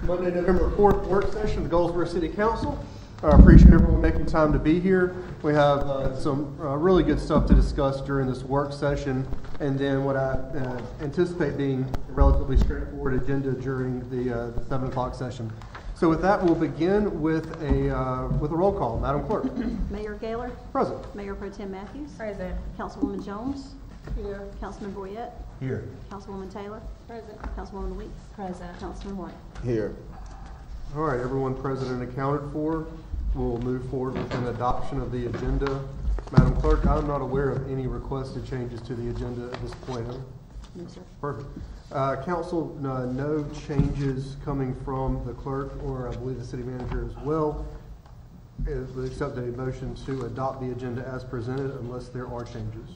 Monday, November 4th work session of the Goldsboro City Council. I appreciate everyone making time to be here. We have some really good stuff to discuss during this work session, and then what I anticipate being a relatively straightforward agenda during the 7 o'clock session. So with that, we'll begin with a roll call. Madam Clerk. Mayor Gaylor. Present. Mayor Pro Tem Matthews. Present. Councilwoman Jones. Here. Councilman Boyette. Here. Councilwoman Taylor. Present. Councilwoman Weeks. Present. Councilman White. Here. All right, everyone present and accounted for. We'll move forward with an adoption of the agenda. Madam Clerk, I'm not aware of any requested changes to the agenda at this point. Huh? No, sir. Perfect. Council, no changes coming from the clerk or I believe the city manager as well. We accept a motion to adopt the agenda as presented unless there are changes.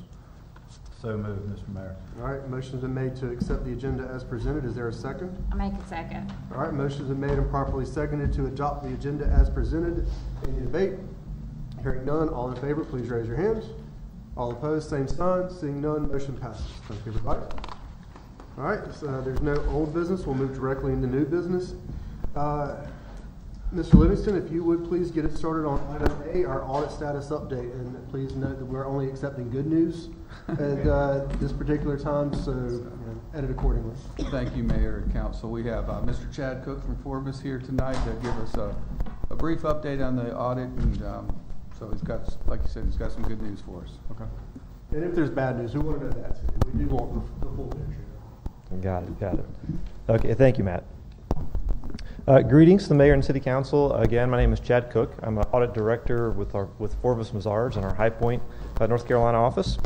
So moved, Mr. Mayor. All right, motion's been made to accept the agenda as presented. Is there a second? I'll make a second. All right, motion's been made and properly seconded to adopt the agenda as presented. Any debate? Hearing none, all in favor, please raise your hands. All opposed, same sign. Seeing none, motion passes. Thank you, everybody. All right, so there's no old business. We'll move directly into new business. Mr. Livingston, if you would please get it started on item A, our audit status update. And please note that we're only accepting good news at this particular time, so edit accordingly. Thank you, Mayor and Council. We have Mr. Chad Cook from Forbes here tonight to give us a brief update on the audit. And so he's got, like you said, he's got some good news for us. Okay. And if there's bad news, we want to know that too. We do want the full picture. Got it. Okay, thank you, Matt. Greetings to the Mayor and City Council. Again, my name is Chad Cook. I'm an audit director with Forbes Mazars in our High Point, North Carolina office.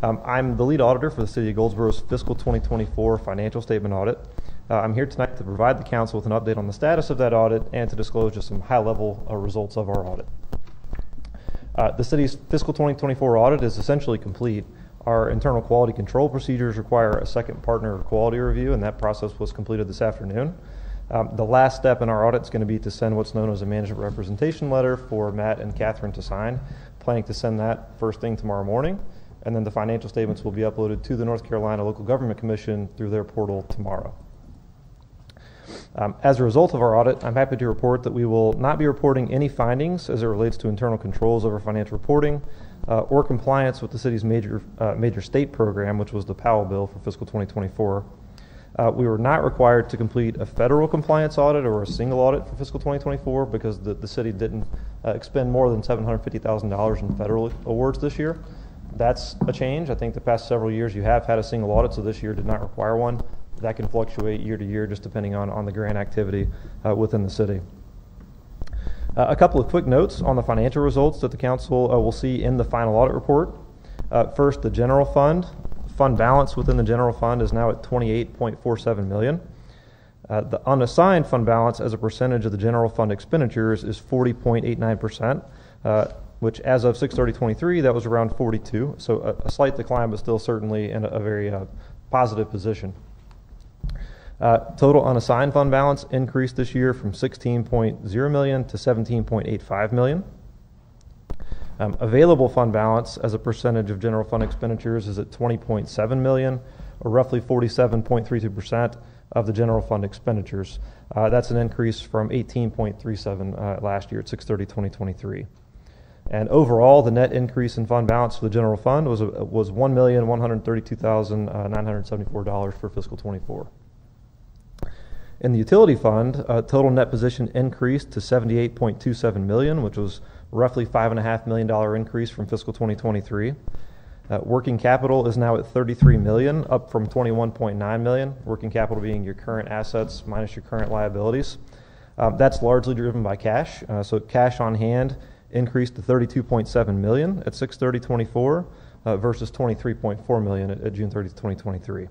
I'm the lead auditor for the City of Goldsboro's fiscal 2024 financial statement audit. I'm here tonight to provide the council with an update on the status of that audit and to disclose just some high-level results of our audit. The city's fiscal 2024 audit is essentially complete. Our internal quality control procedures require a second partner quality review, and that process was completed this afternoon. The last step in our audit is going to be to send what's known as a management representation letter for Matt and Catherine to sign. Planning to send that first thing tomorrow morning, and then the financial statements will be uploaded to the North Carolina Local Government Commission through their portal tomorrow. As a result of our audit, I'm happy to report that we will not be reporting any findings as it relates to internal controls over financial reporting or compliance with the city's major state program, which was the Powell bill for fiscal 2024. We were not required to complete a federal compliance audit or a single audit for fiscal 2024 because the city didn't expend more than $750,000 in federal awards this year. That's a change. I think the past several years you have had a single audit, so this year did not require one. That can fluctuate year to year just depending on the grant activity within the city. A couple of quick notes on the financial results that the council will see in the final audit report. First, the general fund. Fund balance within the general fund is now at $28.47 million. The unassigned fund balance as a percentage of the general fund expenditures is 40.89%, which as of 6/30/23, that was around 42. So a slight decline, but still certainly in a very positive position. Total unassigned fund balance increased this year from $16.0 million to $17.85 million. Available fund balance as a percentage of general fund expenditures is at $20.7 million, or roughly 47.32% of the general fund expenditures. That's an increase from 18.37 last year at 6/30/2023. And overall, the net increase in fund balance for the general fund was $1,132,974 for fiscal 24. In the utility fund, total net position increased to $78.27 million, which was roughly $5.5 million increase from fiscal 2023. Working capital is now at $33 million, up from $21.9 million. Working capital being your current assets minus your current liabilities. That's largely driven by cash. So cash on hand increased to $32.7 million at 6/30/24 versus $23.4 million at June 30th, 2023.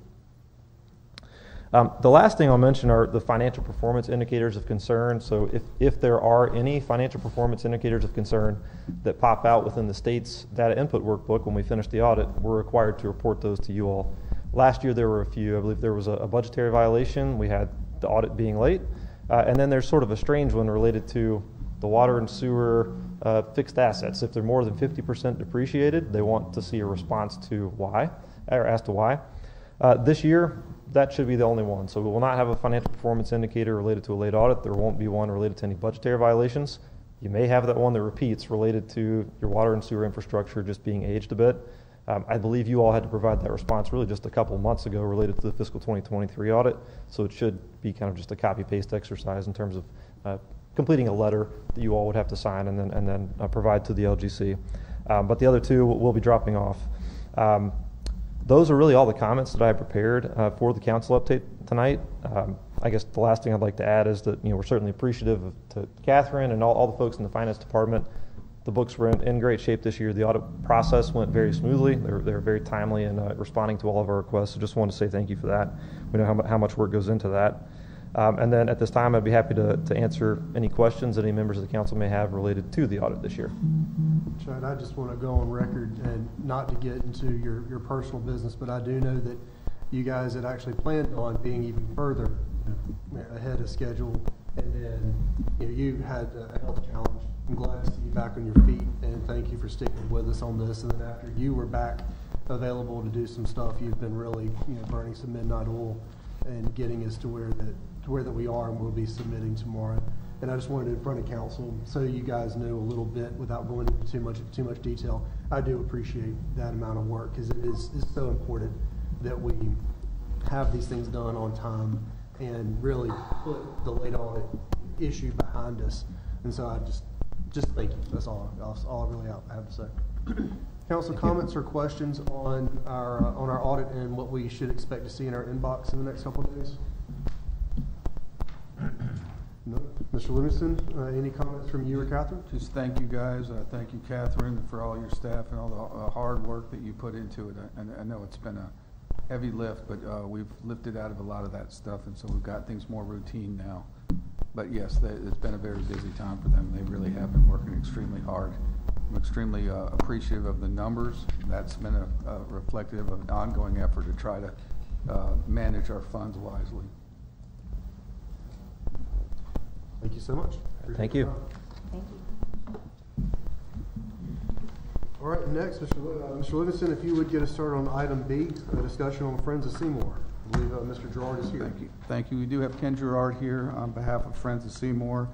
The last thing I'll mention are the financial performance indicators of concern. So if there are any financial performance indicators of concern that pop out within the state's data input workbook when we finish the audit, we're required to report those to you all. Last year there were a few. I believe there was a budgetary violation. We had the audit being late. And then there's sort of a strange one related to the water and sewer fixed assets. If they're more than 50% depreciated, they want to see a response to why, or as to why. This year, that should be the only one. So we will not have a financial performance indicator related to a late audit. There won't be one related to any budgetary violations. You may have that one that repeats related to your water and sewer infrastructure just being aged a bit. I believe you all had to provide that response really just a couple months ago related to the fiscal 2023 audit. So it should be kind of just a copy-paste exercise in terms of completing a letter that you all would have to sign and then provide to the LGC. But the other two will be dropping off. Those are really all the comments that I prepared for the council update tonight. I guess the last thing I'd like to add is that we're certainly appreciative to Catherine and all the folks in the finance department. The books were in great shape this year. The audit process went very smoothly. They were very timely in responding to all of our requests. So just wanted to say thank you for that. We know how much work goes into that. And then at this time, I'd be happy to answer any questions that any members of the council may have related to the audit this year. Chad, I just want to go on record and not to get into your personal business, but I do know that you guys had actually planned on being even further ahead of schedule, and then you had a health challenge. I'm glad to see you back on your feet, and thank you for sticking with us on this. And then after you were back available to do some stuff, you've been really burning some midnight oil and getting us to where that we are and we'll be submitting tomorrow. And I just wanted in front of council so you guys know a little bit without going into too much detail. I do appreciate that amount of work because it's so important that we have these things done on time and really put the late audit issue behind us. And so I just thank you. That's all I really have to say. Council comments or questions on our audit and what we should expect to see in our inbox in the next couple of days? No. Mr. Livingston, any comments from you or Catherine? Just thank you guys. Thank you, Catherine, for all your staff and all the hard work that you put into it. And I know it's been a heavy lift, but we've lifted out of a lot of that stuff, and so we've got things more routine now. But yes, it's been a very busy time for them. They really have been working extremely hard. I'm extremely appreciative of the numbers. That's been a reflective of an ongoing effort to try to manage our funds wisely. Thank you so much. Thank you. Thank you. All right, next, Mr. Livingston, if you would get us started on item B, a discussion on Friends of Seymour. I believe Mr. Gerard is here. Thank you. Thank you. We do have Ken Gerard here on behalf of Friends of Seymour.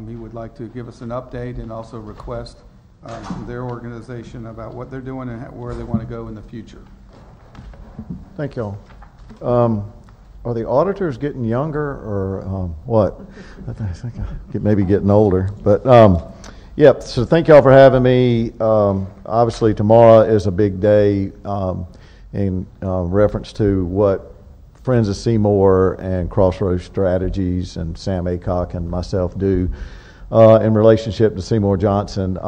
He would like to give us an update and also request from their organization about what they're doing and where they want to go in the future. Thank you all. Are the auditors getting younger or what? I think I maybe getting older. But yeah, so thank y'all for having me. Obviously tomorrow is a big day in reference to what Friends of Seymour and Crossroads Strategies and Sam Aycock and myself do in relationship to Seymour Johnson.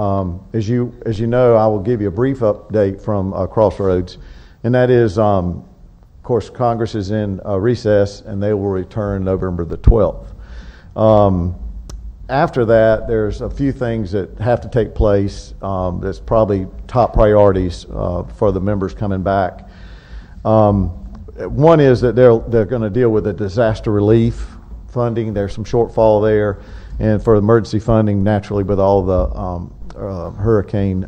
As you know, I will give you a brief update from Crossroads, and that is, of course, Congress is in recess, and they will return November the 12th. After that, there's a few things that have to take place that's probably top priorities for the members coming back. One is that they're going to deal with the disaster relief funding. There's some shortfall there, and for emergency funding, naturally, with all the hurricane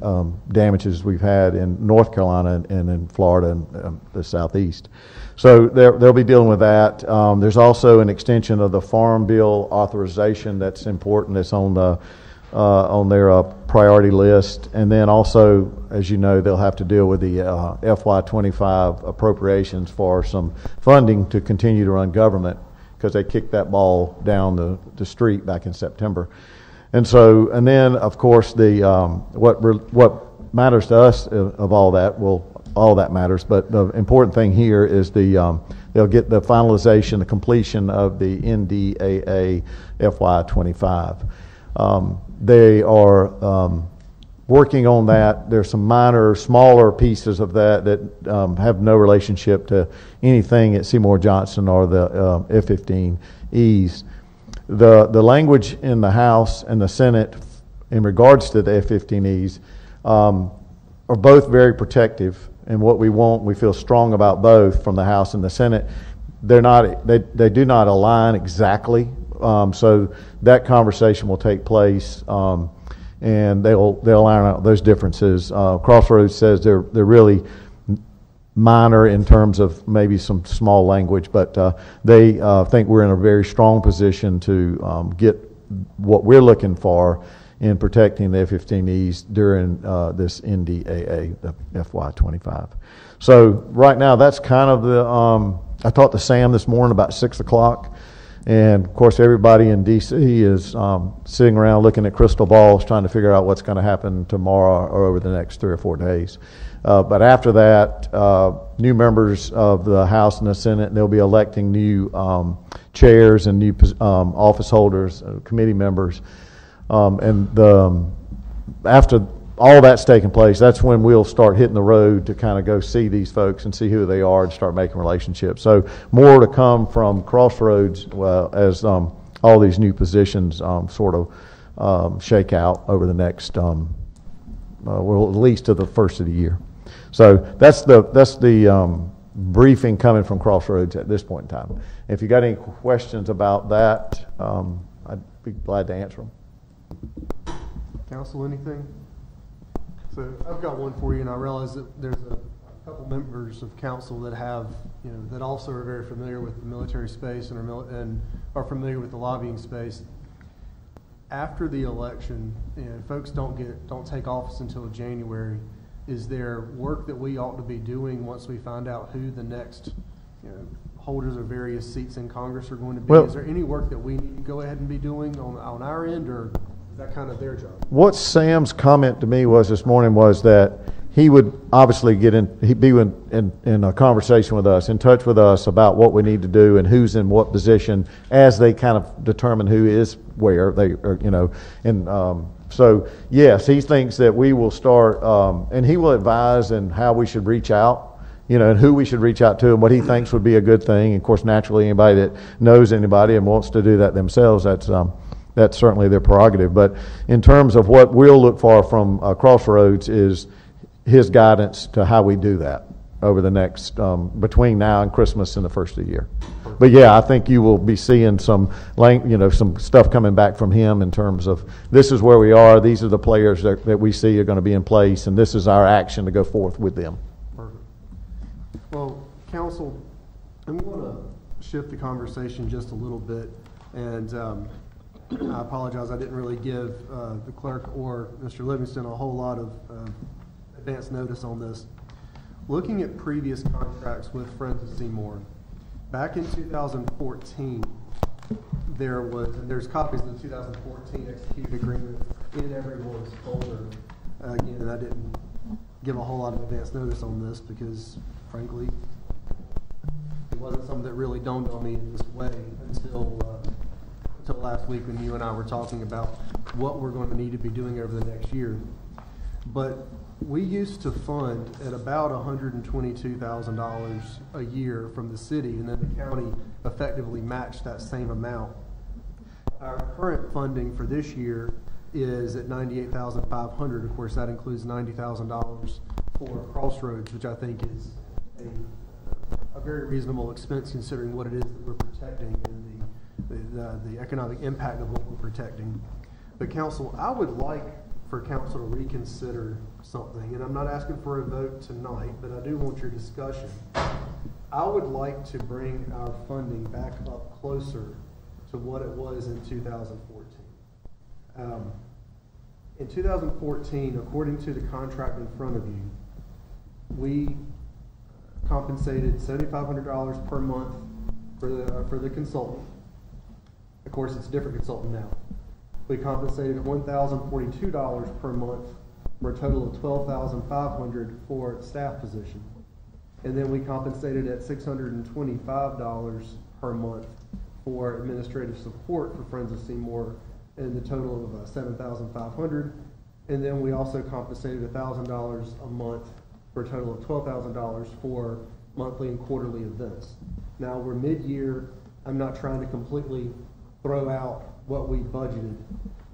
damages we've had in North Carolina and in Florida and the Southeast. So they'll be dealing with that. There's also an extension of the Farm Bill authorization that's important. That's on their priority list. And then also, as you know, they'll have to deal with the FY25 appropriations for some funding to continue to run government, because they kicked that ball down the street back in September. And so, and then of course what matters to us of all that, well, all that matters, but the important thing here is they'll get the finalization, the completion of the NDAA FY25. They are working on that. There's some minor, smaller pieces of that have no relationship to anything at Seymour Johnson or the F-15Es. The language in the House and the Senate in regards to the F-15Es are both very protective, and what we feel strong about both from the House and the Senate. They do not align exactly, so that conversation will take place, and they'll iron out those differences. Crossroads says they're really minor in terms of maybe some small language, but they think we're in a very strong position to get what we're looking for in protecting the F-15Es during this NDAA, the FY25. So right now, that's kind of the, I talked to Sam this morning about 6 o'clock, and of course everybody in DC is sitting around looking at crystal balls trying to figure out what's going to happen tomorrow or over the next 3 or 4 days. But after that, new members of the House and the Senate, and they'll be electing new chairs and new office holders, committee members. After all that's taking place, that's when we'll start hitting the road to kind of go see these folks and see who they are and start making relationships. So more to come from Crossroads as all these new positions sort of shake out over the next, well, at least to the first of the year. So that's the briefing coming from Crossroads at this point in time. If you got any questions about that, I'd be glad to answer them. Council, anything? So I've got one for you, and I realize that there's a couple members of council that have, that also are very familiar with the military space and are familiar with the lobbying space. After the election, folks don't take office until January. Is there work that we ought to be doing once we find out who the next holders of various seats in Congress are going to be? Well, is there any work that we need to go ahead and be doing on our end, or is that kind of their job? What Sam's comment to me was this morning was that he would obviously he'd be in a conversation with us, in touch with us about what we need to do and who's in what position as they kind of determine who is where they are, so yes, he thinks that we will start, and he will advise in how we should reach out, and who we should reach out to and what he thinks would be a good thing. And of course, naturally, anybody that knows anybody and wants to do that themselves, that's certainly their prerogative. But in terms of what we'll look for from Crossroads is his guidance to how we do that over the next, between now and Christmas and the first of the year. But yeah, I think you will be seeing some stuff coming back from him in terms of this is where we are, these are the players that we see are going to be in place, and this is our action to go forth with them. Perfect. Well, Council, I'm going to shift the conversation just a little bit, and I apologize, I didn't really give the clerk or Mr. Livingston a whole lot of advance notice on this. Looking at previous contracts with Friends of Seymour, back in 2014, there's copies of the 2014 executed agreement in everyone's folder. Again, I didn't give a whole lot of advance notice on this because, frankly, it wasn't something that really dawned on me in this way until last week when you and I were talking about what we're going to need to be doing over the next year. But we used to fund at about $122,000 a year from the city, and then the county effectively matched that same amount. Our current funding for this year is at $98,500. Of course, that includes $90,000 for Crossroads, which I think is a very reasonable expense considering what it is that we're protecting and the economic impact of what we're protecting. But Council, I would like for Council to reconsider something, and I'm not asking for a vote tonight, but I do want your discussion. I would like to bring our funding back up closer to what it was in 2014. In 2014, according to the contract in front of you, we compensated $7,500 per month for the consultant. Of course, it's a different consultant now. We compensated at $1,042 per month for a total of $12,500 for staff position. And then we compensated at $625 per month for administrative support for Friends of Seymour in the total of $7,500. And then we also compensated $1,000 a month for a total of $12,000 for monthly and quarterly events. Now we're mid-year. I'm not trying to completely throw out what we budgeted,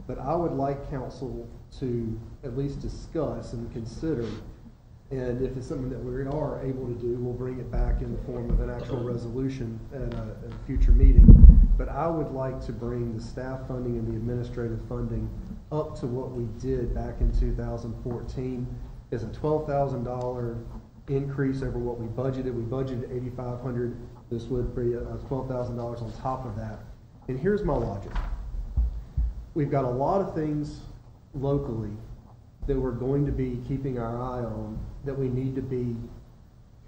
but I would like Council to at least discuss and consider, and if it's something that we are able to do, we'll bring it back in the form of an actual resolution at a future meeting. But I would like to bring the staff funding and the administrative funding up to what we did back in 2014. It's a $12,000 increase over what we budgeted. We budgeted $8,500. This would be $12,000 on top of that. And here's my logic. We've got a lot of things locally that we're going to be keeping our eye on that we need to be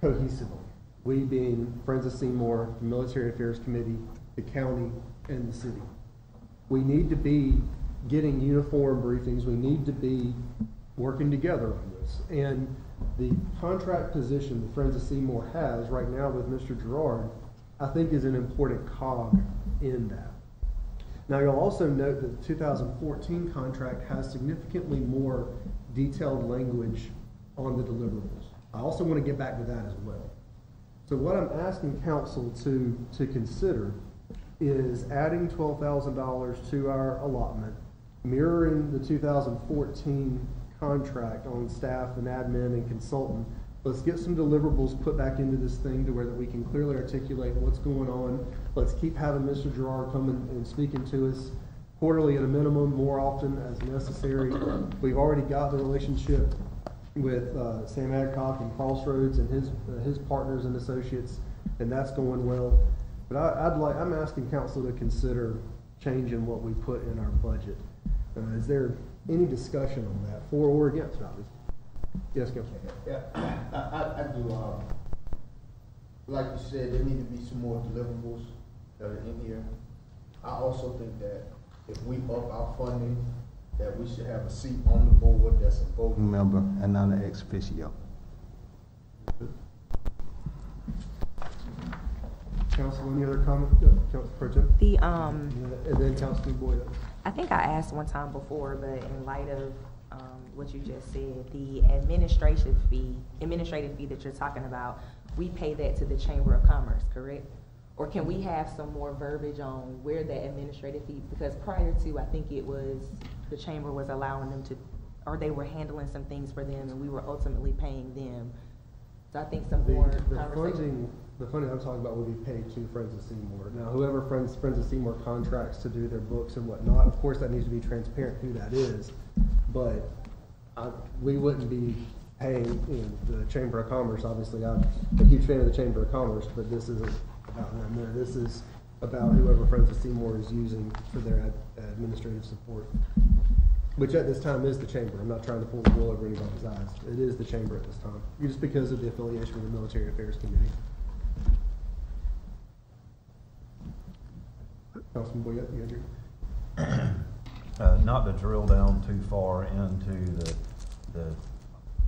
cohesively. We being Friends of Seymour, the Military Affairs Committee, the county, and the city. We need to be getting uniform briefings. We need to be working together on this. And the contract position that Friends of Seymour has right now with Mr. Gerard, I think is an important cog in that. Now, you'll also note that the 2014 contract has significantly more detailed language on the deliverables. I also want to get back to that as well. So what I'm asking council to consider is adding $12,000 to our allotment, mirroring the 2014 contract on staff and admin and consultant. Let's get some deliverables put back into this thing to where that we can clearly articulate what's going on. Let's keep having Mr. Gerard come and speaking to us quarterly at a minimum, more often as necessary. We've already got the relationship with Sam Adcock and Crossroads and his partners and associates, and that's going well. But I'm asking council to consider changing what we put in our budget. Is there any discussion on that, for or against, obviously? Yes, Councilman. Yeah, I do. Like you said, there need to be some more deliverables that are in here. I also think that if we up our funding, that we should have a seat on the board that's a voting member and not an ex officio. Council, any other comment? Council Pro Tem? And then Councilman Boyd. I think I asked one time before, but in light of what you just said, the administrative fee that you're talking about, we pay that to the Chamber of Commerce, correct? Or can we have some more verbiage on where that administrative fee, because prior to, I think it was, the Chamber was allowing them to, or they were handling some things for them and we were ultimately paying them. So I think some more conversation. The funding I'm talking about will be paid to Friends of Seymour. Now, whoever Friends of Seymour contracts to do their books and whatnot, of course that needs to be transparent who that is, but we wouldn't be paying the Chamber of Commerce. Obviously, I'm a huge fan of the Chamber of Commerce, but this isn't about them. This is about whoever Friends of Seymour is using for their administrative support, which at this time is the Chamber. I'm not trying to pull the wool over anybody's eyes. It is the Chamber at this time, just because of the affiliation with the Military Affairs Committee. Councilman Boyette, you agree? Not to drill down too far into the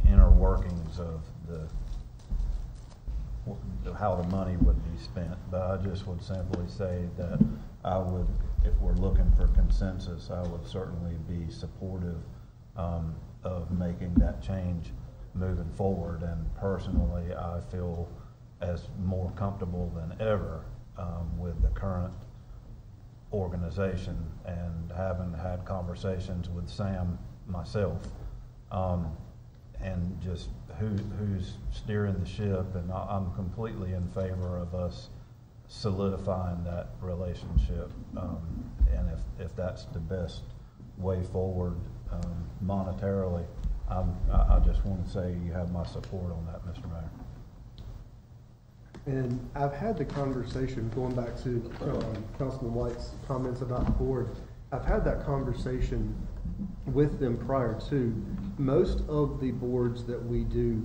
inner workings of how the money would be spent, but I just would simply say that I would, if we're looking for consensus, I would certainly be supportive of making that change moving forward. And personally, I feel as more comfortable than ever with the current organization, and having had conversations with Sam myself, and just who's steering the ship, and I'm completely in favor of us solidifying that relationship, and if that's the best way forward monetarily, I just want to say you have my support on that, Mr. Mayor. And I've had the conversation, going back to Councilman White's comments about the board, I've had that conversation with them prior to. Most of the boards that we do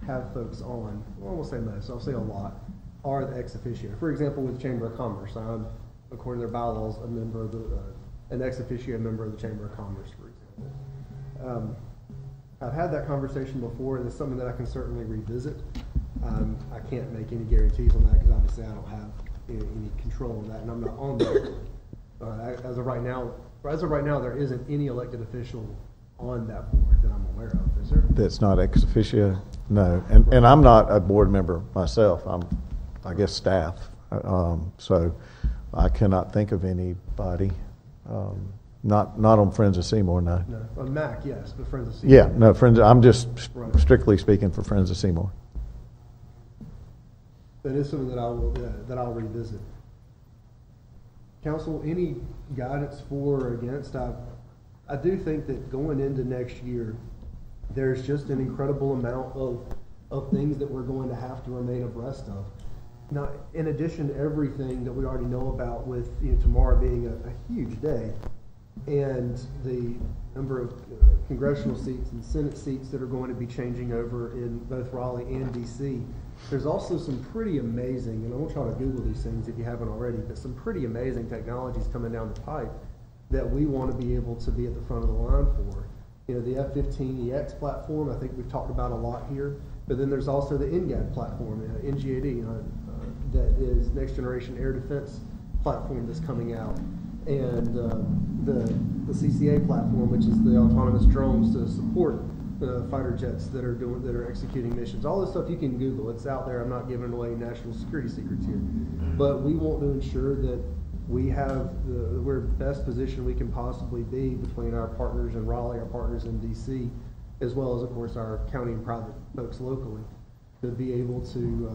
have folks on, well, I won't say most, I'll say a lot, are the ex officio. For example, with the Chamber of Commerce, I'm, according to their bylaws, a member of an ex officio member of the Chamber of Commerce, for example. I've had that conversation before, and it's something that I can certainly revisit. I can't make any guarantees on that because obviously I don't have any control on that, and I'm not on that. As of right now, there isn't any elected official on that board that I'm aware of. Is there? That's not ex officio, no. And I'm not a board member myself. I'm, I guess, staff. So I cannot think of anybody. Not on Friends of Seymour, no. No, on MAC, yes, but Friends of Seymour. Yeah, no, Friends. I'm just Right. strictly speaking for Friends of Seymour. That is something that I'll revisit. Council, any guidance for or against? I do think that going into next year, there's just an incredible amount of of things that we're going to have to remain abreast of. Now, in addition to everything that we already know about with tomorrow being a huge day, and the number of congressional seats and Senate seats that are going to be changing over in both Raleigh and DC, there's also some pretty amazing, and I want y'all to Google these things if you haven't already, but some pretty amazing technologies coming down the pipe that we want to be able to be at the front of the line for. The F-15EX platform, I think we've talked about a lot here, but then there's also the NGAD platform, NGAD, that is Next Generation Air Defense platform that's coming out, and the CCA platform, which is the autonomous drones to support the fighter jets that are executing missions. All this stuff you can Google. It's out there. I'm not giving away national security secrets here, but we want to ensure that we're best position we can possibly be between our partners in Raleigh, our partners in DC, as well as, of course, our county and private folks locally, to be able to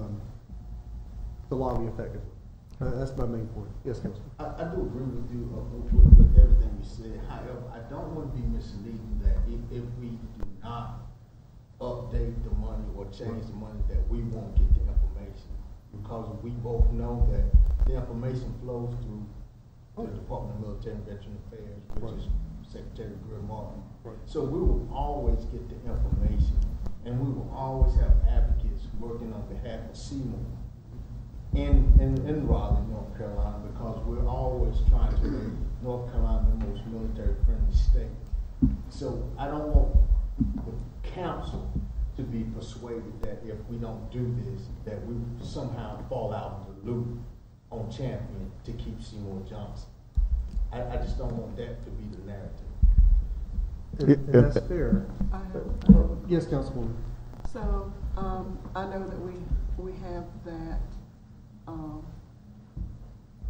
lobby effectively. That's my main point. Yes, Councilman. I do agree with you with everything you said. However, I don't want to be misleading that if we do not update the money or change the money, that we won't get the information. Because we both know that the information flows through the Department of Military and Veteran Affairs, which is Secretary Greer Martin. So we will always get the information, and we will always have advocates working on behalf of Seymour in Raleigh, North Carolina, because we're always trying to make North Carolina the most military-friendly state. So I don't want the council to be persuaded that if we don't do this, that we somehow fall out of the loop on champion to keep Seymour Johnson. I just don't want that to be the narrative. And that's fair. Yes, Councilwoman. So I know that we have that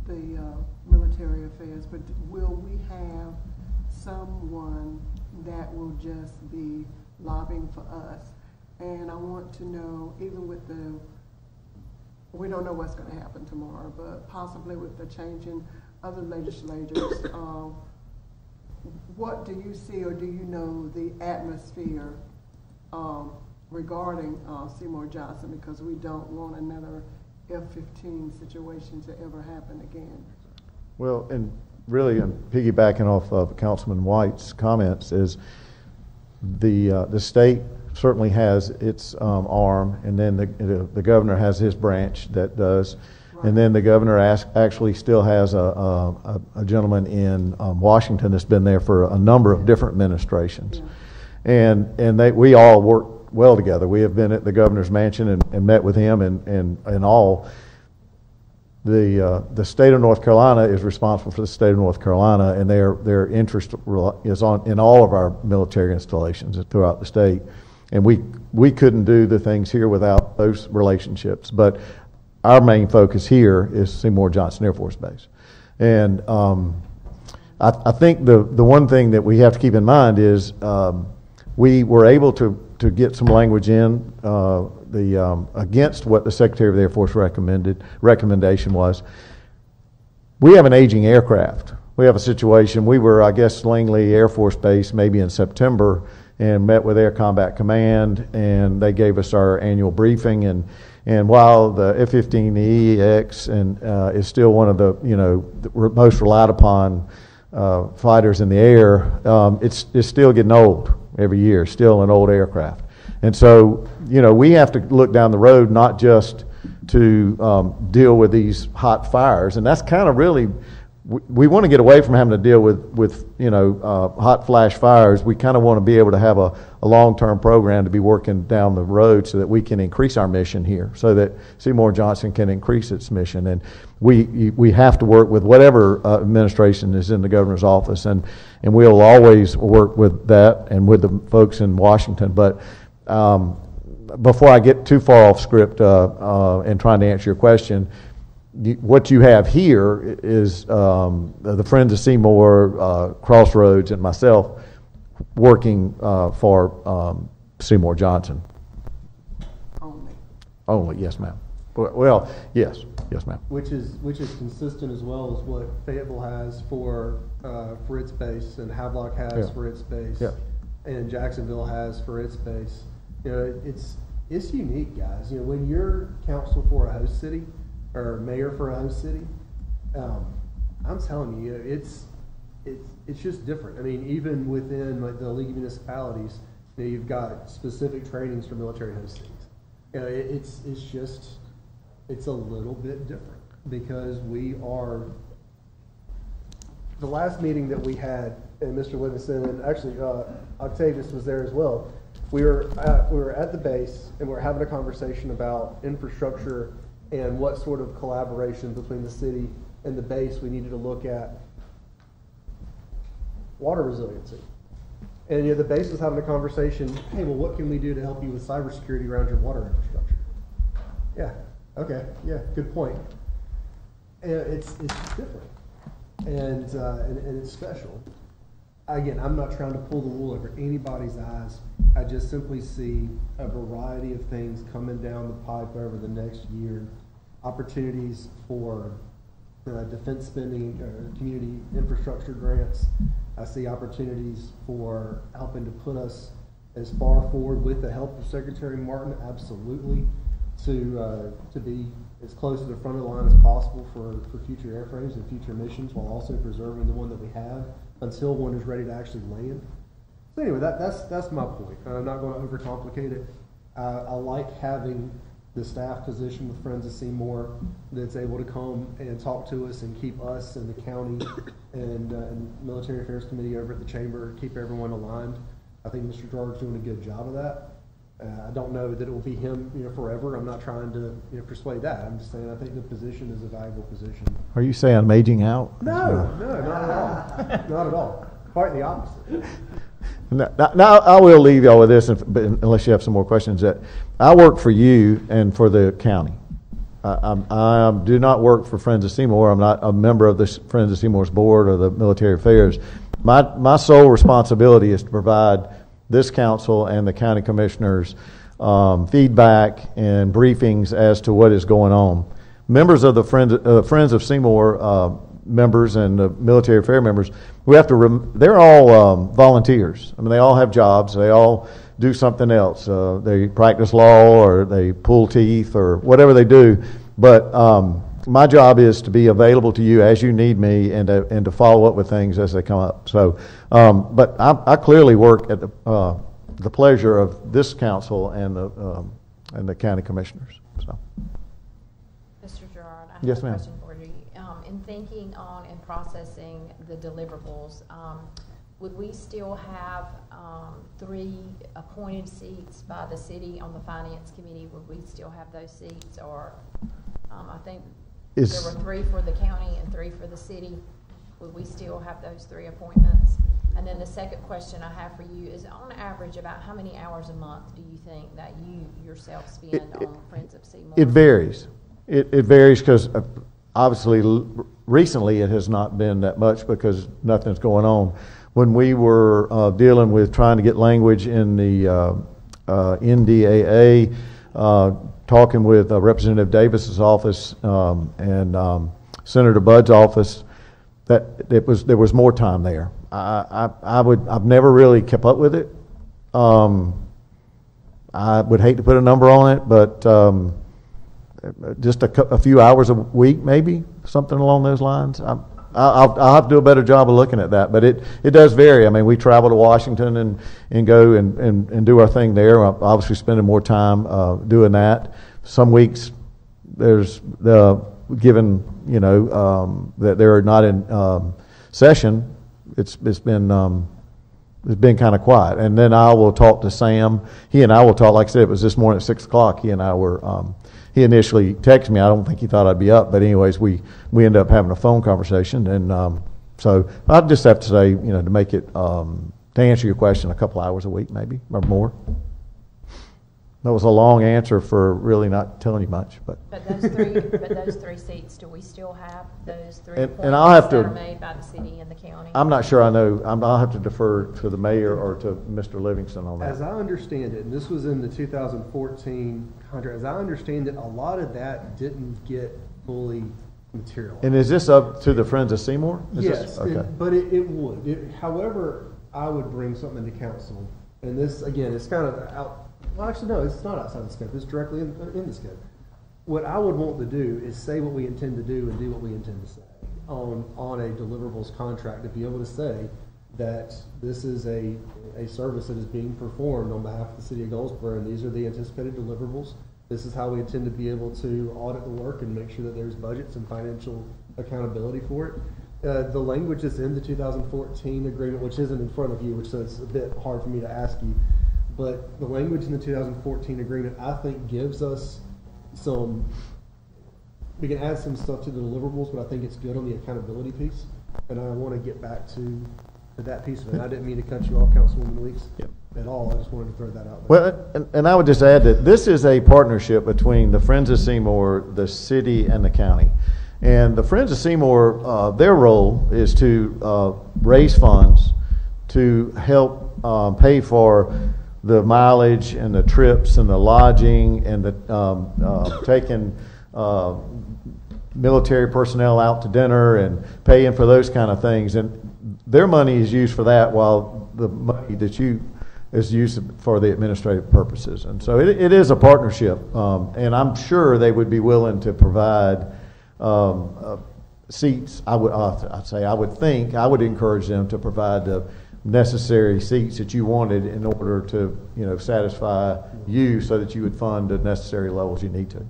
the military affairs, but will we have someone that will just be lobbying for us? And I want to know, even with we don't know what's going to happen tomorrow, but possibly with the changing of the legislators, what do you see, or do you know the atmosphere regarding Seymour Johnson? Because we don't want another F-15 situation to ever happen again. Well, and really, piggybacking off of Councilman White's comments, is the state certainly has its arm, and then the governor has his branch that does, right. And then the governor actually still has a gentleman in Washington that's been there for a number of different administrations, yeah. And we all work well together. We have been at the governor's mansion and met with him, and all. The state of North Carolina is responsible for the state of North Carolina, and their interest is in all of our military installations throughout the state. And we couldn't do the things here without those relationships. But our main focus here is Seymour Johnson Air Force Base. And I think the one thing that we have to keep in mind is we were able to get some language in against what the Secretary of the Air Force recommendation was. We have an aging aircraft. We have a situation. We were, I guess, Langley Air Force Base maybe in September, and met with Air Combat Command, and they gave us our annual briefing. And while the F-15EX is still one of the most relied upon fighters in the air, it's still getting old every year. Still an old aircraft, and so we have to look down the road, not just to deal with these hot fires, and that's kind of really. We want to get away from having to deal with hot flash fires. We kind of want to be able to have a long-term program to be working down the road so that we can increase our mission here, so that Seymour Johnson can increase its mission. And we have to work with whatever administration is in the governor's office, and we'll always work with that and with the folks in Washington. But before I get too far off script and trying to answer your question, what you have here is the Friends of Seymour, Crossroads, and myself working for Seymour Johnson. Only, yes, ma'am. Well, yes, ma'am. Which is consistent as well as what Fayetteville has for its base, and Havelock has for its base, and Jacksonville has for its base. it's unique, guys. You know, when you're council for a host city or mayor for a host city, I'm telling you, it's just different. I mean, even within like the League of Municipalities, you know, you've got specific trainings for military host cities. You know, it's a little bit different because we are. The last meeting that we had, and Mr. Livingston, and actually Octavius was there as well. We were at the base, and we were having a conversation about infrastructure and what sort of collaboration between the city and the base we needed to look at water resiliency. And you know, the base was having a conversation, hey, well, what can we do to help you with cybersecurity around your water infrastructure? Yeah, okay, yeah, good point. And it's different. And it's special. Again, I'm not trying to pull the wool over anybody's eyes. I just simply see a variety of things coming down the pipe over the next year. Opportunities for defense spending, community infrastructure grants. I see opportunities for helping to put us as far forward with the help of Secretary Martin, absolutely, to be as close to the front of the line as possible for future airframes and future missions, while also preserving the one that we have until one is ready to actually land. So anyway, that's my point. I'm not going to overcomplicate it. I like having the staff position with Friends of Seymour that's able to come and talk to us and keep us and the county and Military Affairs Committee over at the chamber, keep everyone aligned. I think Mr. Gerard's doing a good job of that. I don't know that it will be him, you know, forever. I'm not trying to, you know, persuade that. I'm just saying I think the position is a valuable position. Are you saying I'm aging out? No, not at all. Not at all. Quite the opposite. Now, I will leave y'all with this, unless you have some more questions. That I work for you and for the county. I do not work for Friends of Seymour. I'm not a member of the Friends of Seymour's board or the Military Affairs. My sole responsibility is to provide this council and the county commissioners feedback and briefings as to what is going on. Members of the Friends of Seymour members and the military affair members, we have to. They're all volunteers. I mean, they all have jobs. They all do something else. They practice law or they pull teeth or whatever they do. But my job is to be available to you as you need me and to follow up with things as they come up. So, but I clearly work at the pleasure of this council and the county commissioners. So. Mr. Gerard, I have Yes, a ma'am. question for you. In thinking on and processing the deliverables, would we still have 3 appointed seats by the city on the finance committee? Would we still have those seats, or I think there were 3 for the county and 3 for the city? Would we still have those 3 appointments? And then the second question I have for you is, on average, about how many hours a month do you think that you yourself spend on Friends of Seymour? It varies. It varies because obviously recently it has not been that much because nothing's going on. When we were dealing with trying to get language in the NDAA, talking with Representative Davis's office and Senator Budd's office, that there was more time there. I've never really kept up with it. I would hate to put a number on it, but just a few hours a week, maybe something along those lines. I'll have to do a better job of looking at that, but it does vary. I mean, we travel to Washington and go and do our thing there. We're obviously spending more time doing that. Some weeks there's given that they're not in session. It's been kind of quiet. And then I will talk to Sam. He and I will talk. Like I said, it was this morning at 6 o'clock. He and I were. He initially texted me. I don't think he thought I'd be up, but anyways, we ended up having a phone conversation, and so I'd just have to say, to make it to answer your question, a couple hours a week, maybe or more. That was a long answer for really not telling you much, but those three seats, do we still have those 3 appointments and I'll have that to, are made by the city and the county? I'm not sure I know. I'll have to defer to the mayor or to Mr. Livingston on that. As I understand it, and this was in the 2014 contract, as I understand it, a lot of that didn't get fully materialized. And is this up to the Friends of Seymour? Yes, okay. but it would. However, I would bring something to council, and this, again, it's kind of Well, actually, no, it's not outside the scope. It's directly in the scope. What I would want to do is say what we intend to do and do what we intend to say on a deliverables contract, to be able to say that this is a service that is being performed on behalf of the city of Goldsboro, and these are the anticipated deliverables. This is how we intend to be able to audit the work and make sure that there's budgets and financial accountability for it. The language that's in the 2014 agreement, which isn't in front of you, which so it's a bit hard for me to ask you, but the language in the 2014 agreement, I think, gives us we can add some stuff to the deliverables, but I think it's good on the accountability piece, and I want to get back to that piece of it. And I didn't mean to cut you off, Councilwoman Weeks, at all. I just wanted to throw that out there. Well, and I would just add that this is a partnership between the Friends of Seymour, the city, and the county. And the Friends of Seymour, their role is to raise funds to help pay for the mileage and the trips and the lodging and the taking military personnel out to dinner and paying for those kind of things. And their money is used for that, while the money that is used for the administrative purposes. And so it is a partnership, and I'm sure they would be willing to provide seats. I would encourage them to provide the necessary seats that you wanted in order to, satisfy you, so that you would fund the necessary levels you need to.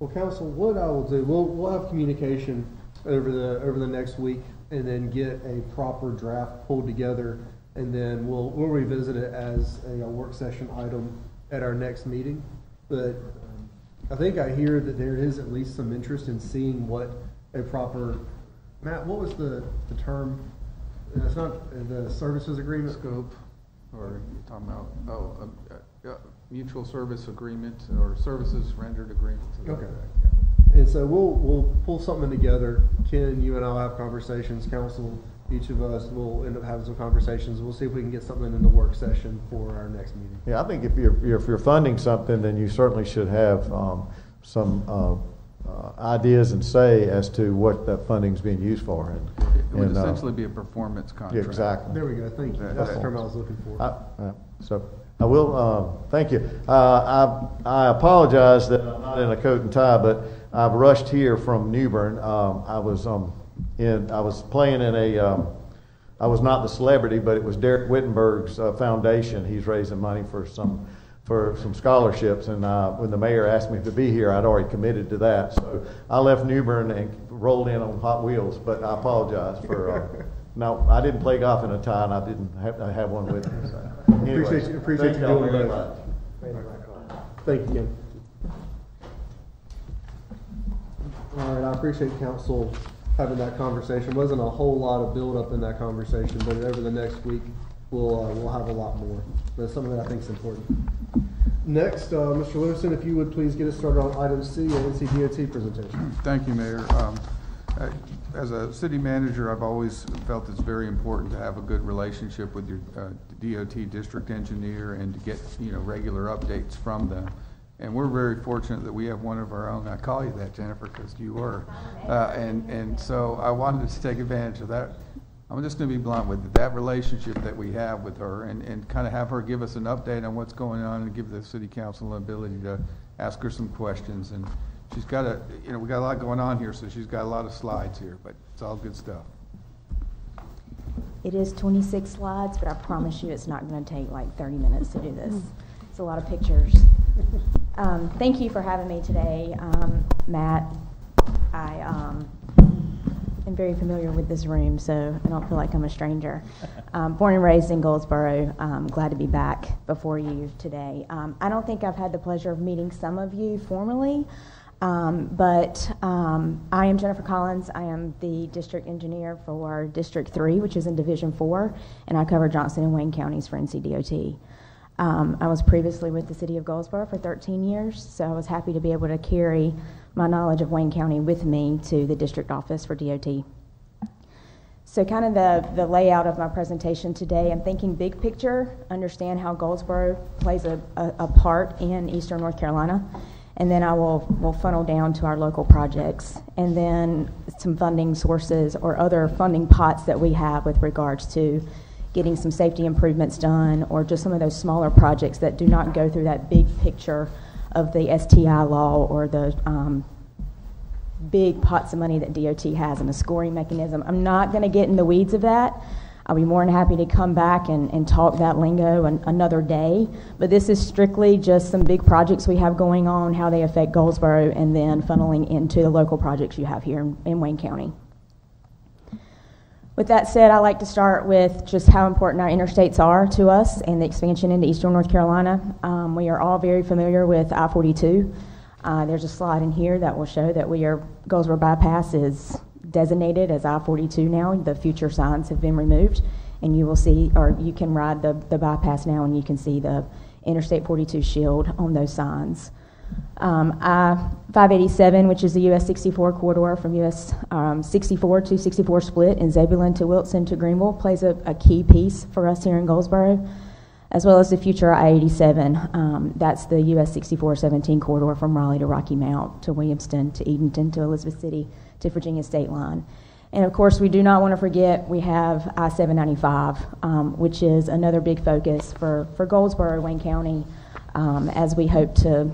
Well, Council, what I will do, we'll have communication over the next week, and then get a proper draft pulled together, and then we'll revisit it as a work session item at our next meeting. But I think I hear that there is at least some interest in seeing what a proper, Matt, what was the term? It's not the services agreement? Scope, or you're talking about, mutual service agreement or services rendered agreement. Okay. And so we'll pull something together. Ken, you and I will have conversations. Council, each of us will end up having some conversations. We'll see if we can get something in the work session for our next meeting. Yeah, I think if you're funding something, then you certainly should have some ideas and say as to what that funding is being used for. It would essentially be a performance contract. Yeah, exactly. There we go. Thank you. That's the term I was looking for. So I will, thank you. I apologize that I'm not in a coat and tie, but I've rushed here from New Bern. I was playing in I was not the celebrity, but it was Derek Wittenberg's foundation. He's raising money for some scholarships, and when the mayor asked me to be here, I'd already committed to that. So I left New Bern and rolled in on Hot Wheels, but I apologize for. No, I didn't play golf in a tie, and I didn't have one with me. So. Anyway, appreciate you doing that. Thank you, Ken. All right, I appreciate council having that conversation. Wasn't a whole lot of build up in that conversation, but over the next week we'll have a lot more. That's something that I think is important. Next, Mr. Livingston, if you would please get us started on item C, an NCDOT presentation. Thank you, Mayor. As a city manager, I've always felt it's very important to have a good relationship with your DOT district engineer and to get regular updates from them. And we're very fortunate that we have one of our own. I call you that, Jennifer, because you were. And so I wanted to take advantage of that. I'm just going to be blunt with it, that relationship that we have with her, and kind of have her give us an update on what's going on and give the city council an ability to ask her some questions. And she's got we got a lot going on here, so she's got a lot of slides here, but it's all good stuff. It is 26 slides, but I promise you it's not going to take like 30 minutes to do this. It's a lot of pictures. Thank you for having me today, Matt. I am very familiar with this room, so I don't feel like I'm a stranger. Born and raised in Goldsboro. Glad to be back before you today. I don't think I've had the pleasure of meeting some of you formally, but I am Jennifer Collins. I am the district engineer for District 3, which is in Division 4, and I cover Johnson and Wayne counties for NCDOT. I was previously with the city of Goldsboro for 13 years, so I was happy to be able to carry my knowledge of Wayne County with me to the district office for DOT. So kind of the layout of my presentation today, I'm thinking big picture, understand how Goldsboro plays a part in eastern North Carolina, and then I will funnel down to our local projects, and then some funding sources or other funding pots that we have with regards to getting some safety improvements done, or just some of those smaller projects that do not go through that big picture of the STI law or the big pots of money that DOT has and a scoring mechanism. I'm not going to get in the weeds of that. I'll be more than happy to come back and talk that lingo another day. But this is strictly just some big projects we have going on, how they affect Goldsboro, and then funneling into the local projects you have here in Wayne County. With that said, I like to start with just how important our interstates are to us and the expansion into eastern North Carolina. We are all very familiar with I-42. There's a slide in here that will show that Goldsboro Bypass is designated as I-42 now. The future signs have been removed, and you will see, or you can ride the bypass now, and you can see the Interstate 42 shield on those signs. I-587, which is the US 64 corridor from US 64 to 64 split in Zebulon to Wilson to Greenville, plays a key piece for us here in Goldsboro, as well as the future I-87. That's the US 64-17 corridor from Raleigh to Rocky Mount to Williamston to Edenton to Elizabeth City to Virginia State Line. And of course, we do not want to forget we have I-795, which is another big focus for Goldsboro, Wayne County, as we hope to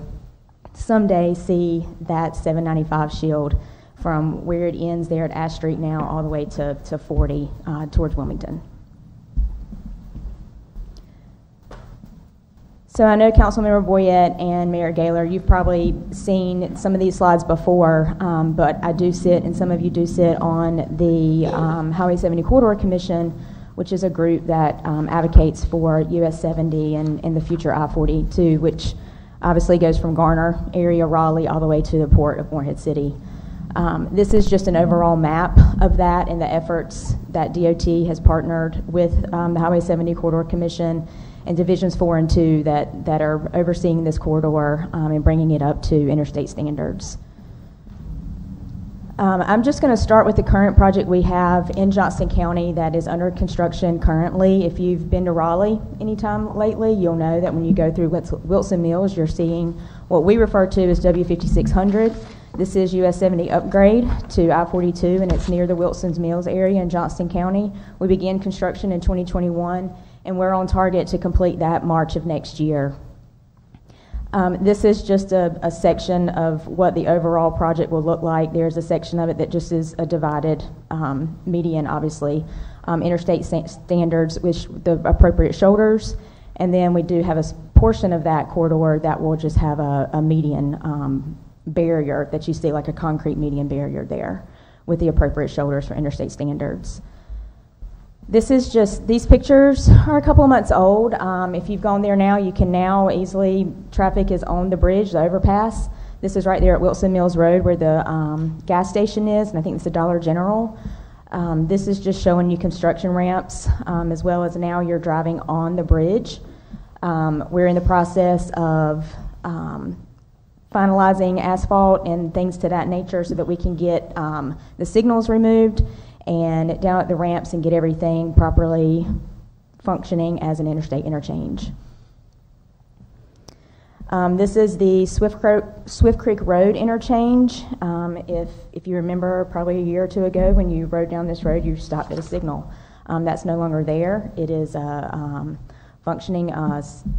someday see that 795 shield from where it ends there at Ash Street now all the way to 40 towards Wilmington. So I know Councilmember Boyette and Mayor Gaylor, you've probably seen some of these slides before, but I do sit, and some of you do sit, on the Highway 70 Corridor Commission, which is a group that advocates for US 70 and the future I-42, which obviously goes from Garner area, Raleigh, all the way to the port of Morehead City. This is just an overall map of that and the efforts that DOT has partnered with the Highway 70 Corridor Commission and Divisions 4 and 2 that are overseeing this corridor and bringing it up to interstate standards. I'm just going to start with the current project we have in Johnston County that is under construction currently. If you've been to Raleigh anytime lately, you'll know that when you go through Wilson Mills, you're seeing what we refer to as W5600. This is US 70 upgrade to I-42, and it's near the Wilson Mills area in Johnston County. We began construction in 2021, and we're on target to complete that March of next year. This is just a section of what the overall project will look like. There's a section of it that just is a divided median, obviously, interstate standards with the appropriate shoulders, and then we do have a portion of that corridor that will just have a median barrier that you see, like a concrete median barrier there with the appropriate shoulders for interstate standards. This is just, these pictures are a couple of months old. If you've gone there now, you can now easily, traffic is on the bridge, the overpass. This is right there at Wilson Mills Road where the gas station is, and I think it's the Dollar General. This is just showing you construction ramps, as well as now you're driving on the bridge. We're in the process of finalizing asphalt and things to that nature so that we can get the signals removed and down at the ramps and get everything properly functioning as an interstate interchange. This is the Swift Creek Road interchange. If you remember, probably a year or two ago when you rode down this road, you stopped at a signal. That's no longer there. It is a functioning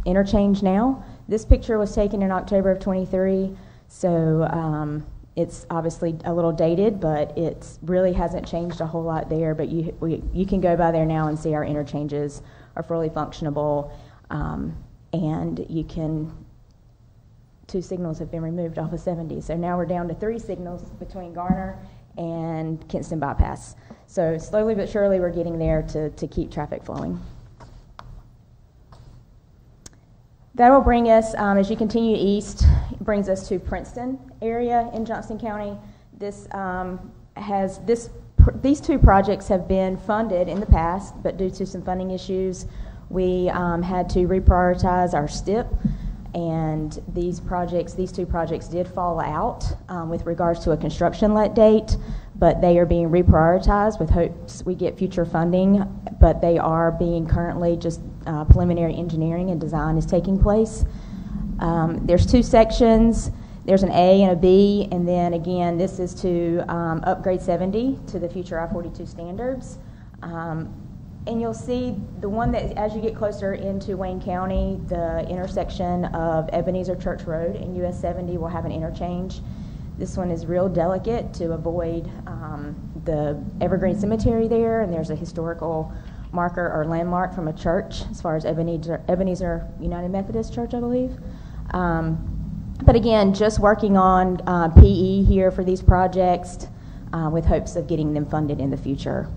interchange now. This picture was taken in October of 23, so it's obviously a little dated, but it really hasn't changed a whole lot there. But you can go by there now and see our interchanges are fully functionable, and you can, 2 signals have been removed off of 70. So now we're down to 3 signals between Garner and Kinston Bypass. So slowly but surely we're getting there to keep traffic flowing. That will bring us, as you continue east, brings us to Princeton area in Johnston County. These 2 projects have been funded in the past, but due to some funding issues, we had to reprioritize our STIP, and these 2 projects did fall out with regards to a construction let date, but they are being reprioritized with hopes we get future funding, but they are being currently just preliminary engineering and design is taking place. There's 2 sections. There's an A and a B, and then again, this is to upgrade 70 to the future I-42 standards. And you'll see the one that, as you get closer into Wayne County, the intersection of Ebenezer Church Road and US 70 will have an interchange. This one is real delicate to avoid the Evergreen Cemetery there, and there's a historical marker or landmark from a church as far as Ebenezer United Methodist Church, I believe. But again, just working on PE here for these projects with hopes of getting them funded in the future.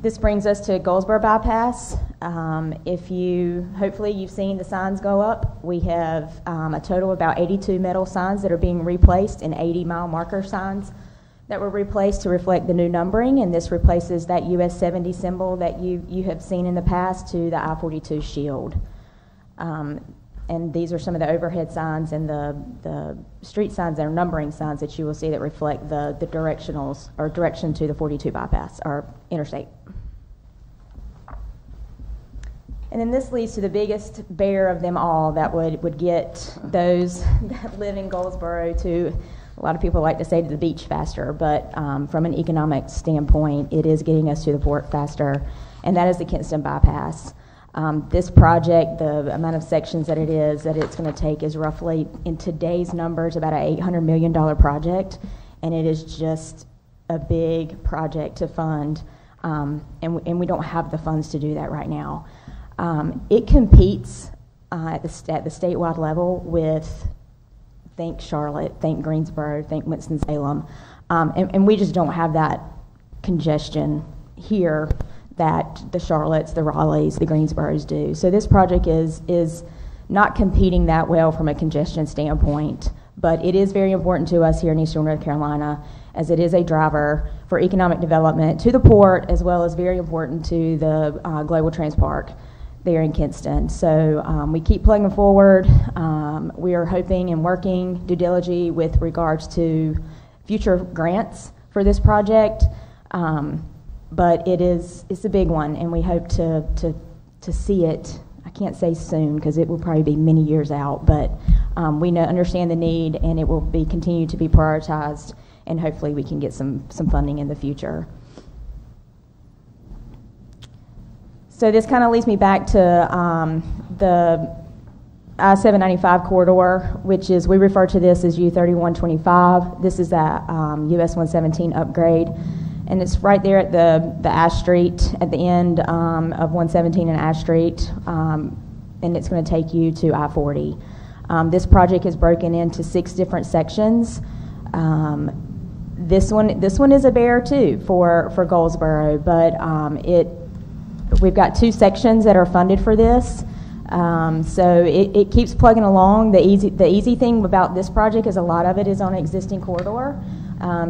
This brings us to Goldsboro Bypass. Hopefully you've seen the signs go up. We have a total of about 82 metal signs that are being replaced and 80 mile marker signs that were replaced to reflect the new numbering, and this replaces that US 70 symbol that you have seen in the past to the I-42 shield. And these are some of the overhead signs and the street signs that are numbering signs that you will see that reflect the directionals or direction to the 42 bypass or interstate. And then this leads to the biggest bear of them all that would get those that live in Goldsboro to, a lot of people like to say, to the beach faster, but from an economic standpoint, it is getting us to the port faster, and that is the Kinston Bypass. This project, the amount of sections that it's going to take is roughly, in today's numbers, about an $800 million project, and it is just a big project to fund, and we don't have the funds to do that right now. It competes at the statewide level with, think Charlotte, think Greensboro, think Winston-Salem, and we just don't have that congestion here that the Charlottes, the Raleighs, the Greensboros do. So this project is not competing that well from a congestion standpoint, but it is very important to us here in Eastern North Carolina, as it is a driver for economic development to the port, as well as very important to the Global Trans Park there in Kinston. So we keep plugging forward. We are hoping and working due diligently with regards to future grants for this project. But it's a big one, and we hope to see it. I can't say soon because it will probably be many years out, but we understand the need, and it will be continue to be prioritized, and hopefully we can get some funding in the future. So this kind of leads me back to the I-795 corridor, which is, we refer to this as U3125. This is that US 117 upgrade. And it's right there at the Ash Street, at the end of 117 and Ash Street, and it's going to take you to I-40. This project is broken into 6 different sections. This one is a bear too for Goldsboro, but we've got 2 sections that are funded for this. So it keeps plugging along. The easy thing about this project is a lot of it is on an existing corridor.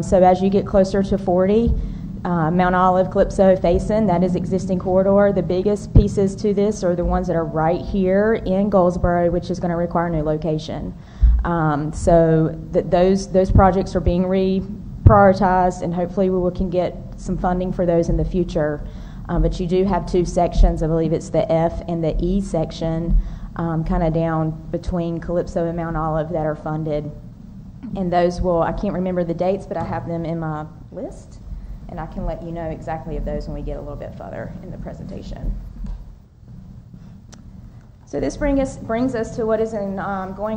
So as you get closer to 40, Mount Olive, Calypso, Faison, that is existing corridor. The biggest pieces to this are the ones that are right here in Goldsboro, which is going to require a new location. So those projects are being reprioritized, and hopefully we can get some funding for those in the future. But you do have 2 sections. I believe it's the F and the E section, kind of down between Calypso and Mount Olive, that are funded. And those I can't remember the dates, but I have them in my list, and I can let you know exactly of those when we get a little bit further in the presentation. So this brings us to what is going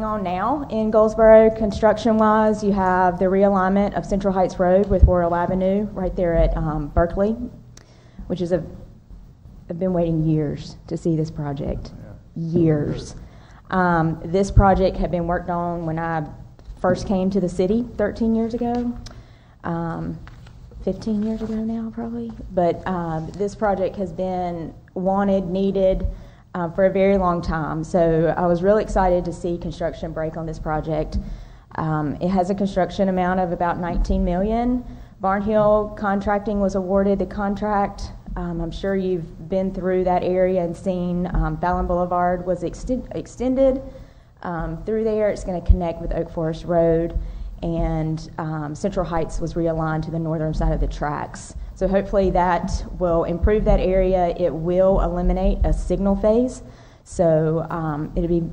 on now in Goldsboro construction-wise. You have the realignment of Central Heights Road with Royal Avenue right there at Berkeley, which is I've been waiting years to see this project, years. This project had been worked on when I first came to the city 13 years ago, 15 years ago now probably, but this project has been wanted, needed for a very long time. So I was really excited to see construction break on this project. It has a construction amount of about $19 million. Barnhill Contracting was awarded the contract. I'm sure you've been through that area and seen Fallon Boulevard was extended through there. It's going to connect with Oak Forest Road, and Central Heights was realigned to the northern side of the tracks. So hopefully that will improve that area. It will eliminate a signal phase, so it'll be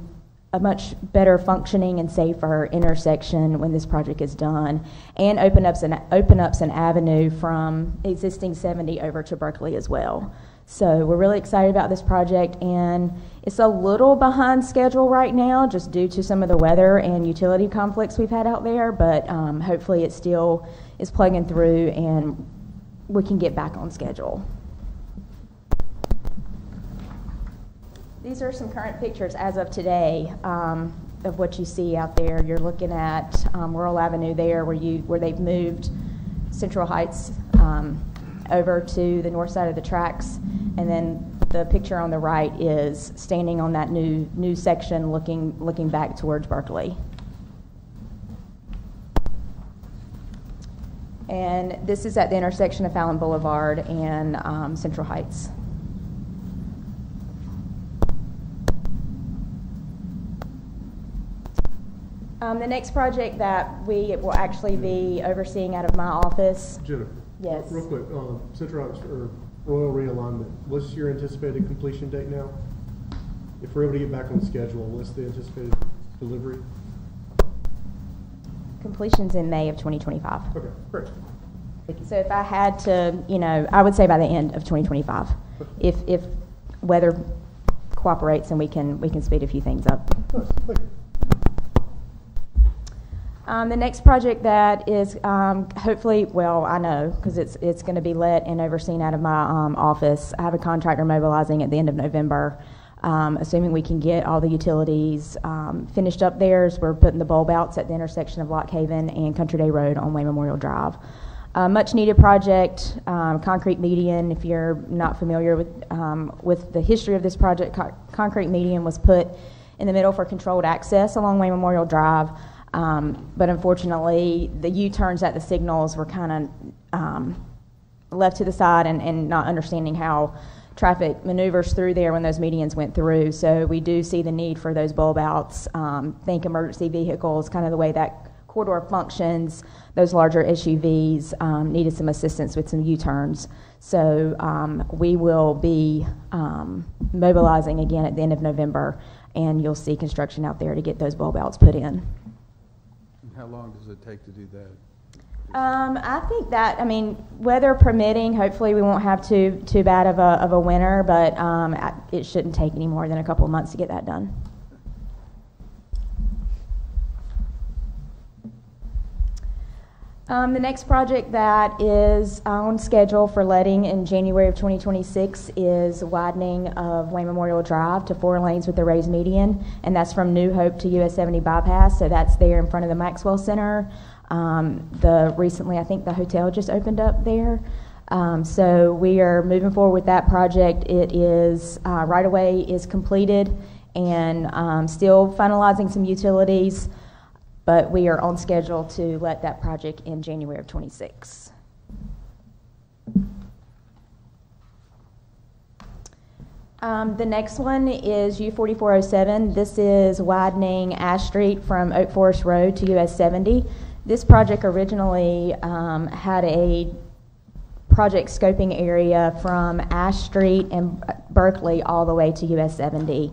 a much better functioning and safer intersection when this project is done, and open up an avenue from existing 70 over to Berkeley as well. So we're really excited about this project, and it's a little behind schedule right now just due to some of the weather and utility conflicts we've had out there, but hopefully it still is plugging through and we can get back on schedule. These are some current pictures as of today of what you see out there. You're looking at Rural Avenue there where they've moved Central Heights over to the north side of the tracks, and then the picture on the right is standing on that new section looking back towards Berkeley. And this is at the intersection of Fallon Boulevard and Central Heights. The next project that we will actually be overseeing out of my office. Jennifer. Yes. Real quick, Central Heights or Royal Realignment, what's your anticipated completion date now? If we're able to get back on schedule, what's the anticipated delivery? Completion's in May of 2025. Okay, great. So if I had to, I would say by the end of 2025, if weather cooperates and we can speed a few things up. Nice, thank you. The next project that is hopefully, well, I know because it's going to be let and overseen out of my office. I have a contractor mobilizing at the end of November, assuming we can get all the utilities finished up there. We're putting the bulb outs at the intersection of Lock Haven and Country Day Road on Wayne Memorial Drive. Much needed project, concrete median. If you're not familiar with the history of this project, concrete median was put in the middle for controlled access along Wayne Memorial Drive. But unfortunately, the U-turns at the signals were kind of left to the side and not understanding how traffic maneuvers through there when those medians went through. So we do see the need for those bulb outs. Think emergency vehicles, kind of the way that corridor functions. Those larger SUVs needed some assistance with some U-turns. So we will be mobilizing again at the end of November, and you'll see construction out there to get those bulb outs put in. How long does it take to do that? I think that, weather permitting, hopefully we won't have too bad of a winter, but it shouldn't take any more than a couple of months to get that done. The next project that is on schedule for letting in January of 2026 is widening of Wayne Memorial Drive to 4 lanes with the raised median, and that's from New Hope to US 70 bypass, so that's there in front of the Maxwell Center. Recently, I think the hotel just opened up there. So we are moving forward with that project. It is, right away is completed and still finalizing some utilities, but we are on schedule to let that project in January of 26. The next one is U4407. This is widening Ash Street from Oak Forest Road to US 70. This project originally had a project scoping area from Ash Street and Berkeley all the way to US 70.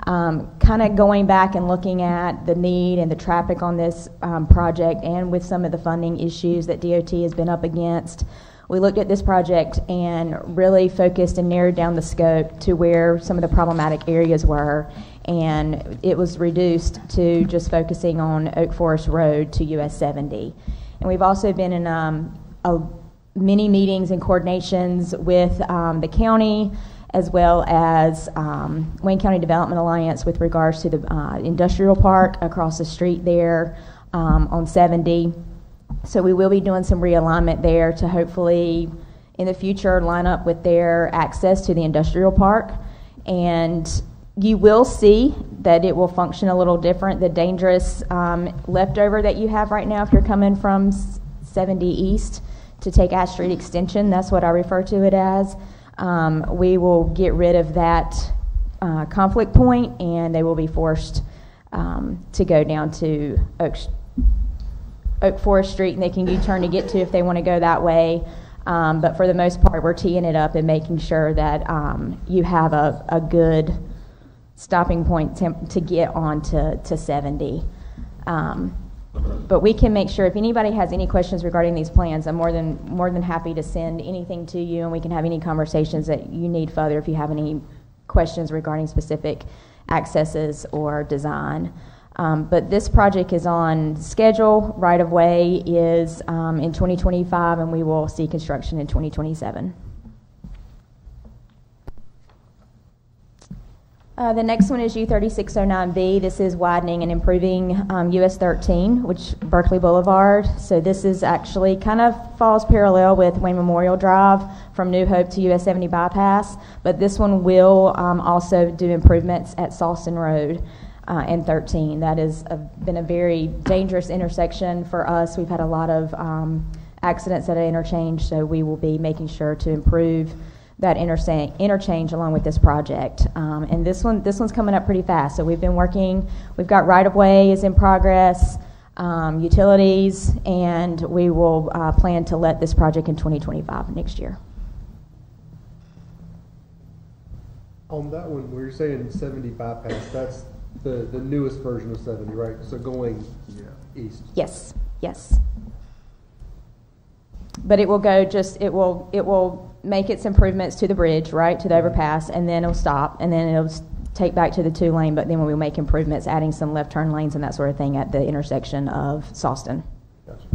Kind of going back and looking at the need and the traffic on this project, and with some of the funding issues that DOT has been up against, we looked at this project and really focused and narrowed down the scope to where some of the problematic areas were, and it was reduced to just focusing on Oak Forest Road to US 70. And we've also been in many meetings and coordinations with the county, as well as Wayne County Development Alliance with regards to the industrial park across the street there on 70. So we will be doing some realignment there to hopefully in the future line up with their access to the industrial park. And you will see that it will function a little different. The dangerous leftover that you have right now, if you're coming from 70 East to take Ash Street Extension, that's what I refer to it as. We will get rid of that conflict point, and they will be forced to go down to Oak Forest Street, and they can U-turn to get to if they want to go that way. But for the most part, we're teeing it up and making sure that you have a good stopping point to get on to 70. But we can make sure, if anybody has any questions regarding these plans, I'm more than happy to send anything to you, and we can have any conversations that you need further if you have any questions regarding specific accesses or design. But this project is on schedule. Right of way is in 2025, and we will see construction in 2027. The next one is U3609B. This is widening and improving US 13, which Berkeley Boulevard. So this is actually kind of falls parallel with Wayne Memorial Drive from New Hope to US 70 bypass. But this one will also do improvements at Sawston Road and 13. That has been a very dangerous intersection for us. We've had a lot of accidents at an interchange, so we will be making sure to improve that interchange along with this project. And this one's coming up pretty fast. So we've been working, we've got right-of-way is in progress, utilities, and we will plan to let this project in 2025 next year. On that one, where you're saying 70 bypass, that's the newest version of 70, right? So going east. Yes, yes. But it will go it will make its improvements to the bridge, right, to the overpass, and then it'll stop, and then it'll take back to the 2-lane, but then we'll make improvements, adding some left turn lanes and that sort of thing at the intersection of Sawston. Gotcha.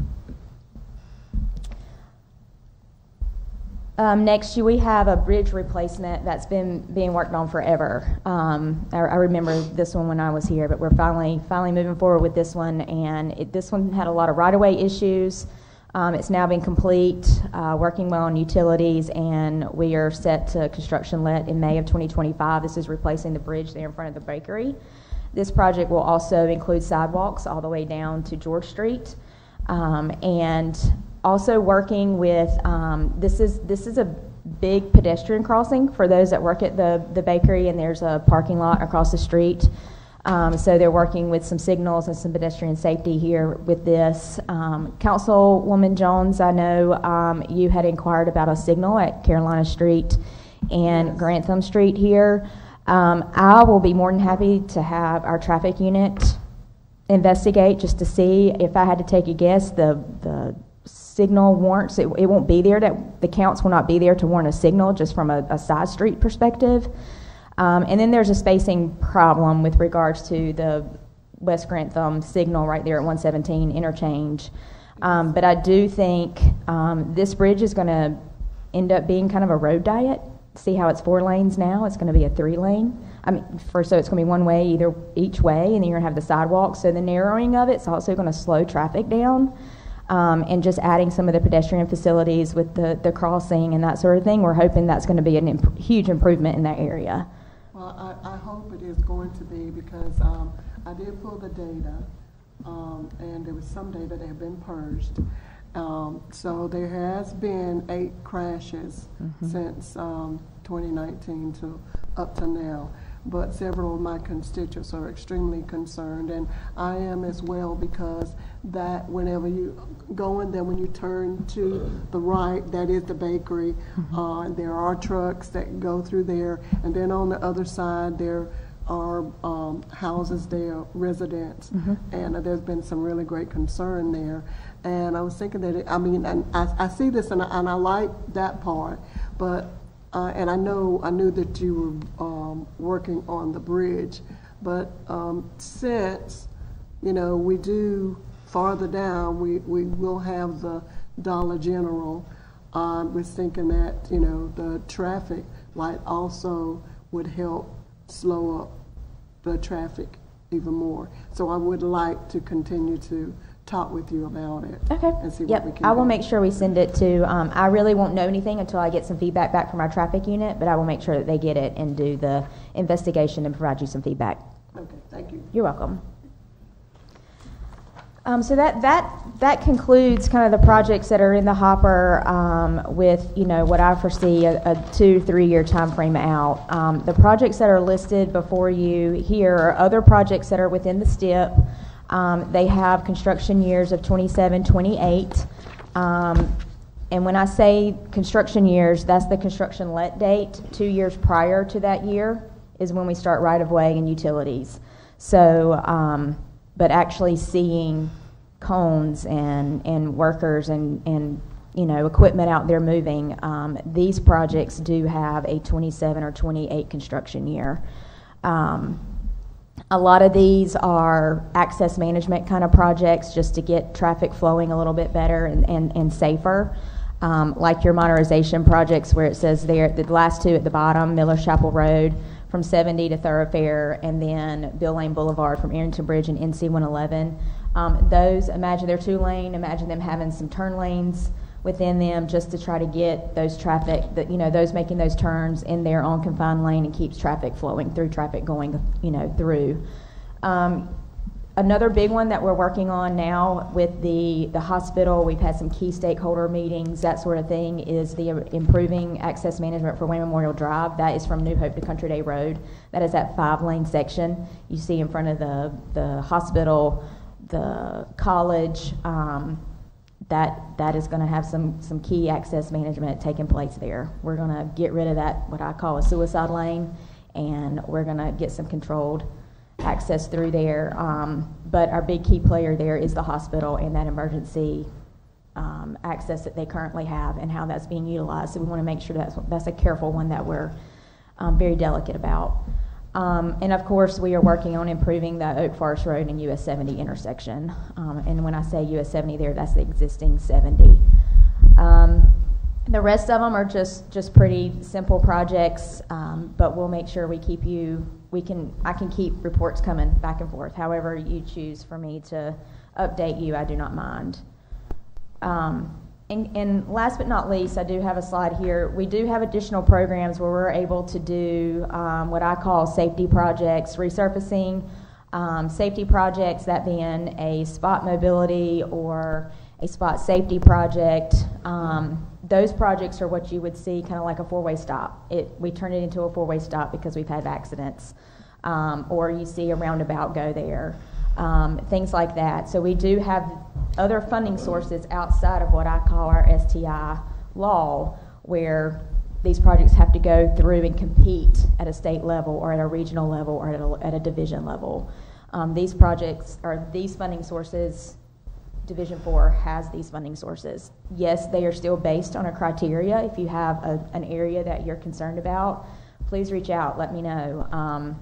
Next, we have a bridge replacement that's been being worked on forever. I remember this one when I was here, but we're finally moving forward with this one, and this one had a lot of right-of-way issues. It's now been complete, working well on utilities, and we are set to construction let in May of 2025. This is replacing the bridge there in front of the bakery. This project will also include sidewalks all the way down to George Street, and also working with, this is a big pedestrian crossing for those that work at the bakery, and there's a parking lot across the street. So they're working with some signals and some pedestrian safety here with this. Councilwoman Jones, I know you had inquired about a signal at Carolina Street and Grantham Street here. I will be more than happy to have our traffic unit investigate just to see. If I had to take a guess, the signal warrants, it won't be there, that the counts will not be there to warrant a signal just from a side street perspective. And then there's a spacing problem with regards to the West Grantham signal right there at 117 interchange. But I do think this bridge is going to end up being kind of a road diet. See how it's 4 lanes now? It's going to be a 3-lane. So it's going to be one way each way, and then you're going to have the sidewalk. So the narrowing of it's also going to slow traffic down. And just adding some of the pedestrian facilities with the crossing and that sort of thing, we're hoping that's going to be a huge improvement in that area. Well, I hope it is going to be, because I did pull the data, and there was some data that had been purged. So there has been 8 crashes since 2019 to up to now. But several of my constituents are extremely concerned, and I am as well, because that whenever you go in there, when you turn to the right, that is the bakery. There are trucks that go through there, and then on the other side there are houses there, residents, and there's been some really great concern there. And I was thinking that I see this, and I like that part, but and I knew that you were working on the bridge, but since we do farther down, we will have the Dollar General. We're thinking that the traffic light also would help slow up the traffic even more. So I would like to continue to talk with you about it. Okay. And see what we can I will do. make sure we send it to, I really won't know anything until I get some feedback back from our traffic unit, but I will make sure that they get it and do the investigation and provide you some feedback. Okay, thank you. You're welcome. So that concludes kind of the projects that are in the hopper with what I foresee a 2-3 year time frame out. The projects that are listed before you here are other projects that are within the STIP. They have construction years of 27, 28. And when I say construction years, that's the construction let date 2 years prior to that year is when we start right-of-way and utilities. So, but actually seeing cones and workers and you know, equipment out there moving, these projects do have a 27 or 28 construction year. A lot of these are access management kind of projects just to get traffic flowing a little bit better and safer. Like your modernization projects where it says there, the last two at the bottom, Miller Chapel Road from 70 to Thoroughfare, and then Bill Lane Boulevard from Arrington Bridge and NC 111. Those, imagine they're 2-lane, imagine them having some turn lanes within them just to try to get those traffic, that, you know, those making those turns in their own confined lane and keeps traffic flowing through, traffic going, you know, through. Another big one that we're working on now with the hospital, we've had some key stakeholder meetings, that sort of thing, is the improving access management for Wayne Memorial Drive. That is from New Hope to Country Day Road. That is that 5-lane section you see in front of the hospital, the college. That is going to have some key access management taking place there. We're going to get rid of that, what I call a suicide lane, and we're going to get some controlled access through there. But our big key player there is the hospital and that emergency access that they currently have and how that's being utilized. So we want to make sure that's a careful one that we're very delicate about. And of course, we are working on improving the Oak Forest Road and US 70 intersection. And when I say US 70 there, that's the existing 70. The rest of them are just pretty simple projects, but we'll make sure we keep you, I can keep reports coming back and forth. However you choose for me to update you, I do not mind. And last but not least, I do have a slide here. We do have additional programs where we're able to do what I call safety projects, resurfacing safety projects, that being a spot mobility or a spot safety project. Those projects are what you would see kind of like a 4-way stop. We turn it into a 4-way stop because we've had accidents, or you see a roundabout go there, things like that. So we do have other funding sources outside of what I call our STI law, where these projects have to go through and compete at a state level or at a regional level or at a division level. These projects or these funding sources, Division 4 has these funding sources. Yes, they are still based on a criteria. If you have an area that you're concerned about, please reach out, let me know.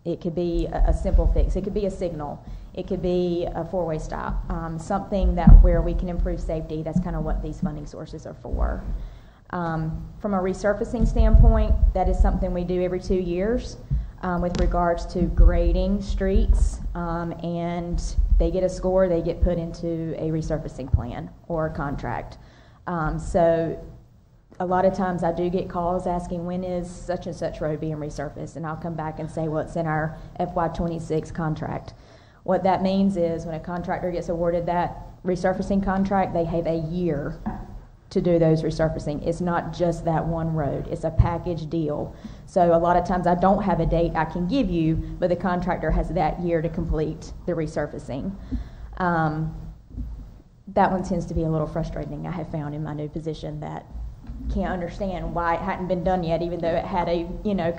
It could be a simple fix. It could be a signal. It could be a 4-way stop. Something where we can improve safety. That's kind of what these funding sources are for. From a resurfacing standpoint, that is something we do every 2 years with regards to grading streets, and they get a score, they get put into a resurfacing plan or a contract. So a lot of times I do get calls asking, when is such and such road being resurfaced? And I'll come back and say, well, it's in our FY26 contract. What that means is when a contractor gets awarded that resurfacing contract, they have a year to do those resurfacing. It's not just that one road. It's a package deal. So a lot of times I don't have a date I can give you, but the contractor has that year to complete the resurfacing. That one tends to be a little frustrating, I have found in my new position, that can't understand why it hadn't been done yet, even though it had a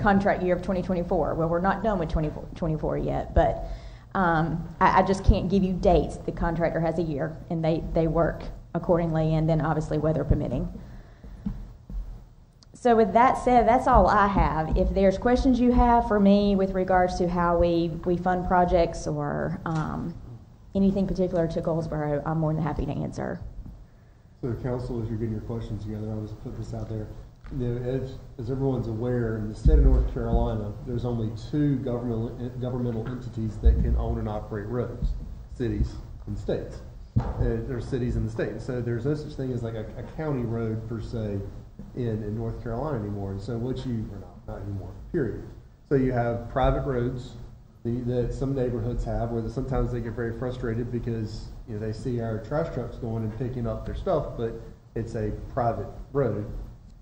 contract year of 2024. Well, we're not done with 2024 yet, but I just can't give you dates. The contractor has a year, and they work accordingly, and then obviously weather permitting. So with that said, that's all I have. If there's questions you have for me with regards to how we fund projects or anything particular to Goldsboro, I'm more than happy to answer. So council, as you're getting your questions together, I'll just put this out there. As everyone's aware, in the state of North Carolina, there's only 2 governmental entities that can own and operate roads: cities and states. There's cities in the state. So there's no such thing as like a county road per se in North Carolina anymore. And so not anymore, period. So you have private roads that some neighborhoods have, where sometimes they get very frustrated because they see our trash trucks going and picking up their stuff, but it's a private road.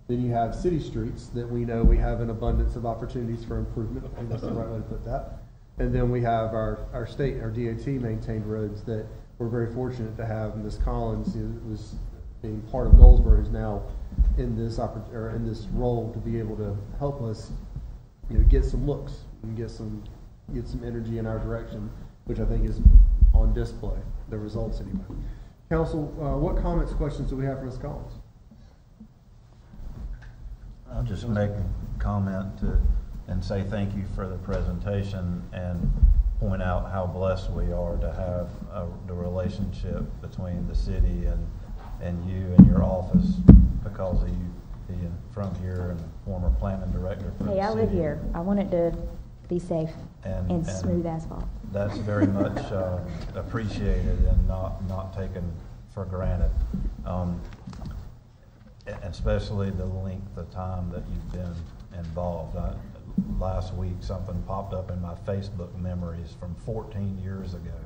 Then you have city streets that we know we have an abundance of opportunities for improvement. I think that's the right way to put that. And then we have our state, our DOT maintained roads that we're very fortunate to have. Ms. Collins, who was being part of Goldsboro, is now in this role to be able to help us get some looks and get some energy in our direction, which I think is on display, the results anyway. Council, what comments, questions do we have for Ms. Collins? I'll just make a comment and say thank you for the presentation and point out how blessed we are to have the relationship between the city and you and your office because of you being from here and former planning director for the city. Hey, I live here. I want it to be safe and smooth asphalt. That's very much appreciated and not taken for granted. Especially the length of time that you've been involved. Last week, something popped up in my Facebook memories from 14 years ago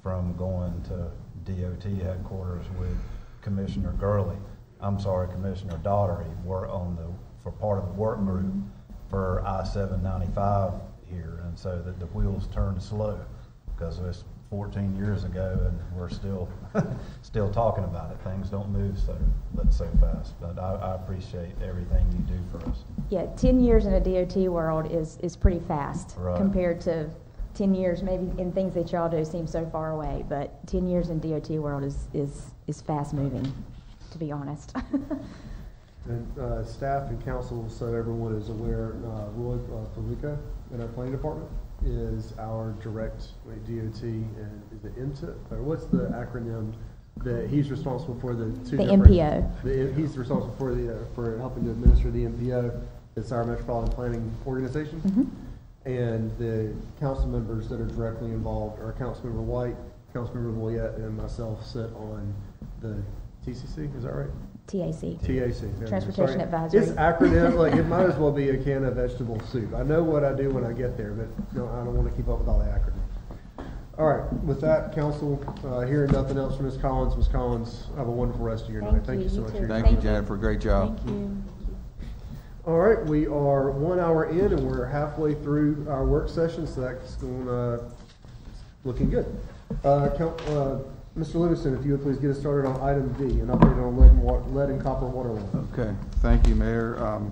from going to DOT headquarters with Commissioner Commissioner Daugherty, for part of the work group for I-795 here, and so that the wheels turned slow because it's 14 years ago and we're still talking about it. Things don't move so fast, but I appreciate everything you do for us. Yeah, 10 years in a DOT world is pretty fast Right. compared to 10 years maybe in things that y'all do seem so far away, but 10 years in DOT world is fast moving, to be honest. And staff and council, so everyone is aware, Roy Felica in our planning department is our direct DOT, and is it MTIP, or what's the acronym that he's responsible for the two The different- MPO. He's responsible for helping to administer the MPO. It's our Metropolitan Planning Organization. Mhm. And the council members that are directly involved are Councilmember White, Councilmember Boyette, and myself sit on the TCC, is that right? TAC. TAC. there we go. Transportation Sorry. Advisory. It's acronym, like it might as well be a can of vegetable soup. I know what I do when I get there, but no, I don't want to keep up with all the acronyms. All right, with that, council, hearing nothing else from Ms. Collins, have a wonderful rest of your night. Thank you so much. for your Thank time. you, Jennifer. Great job. Thank you. All right, we are 1 hour in and we're halfway through our work session, so that's going looking good. Mr. Livingston, if you would please get us started on item D, an update on lead and copper water line. Okay, thank you, Mayor.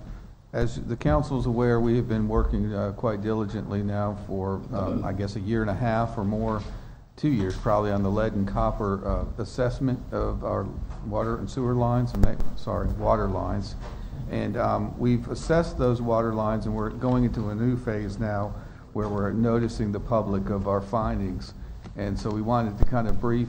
As the council is aware, we have been working quite diligently now for, I guess, a year and a half or more, 2 years probably, on the lead and copper assessment of our water and sewer lines, water lines. And we've assessed those water lines, and we're going into a new phase now where we're noticing the public of our findings. And so we wanted to kind of brief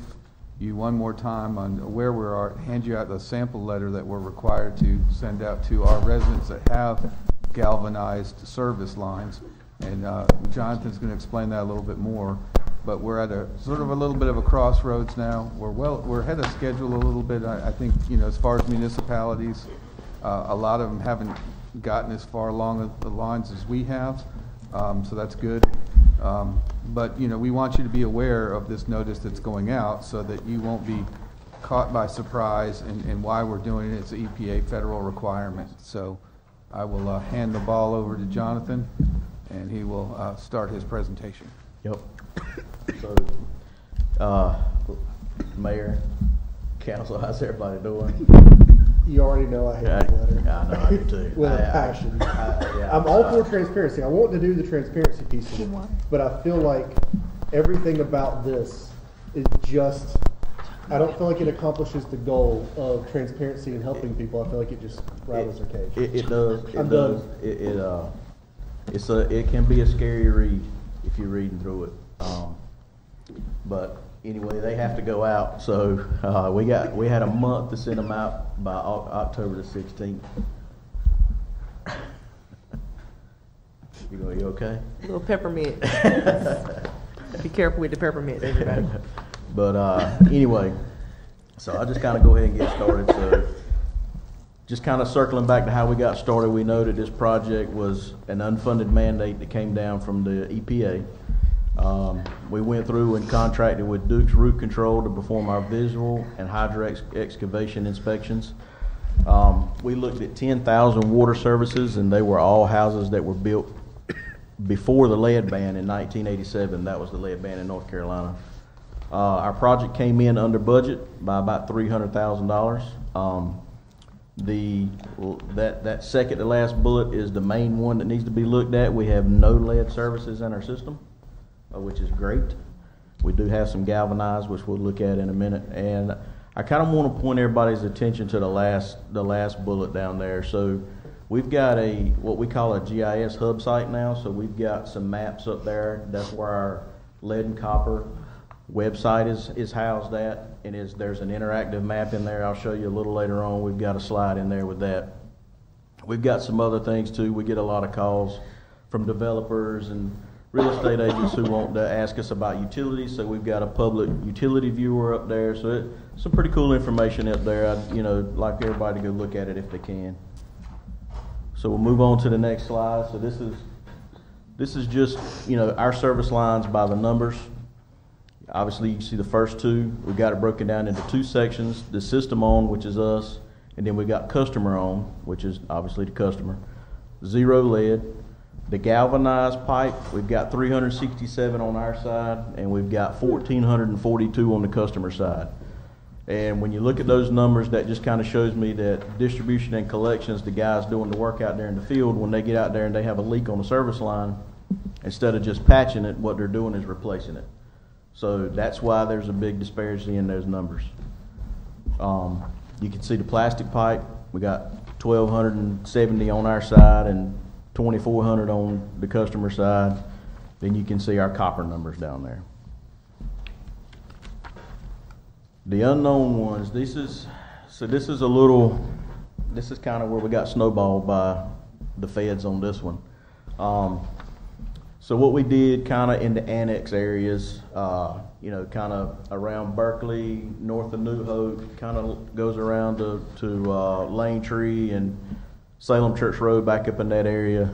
you one more time on where we are, hand you out the sample letter that we're required to send out to our residents that have galvanized service lines. And Jonathan's going to explain that a little bit more. But we're at a sort of a little bit of a crossroads now. We're ahead of schedule a little bit. I think, as far as municipalities, a lot of them haven't gotten as far along the lines as we have, so that's good. But we want you to be aware of this notice that's going out so that you won't be caught by surprise and why we're doing it. It's an EPA federal requirement. So I will hand the ball over to Jonathan, and he will start his presentation. Yep. So, Mayor, Council, how's everybody doing? You already know I hate that letter. Yeah, I know I do too. With a passion. I'm all for transparency. I want to do the transparency piece of it, but I feel like everything about this is just, I don't feel like it accomplishes the goal of transparency and helping people. I feel like it just rattles their cage. It does. I'm does. done. It can be a scary read if you're reading through it. But anyway, they have to go out. So we had a month to send them out by October the 16th. You okay? A little peppermint. Be careful with the peppermint, everybody. But anyway, so I'll just kind of go ahead and get started. So just kind of circling back to how we got started, we know that this project was an unfunded mandate that came down from the EPA. We went through and contracted with Duke's Root Control to perform our visual and hydro excavation inspections. We looked at 10,000 water services, and they were all houses that were built before the lead ban in 1987. That was the lead ban in North Carolina. Our project came in under budget by about $300,000. That second to last bullet is the main one that needs to be looked at. We have no lead services in our system, which is great. We do have some galvanized, which we'll look at in a minute. And I kind of want to point everybody's attention to the last bullet down there. So we've got what we call a GIS hub site now. So we've got some maps up there. That's where our lead and copper website is housed at, and there's an interactive map in there. I'll show you a little later on. We've got a slide in there with that. We've got some other things too. We get a lot of calls from developers and real estate agents who want to ask us about utilities. So we've got a public utility viewer up there. So some pretty cool information up there. I'd like everybody to go look at it if they can. So we'll move on to the next slide. So this is just our service lines by the numbers. Obviously, you see the first two. We've got it broken down into two sections: the system on, which is us, and then we got customer on, which is obviously the customer. Zero lead. The galvanized pipe, we've got 367 on our side, and we've got 1,442 on the customer side. And when you look at those numbers, that just kind of shows me that distribution and collections, the guys doing the work out there in the field, when they get out there and they have a leak on the service line, instead of just patching it, what they're doing is replacing it. So that's why there's a big disparity in those numbers. You can see the plastic pipe. We got 1,270 on our side and 2,400 on the customer side. Then you can see our copper numbers down there. The unknown ones, this is kind of where we got snowballed by the feds on this one. So what we did kind of in the annex areas, kind of around Berkeley, north of New Hope, kind of goes around to Lane Tree and Salem Church Road back up in that area.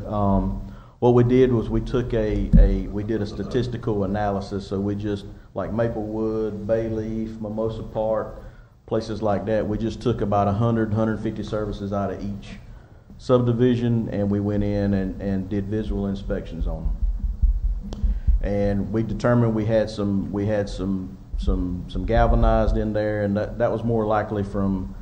What we did was we took we did a statistical analysis. So we just, like Maplewood, Bayleaf, Mimosa Park, places like that, we just took about 150 services out of each subdivision, and we went in and did visual inspections on them. And we determined we had some galvanized in there, and that was more likely from,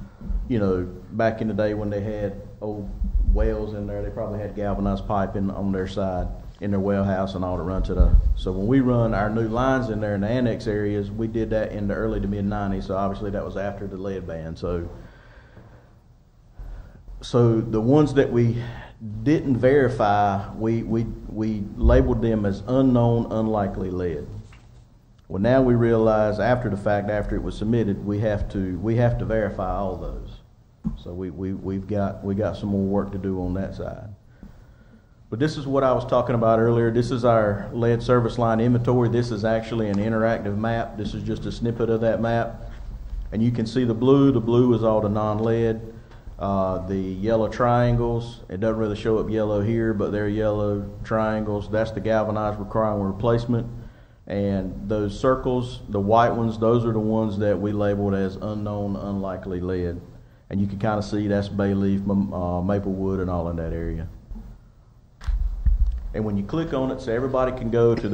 back in the day when they had old wells in there. They probably had galvanized pipe on their side in their well house and all to run to so when we run our new lines in there in the annex areas, we did that in the early to mid 90s. So obviously that was after the lead ban. So the ones that we didn't verify, we labeled them as unknown, unlikely lead. Well, now we realize after the fact, after it was submitted, we have to verify all those. So we've got some more work to do on that side. But this is what I was talking about earlier. This is our lead service line inventory. This is actually an interactive map. This is just a snippet of that map. And you can see the blue. The blue is all the non-lead. The yellow triangles, it doesn't really show up yellow here, but they're yellow triangles. That's the galvanized requiring replacement. And those circles, the white ones, those are the ones that we labeled as unknown, unlikely lead. And you can kind of see that's Bayleaf, Maplewood, and all in that area. And when you click on it, so everybody can go to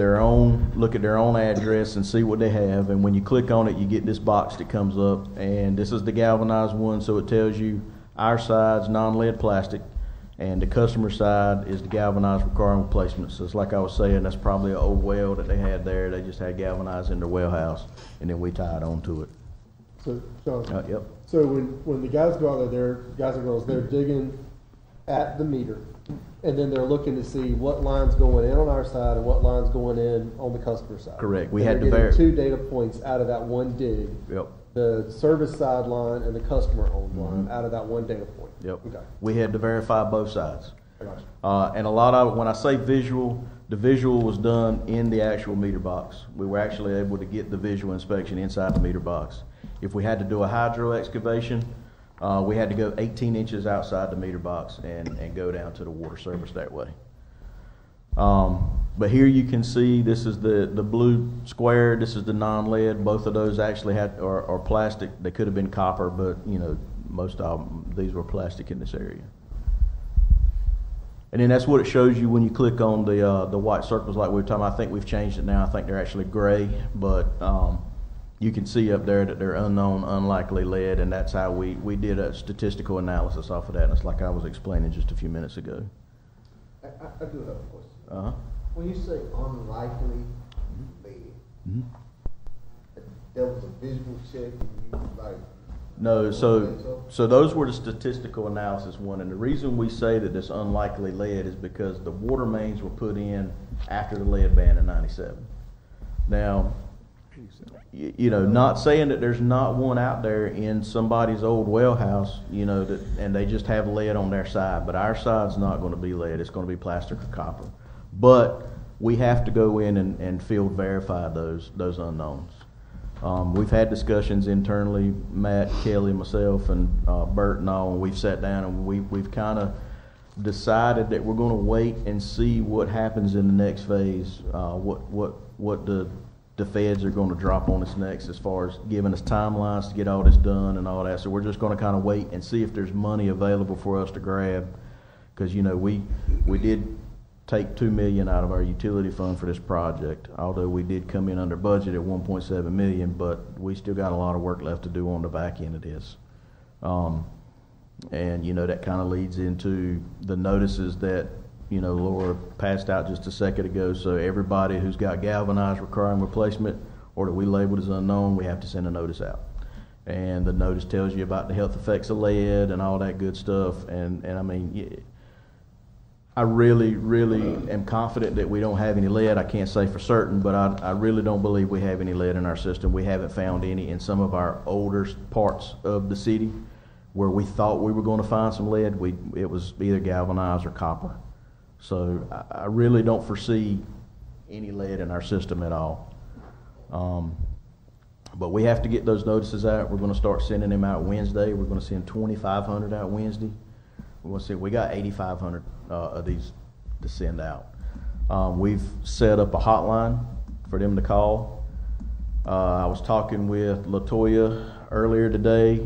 look at their own address and see what they have. And when you click on it, you get this box that comes up. And this is the galvanized one, so it tells you our side's non-lead plastic, and the customer side is the galvanized requiring replacement. So it's like I was saying, that's probably an old well that they had there. They just had galvanized in their well house, and then we tied onto it. So, John, Yep. so when the guys go out there, guys and girls, they're digging at the meter, and then they're looking to see what line's going in on our side and what line's going in on the customer side. Correct. We and had to they're getting 2 data points out of that one dig. Yep. The service side line and the customer owned line out of that one data point. Yep. Okay. We had to verify both sides. I got you. And a lot of it, when I say visual, the visual was done in the actual meter box. We were actually able to get the visual inspection inside the meter box. If we had to do a hydro excavation, we had to go 18 inches outside the meter box and go down to the water service that way. But here you can see this is the blue square. This is the non-lead. Both of those actually are plastic. They could have been copper, but most of them, these were plastic in this area. And then that's what it shows you when you click on the white circles like we were talking about. I think we've changed it now. I think they're actually gray, but you can see up there that they're unknown, unlikely lead, and that's how we did a statistical analysis off of that. And it's like I was explaining just a few minutes ago. I do have a question. Uh-huh. When you say unlikely lead, Mm-hmm. there was a visual check and you like. No, so those were the statistical analysis one, and the reason we say that it's unlikely lead is because the water mains were put in after the lead ban in '97. Now, you know, not saying that there's not one out there in somebody's old well house, you know, that and they just have lead on their side, but our side's not going to be lead; it's going to be plastic or copper. But we have to go in and field verify those unknowns. We've had discussions internally, Matt, Kelly, myself, and Bert and all, and we've sat down and we've kind of decided that we're going to wait and see what happens in the next phase, what the feds are going to drop on us next as far as giving us timelines to get all this done and all that. So we're just going to kind of wait and see if there's money available for us to grab, because, you know, we did take $2 million out of our utility fund for this project, although we did come in under budget at $1.7 million, but we still got a lot of work left to do on the back end of this. And, you know, that kind of leads into the notices that, you know, Laura passed out just a second ago. So everybody who's got galvanized requiring replacement or that we labeled as unknown, we have to send a notice out. And the notice tells you about the health effects of lead and all that good stuff. And I mean, I really, really am confident that we don't have any lead. I can't say for certain, but I really don't believe we have any lead in our system. We haven't found any in some of our older parts of the city where we thought we were going to find some lead. It was either galvanized or copper. So I really don't foresee any lead in our system at all. But we have to get those notices out. We're going to start sending them out Wednesday. We're going to send 2,500 out Wednesday. We're going to see, we got 8,500 of these to send out. We've set up a hotline for them to call. I was talking with LaToya earlier today.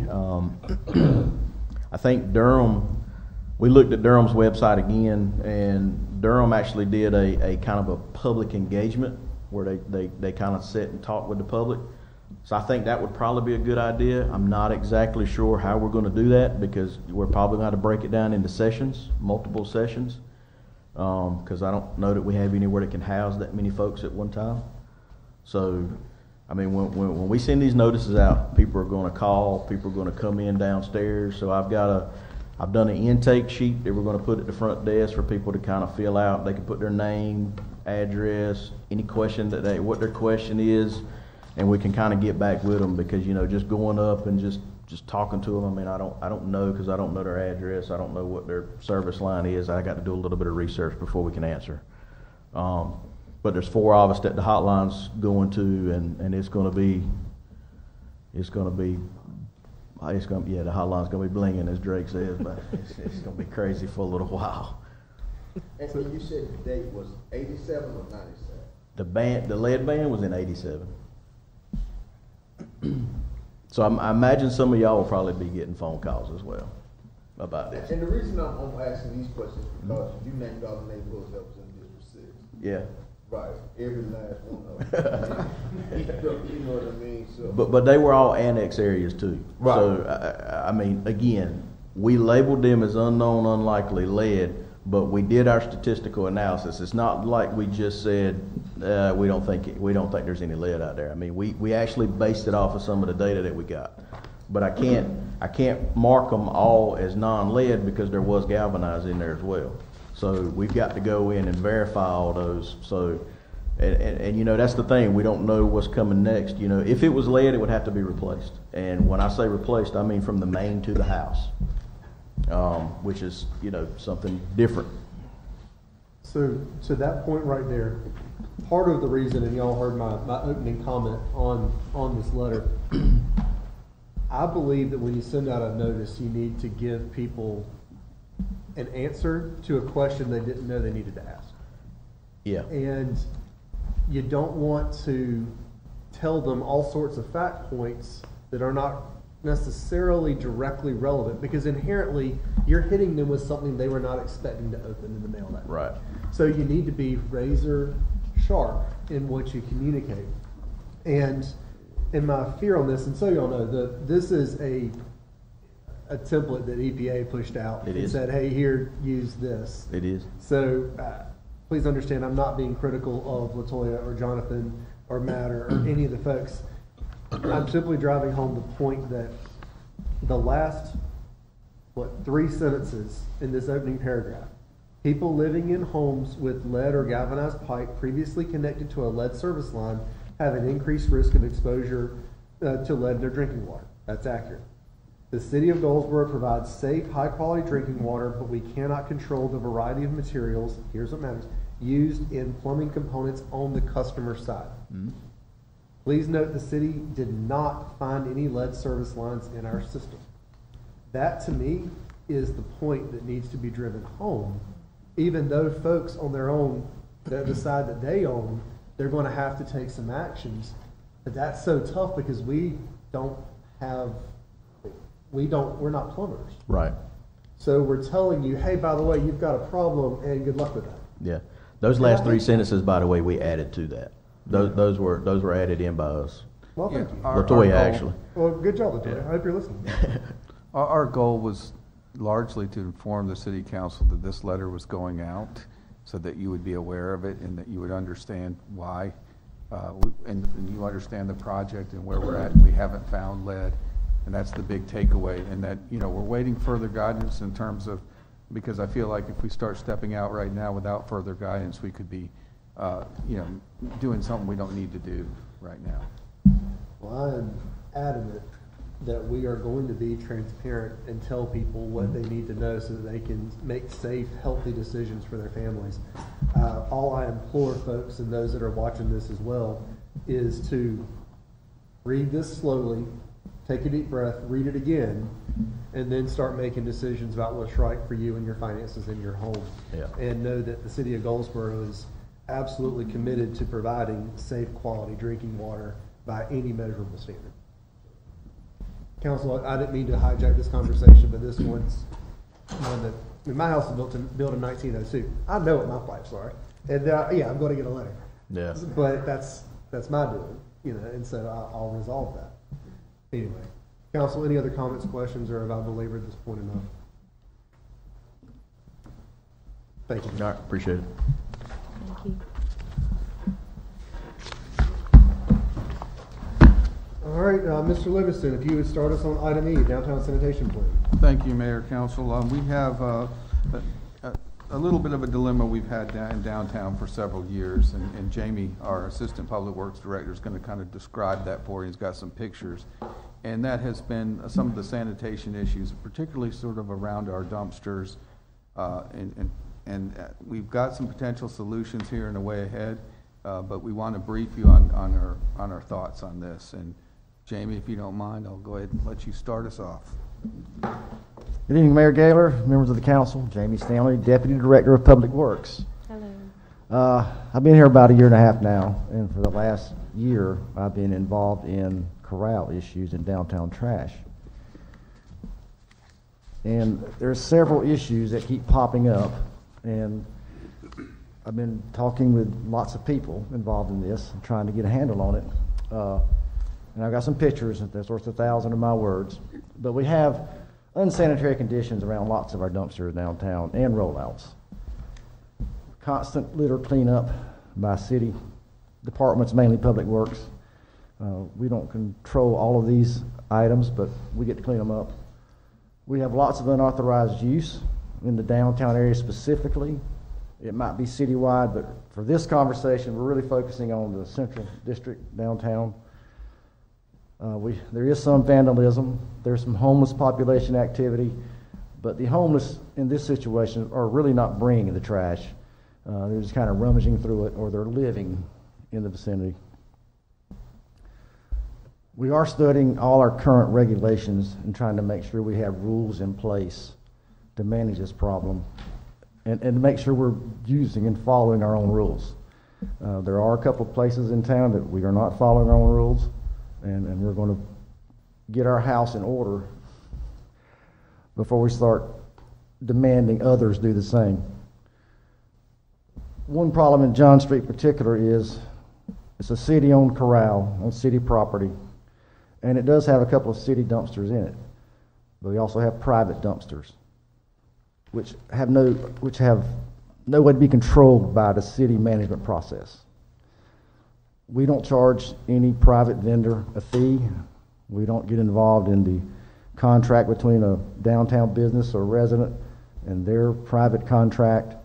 I think Durham, we looked at Durham's website again, and Durham actually did a kind of a public engagement where they kind of sit and talk with the public. So I think that would probably be a good idea. I'm not exactly sure how we're going to do that, because we're probably going to have to break it down into sessions, multiple sessions, because I don't know that we have anywhere that can house that many folks at one time. So, I mean, when we send these notices out, people are going to call, people are going to come in downstairs. So I've done an intake sheet that we're going to put at the front desk for people to kind of fill out. They can put their name, address, any question what their question is, and we can kind of get back with them, because, you know, just going up and just talking to them, I mean, I don't know, because I don't know their address, I don't know what their service line is. I got to do a little bit of research before we can answer. But there's 4 of us that the hotline's going to, and the hotline's going to be blinging, as Drake says, but it's going to be crazy for a little while. And so you said the date was 87 or 97? The lead ban was in 87. So I imagine some of y'all will probably be getting phone calls as well about this. And the reason I'm asking these questions is because you named all the neighborhoods that was in District 6. Yeah. Right, every last one of them. You know what I mean? So. But they were all annex areas too. Right. So I mean, again, we labeled them as unknown, unlikely lead, but we did our statistical analysis. It's not like we just said we don't think there's any lead out there. I mean, we actually based it off of some of the data that we got. But I can't mark them all as non-lead, because there was galvanized in there as well. So we've got to go in and verify all those. So, and you know, that's the thing. We don't know what's coming next. You know, if it was lead, it would have to be replaced. And when I say replaced, I mean from the main to the house, which is, you know, something different. So to that point right there, part of the reason, and y'all heard my opening comment on this letter, I believe that when you send out a notice, you need to give people an answer to a question they didn't know they needed to ask. Yeah. And you don't want to tell them all sorts of fact points that are not necessarily directly relevant, because inherently you're hitting them with something they were not expecting to open in the mail that day. Right. So you need to be razor sharp in what you communicate. And and my fear on this, and so y'all know, this is a template that EPA pushed out. It and is. said, hey, here, use this. It is. So please understand, I'm not being critical of LaToya or Jonathan or Matt or any of the folks. I'm simply driving home the point that the last, 3 sentences in this opening paragraph. People living in homes with lead or galvanized pipe previously connected to a lead service line have an increased risk of exposure to lead in their drinking water. That's accurate. The city of Goldsboro provides safe, high-quality drinking water, but we cannot control the variety of materials, here's what matters, used in plumbing components on the customer side. Mm-hmm. Please note the city did not find any lead service lines in our system. That, to me, is the point that needs to be driven home. Even though folks on their own, the side that they own, they're going to have to take some actions. But that's so tough because we're not plumbers. Right. So we're telling you, hey, by the way, you've got a problem, and good luck with that. Yeah. Those last 3 sentences, by the way, we added to that. Those were added in by us. Well, thank you. Our LaToya, goal- actually. Well, good job, LaToya. I hope you're listening. Our goal was largely to inform the city council that this letter was going out so that you would be aware of it and that you would understand why, and you understand the project and where we're at. We haven't found lead, and that's the big takeaway. And that, we're waiting further guidance in terms of, because I feel like if we start stepping out right now without further guidance, we could be, doing something we don't need to do right now. Well, I am adamant that we are going to be transparent and tell people what they need to know so that they can make safe, healthy decisions for their families. All I implore folks and those that are watching this as well is to read this slowly, take a deep breath, read it again, and then start making decisions about what's right for you and your finances in your home. Yeah. And know that the city of Goldsboro is absolutely committed to providing safe, quality drinking water by any measurable standard. Council, I didn't mean to hijack this conversation, but this one's one that, my house was built in 1902. I know what my pipes are, and yeah, I'm going to get a letter. Yeah. But that's my doing, and so I'll resolve that. Anyway, council, any other comments, questions, or have I belabored this point enough? Thank you. All right, appreciate it. Thank you. All right, Mr. Livingston, if you would start us on item E, downtown sanitation plan. Thank you, Mayor, Council. We have a little bit of a dilemma we've had in downtown for several years, and Jamie, our Assistant Public Works Director, is going to kind of describe that for you. He's got some pictures. And that has been some of the sanitation issues, particularly sort of around our dumpsters. And we've got some potential solutions here in the way ahead, but we want to brief you on our thoughts on this. And Jamie, if you don't mind, I'll go ahead and let you start us off. Good evening, Mayor Gaylor, members of the council. Jamie Stanley, Deputy Director of Public Works. Hello. I've been here about 1.5 years now, and for the last year, I've been involved in corral issues in downtown trash. And there's several issues that keep popping up, and I've been talking with lots of people involved in this and trying to get a handle on it. And I've got some pictures, and there's worth 1,000 of my words. But we have unsanitary conditions around lots of our dumpsters downtown and rollouts. Constant litter cleanup by city departments, mainly Public Works. We don't control all of these items, but we get to clean them up. We have lots of unauthorized use in the downtown area specifically. It might be citywide, but for this conversation, we're really focusing on the central district downtown. There is some vandalism. There's some homeless population activity, but the homeless in this situation are really not bringing the trash. They're just kind of rummaging through it, or they're living in the vicinity. We are studying all our current regulations and trying to make sure we have rules in place to manage this problem and to make sure we're using and following our own rules. There are a couple of places in town that we are not following our own rules, and we're going to get our house in order before we start demanding others do the same. One problem in John Street in particular is it's a city-owned corral on city property. And it does have a couple of city dumpsters in it. But we also have private dumpsters, which have no way to be controlled by the city management process. We don't charge any private vendor a fee. We don't get involved in the contract between a downtown business or resident and their private contract.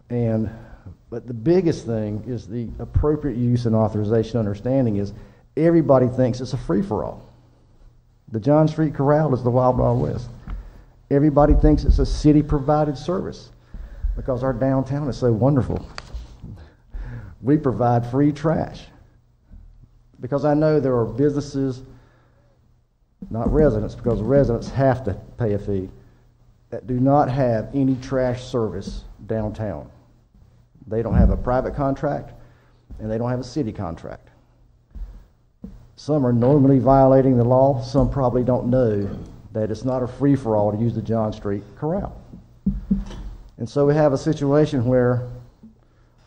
But the biggest thing is the appropriate use and authorization understanding is everybody thinks it's a free-for-all. The John Street Corral is the Wild Wild West. Everybody thinks it's a city-provided service because our downtown is so wonderful. We provide free trash. Because I know there are businesses, not residents, because residents have to pay a fee, that do not have any trash service downtown. They don't have a private contract, and they don't have a city contract. Some are normally violating the law. Some probably don't know that it's not a free-for-all to use the John Street Corral. And so we have a situation where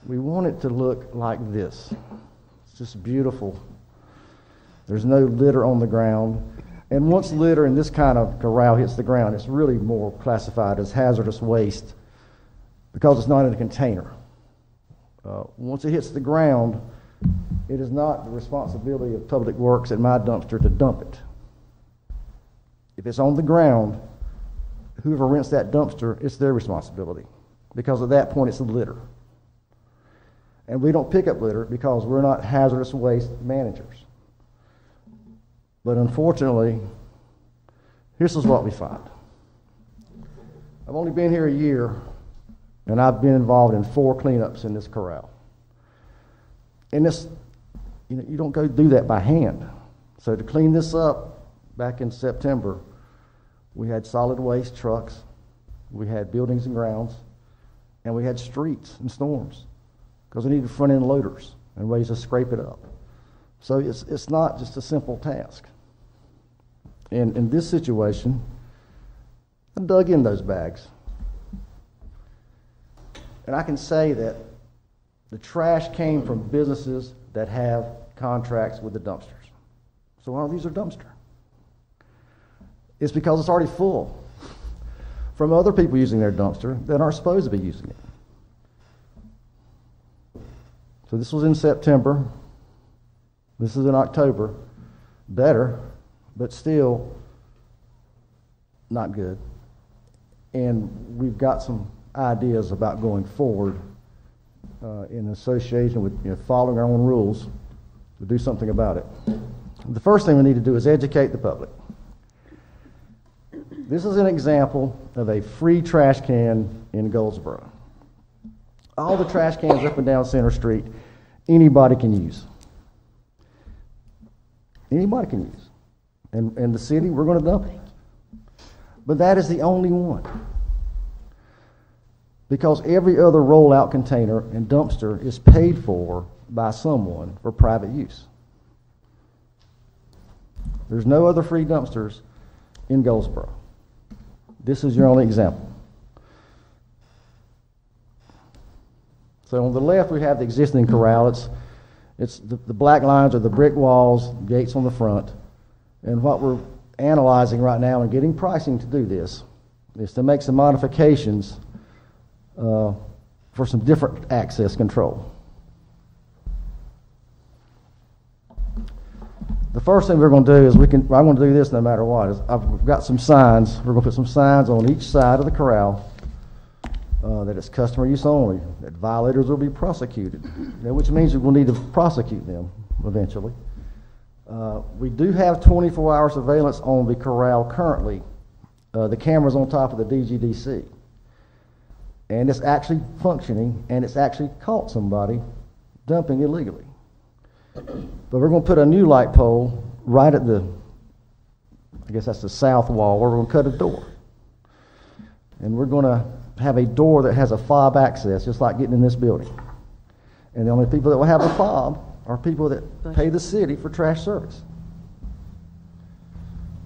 we want it to look like this. It's just beautiful. There's no litter on the ground. And once litter in this kind of corral hits the ground, it's really more classified as hazardous waste because it's not in a container. Once it hits the ground, it is not the responsibility of Public Works at my dumpster to dump it. If it's on the ground, whoever rents that dumpster, it's their responsibility because at that point it's a litter. And we don't pick up litter because we're not hazardous waste managers. But unfortunately, this is what we find. I've only been here a year, and I've been involved in 4 cleanups in this corral. And this, you don't go do that by hand. So to clean this up, back in September, we had solid waste trucks, we had buildings and grounds, and we had streets and storms because we needed front-end loaders and ways to scrape it up. So it's not just a simple task. And in this situation, I dug in those bags. And I can say that the trash came from businesses that have contracts with the dumpsters. So why are these a dumpster? It's because it's already full from other people using their dumpster that aren't supposed to be using it. So this was in September. This is in October. Better, but still not good. And we've got some ideas about going forward in association with following our own rules to do something about it. The first thing we need to do is educate the public. This is an example of a free trash can in Goldsboro. All the trash cans up and down Center Street, anybody can use. Anybody can use. And the city, we're going to dump it. But that is the only one. Because every other rollout container and dumpster is paid for by someone for private use. There's no other free dumpsters in Goldsboro. This is your only example. So on the left we have the existing corral. It's the black lines are the brick walls, gates on the front. And what we're analyzing right now and getting pricing to do this is to make some modifications for some different access control. The first thing we're going to do is I'm going to do this no matter what. I've got some signs. We're going to put some signs on each side of the corral that it's customer use only, that violators will be prosecuted, which means we'll need to prosecute them eventually. We do have 24-hour surveillance on the corral currently. The camera's on top of the DGDC. And it's actually functioning, and it's actually caught somebody dumping illegally. But we're going to put a new light pole right at I guess that's the south wall, where we're going to cut a door. And we're going to have a door that has a fob access, just like getting in this building. And the only people that will have a fob are people that pay the city for trash service.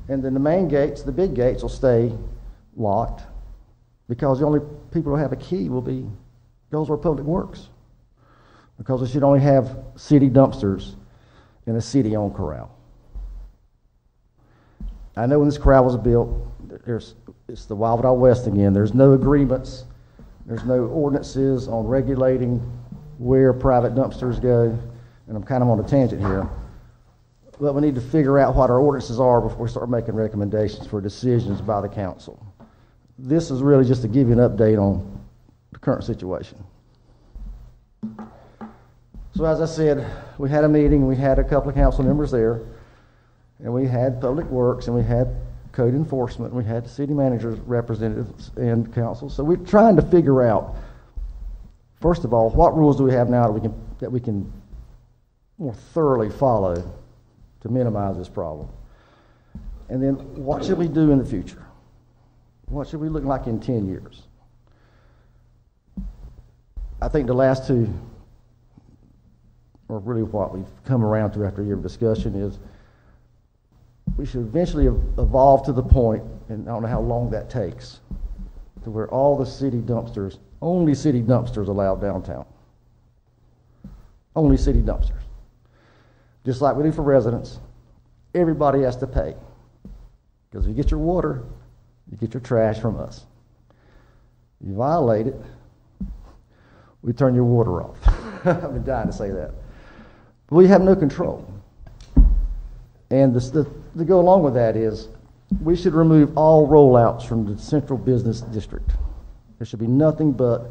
And then the main gates, the big gates, will stay locked because the only people who have a key will be Goldsboro Public Works, because we should only have city dumpsters in a city-owned corral. I know when this corral was built, it's the Wild Wild West again. There's no agreements, there's no ordinances on regulating where private dumpsters go, and I'm kind of on a tangent here. But we need to figure out what our ordinances are before we start making recommendations for decisions by the council. This is really just to give you an update on the current situation. So as I said, we had a meeting, we had a couple of council members there, and we had Public Works, and we had Code Enforcement, and we had the city manager's representatives and council. So we're trying to figure out, first of all, what rules do we have now that we can more thoroughly follow to minimize this problem? And then what should we do in the future? What should we look like in 10 years? I think the last two, or really what we've come around to after a year of discussion, is we should eventually evolve to the point, and I don't know how long that takes, to where all the city dumpsters, only city dumpsters allowed downtown. Only city dumpsters. Just like we do for residents, everybody has to pay. Because if you get your water, you get your trash from us. You violate it, we turn your water off. I've been dying to say that. But we have no control. And to go along with that is, we should remove all rollouts from the central business district. There should be nothing but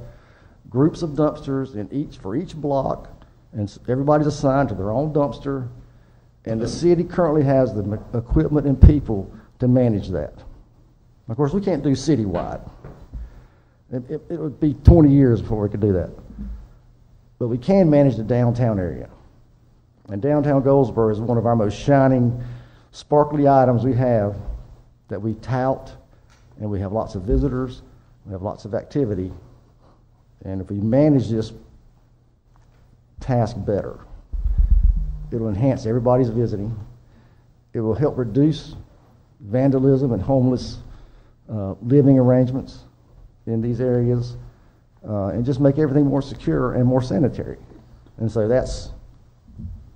groups of dumpsters for each block, and everybody's assigned to their own dumpster, and the city currently has the equipment and people to manage that. Of course, we can't do citywide. It would be 20 years before we could do that. But we can manage the downtown area. And downtown Goldsboro is one of our most shining, sparkly items we have that we tout, and we have lots of visitors, we have lots of activity. And if we manage this task better, it'll enhance everybody's visiting. It will help reduce vandalism and homeless living arrangements in these areas, and just make everything more secure and more sanitary. And so that's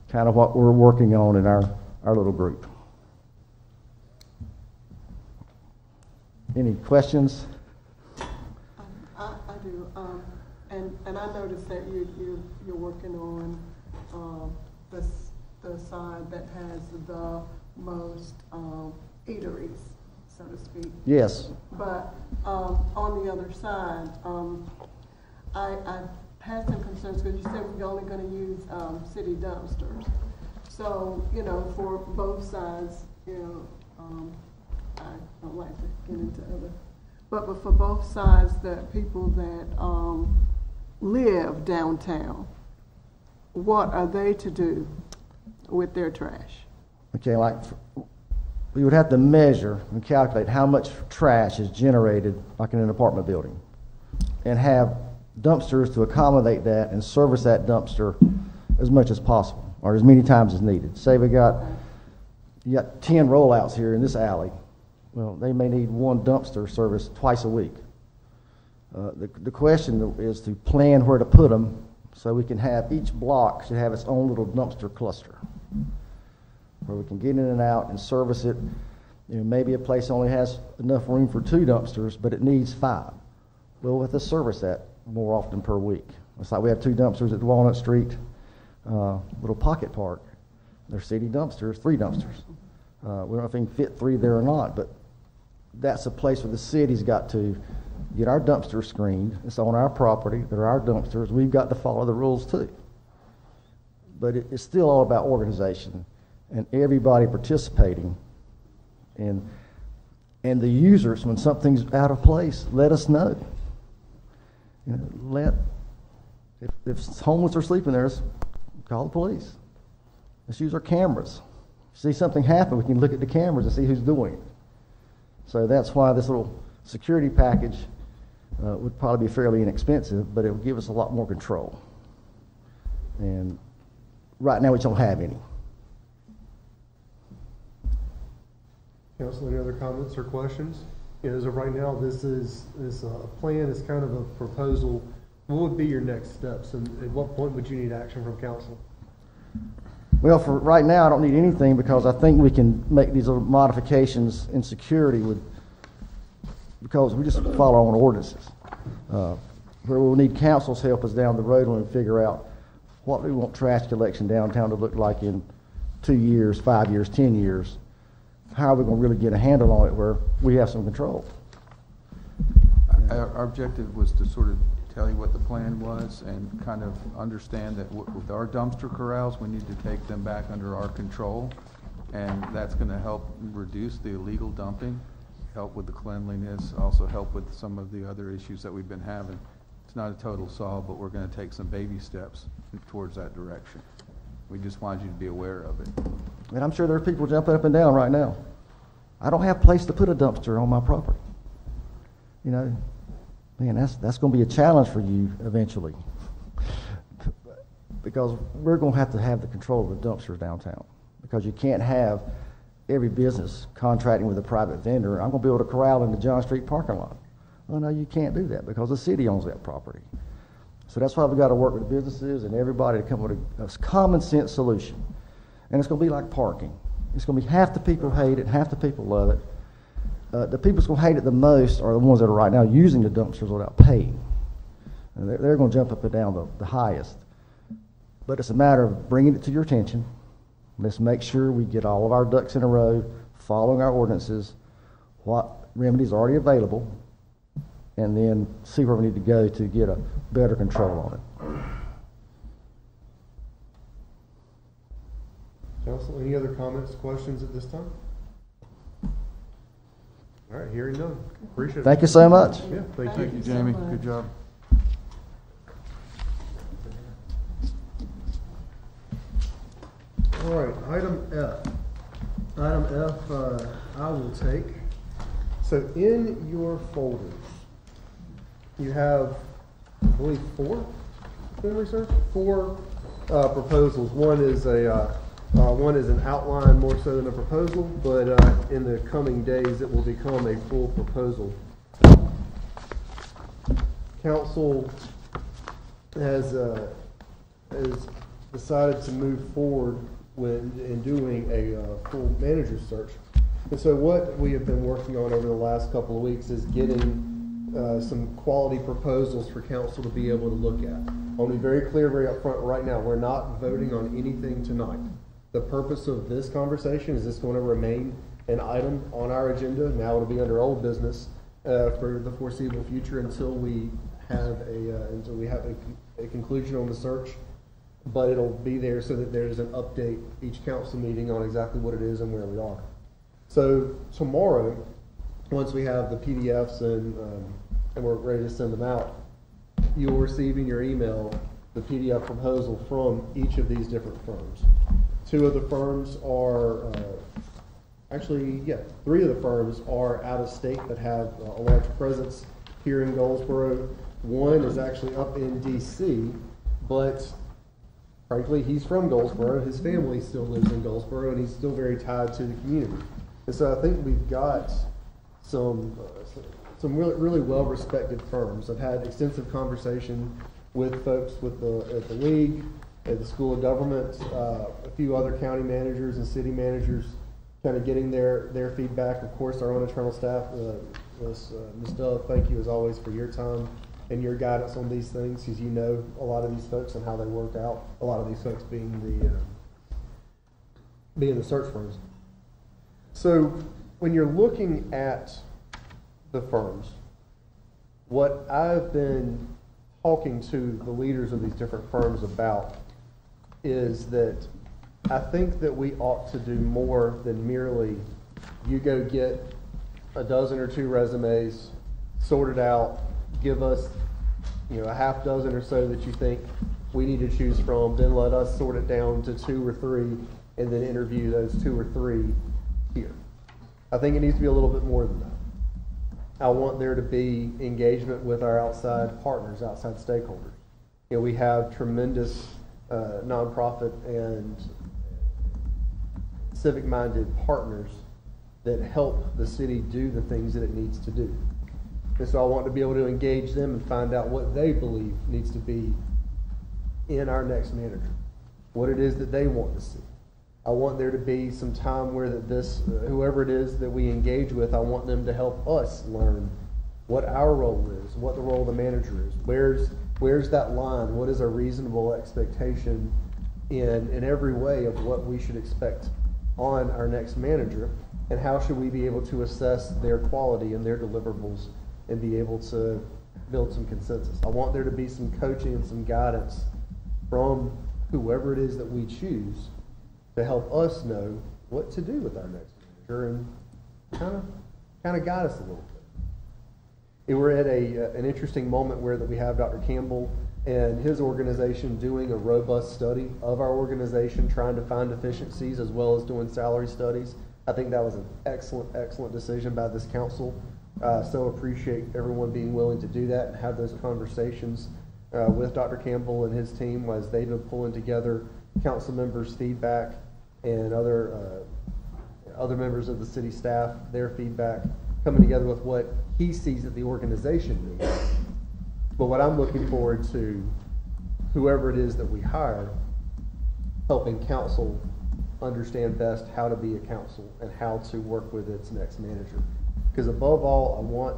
kind of what we're working on in our little group. Any questions? I do, and I noticed that you're working on the side that has the most eateries, so to speak. Yes. But on the other side, I had some concerns because you said we're only going to use city dumpsters. So, for both sides, I don't like to get into other, but for both sides, the people that live downtown, what are they to do with their trash? Okay, we would have to measure and calculate how much trash is generated, like in an apartment building, and have dumpsters to accommodate that and service that dumpster as much as possible, or as many times as needed. Say you got 10 rollouts here in this alley. Well, they may need one dumpster service twice a week. The question is to plan where to put them so we can have each block should have its own little dumpster cluster where we can get in and out and service it. Maybe a place only has enough room for 2 dumpsters, but it needs 5. Well, we'll have to service that more often per week. It's like we have 2 dumpsters at Walnut Street, little pocket park. They're city dumpsters, 3 dumpsters. We don't know if we can fit 3 there or not, but that's a place where the city's got to get our dumpsters screened. It's on our property. They're our dumpsters. We've got to follow the rules too. But it's still all about organization and everybody participating. And the users, when something's out of place, let us know. If homeless are sleeping there, call the police. Let's use our cameras. See something happen, we can look at the cameras and see who's doing it. So that's why this little security package would probably be fairly inexpensive, but it will give us a lot more control. And right now we don't have any. Council, any other comments or questions? As of right now, this plan is kind of a proposal. What would be your next steps, and at what point would you need action from council? Well, for right now, I don't need anything because I think we can make these little modifications in security because we just follow our own ordinances. Where we'll need council's help is down the road when we figure out what we want trash collection downtown to look like in 2 years, 5 years, 10 years. How are we going to really get a handle on it where we have some control? Our objective was to sort of tell you what the plan was and kind of understand that with our dumpster corrals, we need to take them back under our control. And that's going to help reduce the illegal dumping, help with the cleanliness, also help with some of the other issues that we've been having. It's not a total solve, but we're going to take some baby steps towards that direction. We just wanted you to be aware of it. And I'm sure there are people jumping up and down right now. I don't have a place to put a dumpster on my property. You know, man, that's going to be a challenge for you eventually. Because we're going to have the control of the dumpsters downtown. Because you can't have every business contracting with a private vendor. I'm going to build a corral in the John Street parking lot. Well, no, you can't do that because the city owns that property. So that's why we've got to work with businesses and everybody to come up with a common sense solution. And it's going to be like parking. It's going to be half the people hate it, half the people love it. The people that's going to hate it the most are the ones that are right now using the dumpsters without paying. And they're going to jump up and down the highest. But it's a matter of bringing it to your attention. Let's make sure we get all of our ducks in a row, following our ordinances, what remedies are already available, and then see where we need to go to get a better control on it. Council, any other comments, questions at this time? All right, hearing none. Appreciate it. Thank you so much. Yeah, thank you. Thank you, Jamie. Good job. All right, item F. Item F, I will take. So in your folders, you have, I believe, four proposals. One is an outline more so than a proposal, but in the coming days it will become a full proposal. Council has decided to move forward in doing a full manager search. And so what we have been working on over the last couple of weeks is getting some quality proposals for council to be able to look at. I want to be very clear, very upfront right now, we're not voting on anything tonight. The purpose of this conversation is this going to remain an item on our agenda. Now it'll be under old business for the foreseeable future until we have a conclusion on the search. But it'll be there so that there's an update each council meeting on exactly what it is and where we are. So tomorrow, once we have the PDFs and we're ready to send them out, you'll receive in your email the PDF proposal from each of these different firms. Two of the firms are, three of the firms are out of state that have a large presence here in Goldsboro. One is actually up in DC, but frankly, he's from Goldsboro. His family still lives in Goldsboro, and he's still very tied to the community. And so I think we've got some really well-respected firms. I've had extensive conversation with folks at the league, at the School of Government, a few other county managers and city managers, kind of getting their feedback. Of course, our own internal staff, Ms. Dove, thank you as always for your time and your guidance on these things, because you know a lot of these folks and how they work out. A lot of these folks being the search firms. So when you're looking at the firms, what I've been talking to the leaders of these different firms about is that I think that we ought to do more than merely you go get a dozen or two resumes, sort it out, give us a half dozen or so that you think we need to choose from, then let us sort it down to 2 or 3 and then interview those 2 or 3 here. I think it needs to be a little bit more than that. I want there to be engagement with our outside partners, outside stakeholders. We have tremendous nonprofit and civic-minded partners that help the city do the things that it needs to do. And so I want to be able to engage them and find out what they believe needs to be in our next manager. what it is that they want to see. I want there to be some time where whoever it is that we engage with, I want them to help us learn what our role is, what the role of the manager is. Where's that line? What is a reasonable expectation in every way of what we should expect on our next manager, and how should we be able to assess their quality and their deliverables and be able to build some consensus. I want there to be some coaching and some guidance from whoever it is that we choose to help us know what to do with our next manager and kind of guide us a little bit. We're at an interesting moment where that we have Dr. Campbell and his organization doing a robust study of our organization, trying to find efficiencies as well as doing salary studies. I think that was an excellent decision by this council. So appreciate everyone being willing to do that and have those conversations with Dr. Campbell and his team as they've been pulling together council members' feedback and other members of the city staff, their feedback, coming together with what he sees that the organization needs. But what I'm looking forward to, whoever it is that we hire, helping council understand best how to be a council and how to work with its next manager. Because above all, I want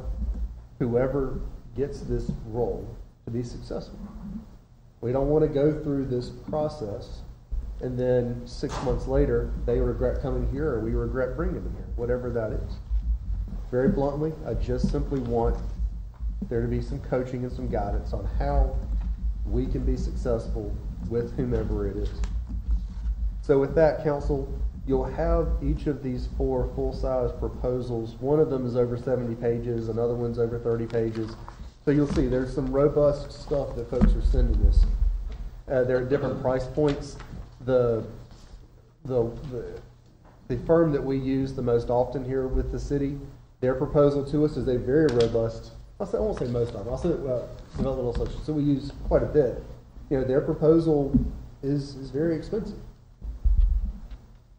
whoever gets this role to be successful. We don't want to go through this process and then 6 months later they regret coming here or we regret bringing them here, whatever that is. Very bluntly, I just simply want there to be some coaching and some guidance on how we can be successful with whomever it is. So with that, council, you'll have each of these 4 full-size proposals. One of them is over 70 pages, another one's over 30 pages. So you'll see there's some robust stuff that folks are sending us. There are different price points. The firm that we use the most often here with the city, their proposal to us is a very robust, I won't say most of them, I'll say developmental associates, so we use quite a bit. Their proposal is very expensive.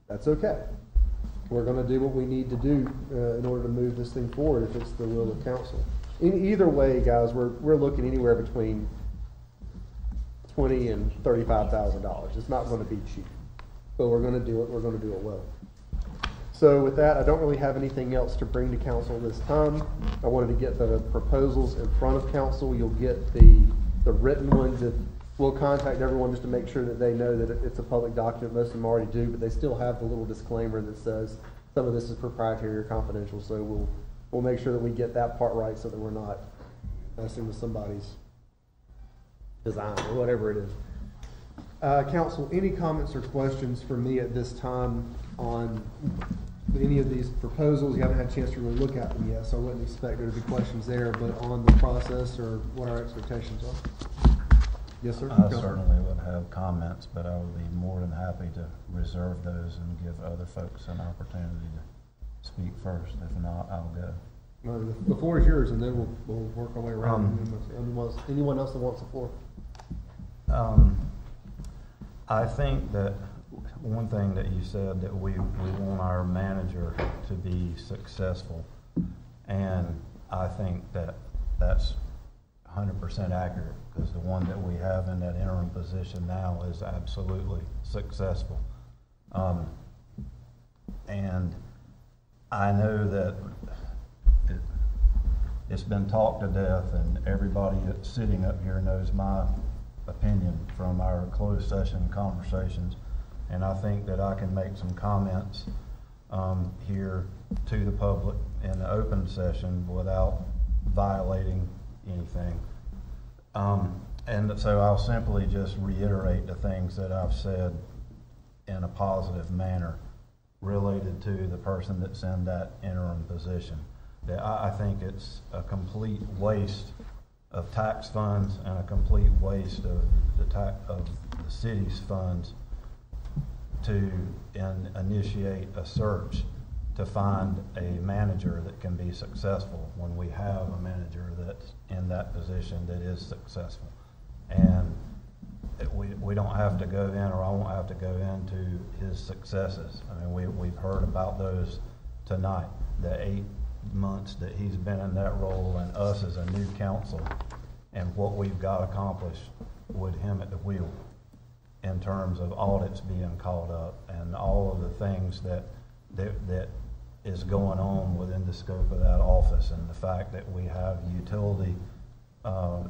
That's okay. We're going to do what we need to do in order to move this thing forward if it's the will of council. In either way, guys, we're looking anywhere between $20,000 and $35,000. It's not going to be cheap, but we're going to do it. We're going to do it well. So with that, I don't really have anything else to bring to council this time. I wanted to get the proposals in front of council. You'll get the written ones. We'll contact everyone just to make sure that they know that it's a public document. Most of them already do, but they still have the little disclaimer that says some of this is proprietary or confidential. So we'll make sure that we get that part right so that we're not messing with somebody's design or whatever it is. Council, any comments or questions for me at this time on any of these proposals? You haven't had a chance to really look at them yet, so I wouldn't expect there to be questions there, but on the process or what our expectations are. Yes, sir. I certainly would have comments, but I would be more than happy to reserve those and give other folks an opportunity to speak first. If not, I'll go. No, the floor is yours, and then we'll work our way around. Anyone else that wants the floor? I think that one thing that you said, that we want our manager to be successful, and I think that that's 100% accurate, because the one that we have in that interim position now is absolutely successful. And I know that it's been talked to death, and everybody that's sitting up here knows my opinion from our closed session conversations, and I think that I can make some comments here to the public in the open session without violating anything. And so I'll simply just reiterate the things that I've said in a positive manner related to the person that's in that interim position. That I think it's a complete waste of tax funds and a complete waste of the city's funds to initiate a search to find a manager that can be successful when we have a manager that's in that position that is successful. And we don't have to go in, or I won't have to go into his successes. I mean, we've heard about those tonight, the 8 months that he's been in that role, and us as a new council, and what we've got accomplished with him at the wheel. in terms of audits being called up and all of the things that is going on within the scope of that office, and the fact that we have utility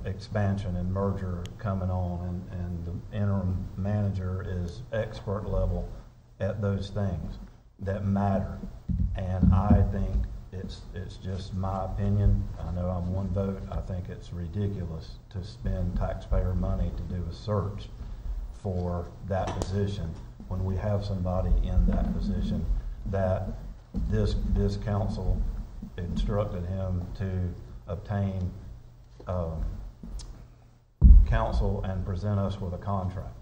expansion and merger coming on, and the interim manager is expert level at those things that matter. And I think it's just my opinion. I know I'm one vote. I think it's ridiculous to spend taxpayer money to do a search for that position when we have somebody in that position that this council instructed him to obtain counsel and present us with a contract.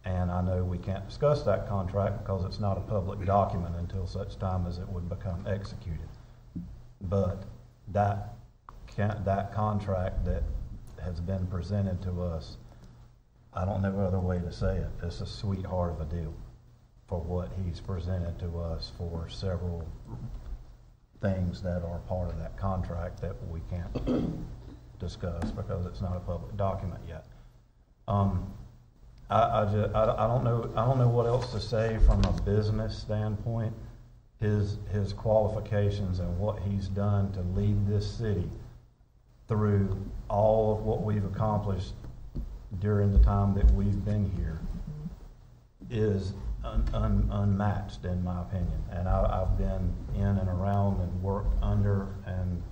And I know we can't discuss that contract because it's not a public document until such time as it would become executed. But that contract that has been presented to us, I don't know other way to say it, it's a sweetheart of a deal for what he's presented to us for several things that are part of that contract that we can't discuss because it's not a public document yet. I don't know what else to say from a business standpoint. His qualifications and what he's done to lead this city through all of what we've accomplished during the time that we've been here is unmatched in my opinion. And I've been in and around and worked under and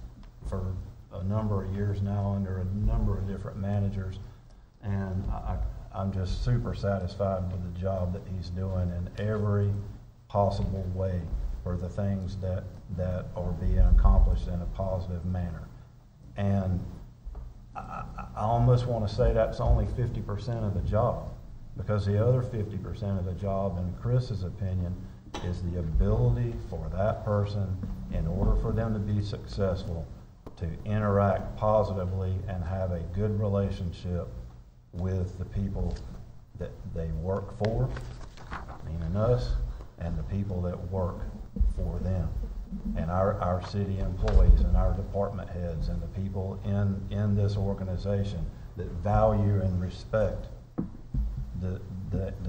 for a number of years now under a number of different managers, and I'm just super satisfied with the job that he's doing in every possible way for the things that are being accomplished in a positive manner. And I almost want to say that's only 50% of the job, because the other 50% of the job, in Chris's opinion, is the ability for that person, in order for them to be successful, to interact positively and have a good relationship with the people that they work for, meaning us, and the people that work for them, and our city employees and our department heads and the people in this organization that value and respect the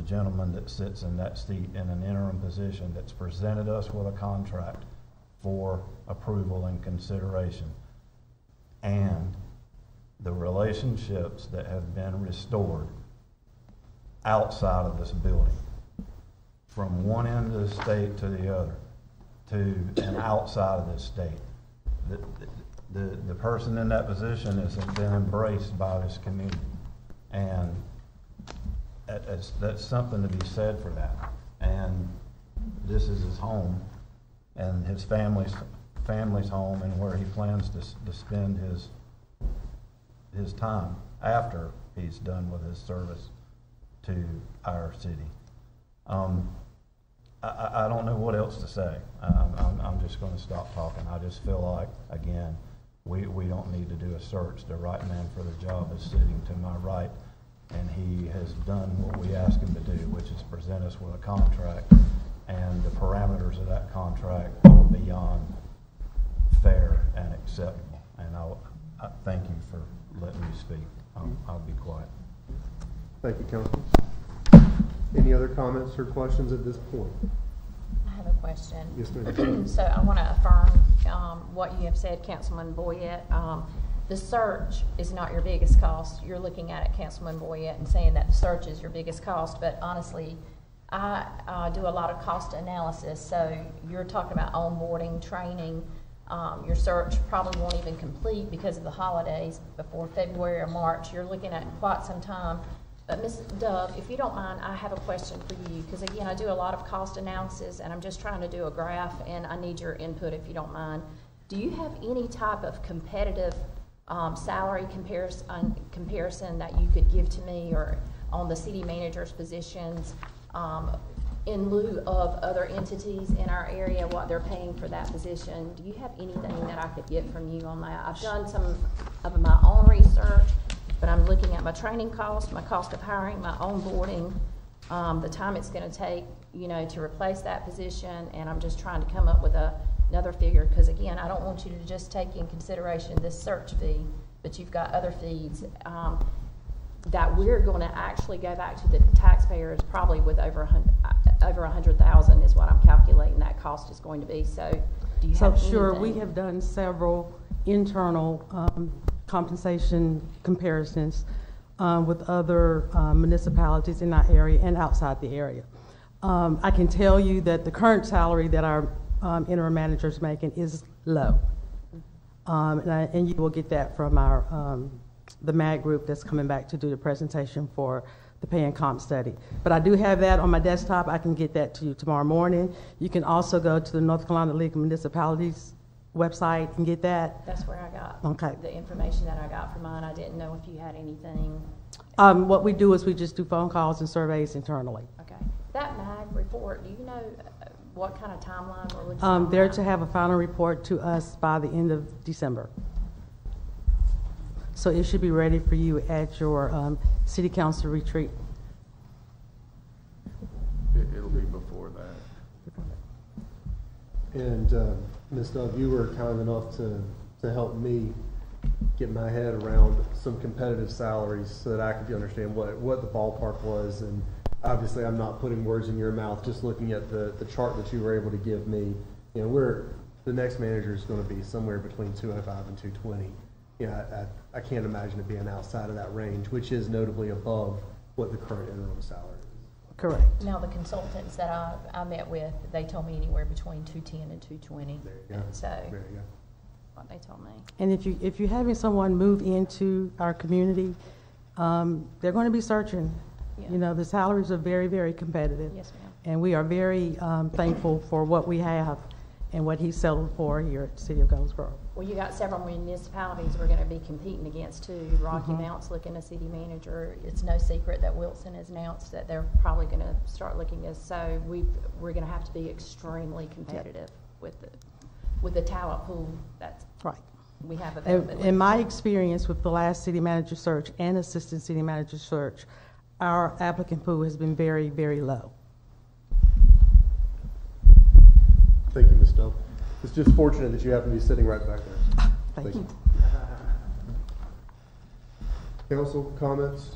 gentleman that sits in that seat in an interim position that's presented us with a contract for approval and consideration, and the relationships that have been restored outside of this building, from one end of the state to the other, to and outside of this state. The person in that position has been embraced by this community, and that's something to be said for that. And this is his home, and his family's home, and where he plans to spend his time after he's done with his service to our city. I don't know what else to say. I'm just going to stop talking. I just feel like, again, we don't need to do a search. The right man for the job is sitting to my right, and he has done what we asked him to do, which is present us with a contract, and the parameters of that contract are beyond fair and acceptable. And I thank you for letting me speak. I'll be quiet. Thank you, Councilman. Any other comments or questions at this point? I have a question. Yes, ma'am. So I want to affirm what you have said, Councilman Boyette. The search is not your biggest cost. You're looking at it, Councilman Boyette, and saying that the search is your biggest cost. But honestly, I do a lot of cost analysis. So you're talking about onboarding, training. Your search probably won't even complete because of the holidays before February or March. You're looking at quite some time. But Ms. Dove, if you don't mind, I have a question for you, because again, I do a lot of cost analysis, and I'm just trying to do a graph, and I need your input if you don't mind. Do you have any type of competitive salary comparison that you could give to me, or on the city manager's positions, in lieu of other entities in our area, what they're paying for that position? Do you have anything that I could get from you on that? I've done some of my own research, but I'm looking at my training cost, my cost of hiring, my onboarding, the time it's going to take, to replace that position, and I'm just trying to come up with another figure, because again, I don't want you to just take in consideration this search fee, but you've got other fees. that we're going to actually go back to the taxpayers probably with over 100,000 is what I'm calculating that cost is going to be. So do you have Sure, anything? we have done several internal compensation comparisons with other municipalities in our area and outside the area. I can tell you that the current salary that our interim manager is making is low. And you will get that from our the MAG group that's coming back to do the presentation for the pay and comp study. But I do have that on my desktop. I can get that to you tomorrow morning. You can also go to the North Carolina League of Municipalities website and get that. That's where I got the information that I got from mine. I didn't know if you had anything. What we do is we just do phone calls and surveys internally. Okay. That MAG report, do you know what kind of timeline we're looking at? They're to have a final report to us by the end of December. So it should be ready for you at your city council retreat. It'll be before that. And Ms. Dove, you were kind enough to help me get my head around some competitive salaries so that I could understand what the ballpark was. And obviously I'm not putting words in your mouth, just looking at the chart that you were able to give me. You know, the next manager is going to be somewhere between 205 and 220. You know, I can't imagine it being outside of that range, which is notably above what the current interim salary is. Correct. Now, the consultants that I met with, they told me anywhere between 210 and 220. There you go. So, there you go. What they told me. And if you're having someone move into our community, they're going to be searching. Yeah. You know, the salaries are very, very competitive. Yes, ma'am. And we are very thankful for what we have and what he's settled for here at the City of Goldsboro. Well, you got several municipalities we're going to be competing against too. Rocky Mount's looking a city manager. It's no secret that Wilson has announced that they're probably going to start looking at us. So we're going to have to be extremely competitive with the talent pool that's right. We have available. In my experience with the last city manager search and assistant city manager search, our applicant pool has been very, very low. Thank you, Ms. Dove. It's just fortunate that you happen to be sitting right back there. Thank you. Council comments?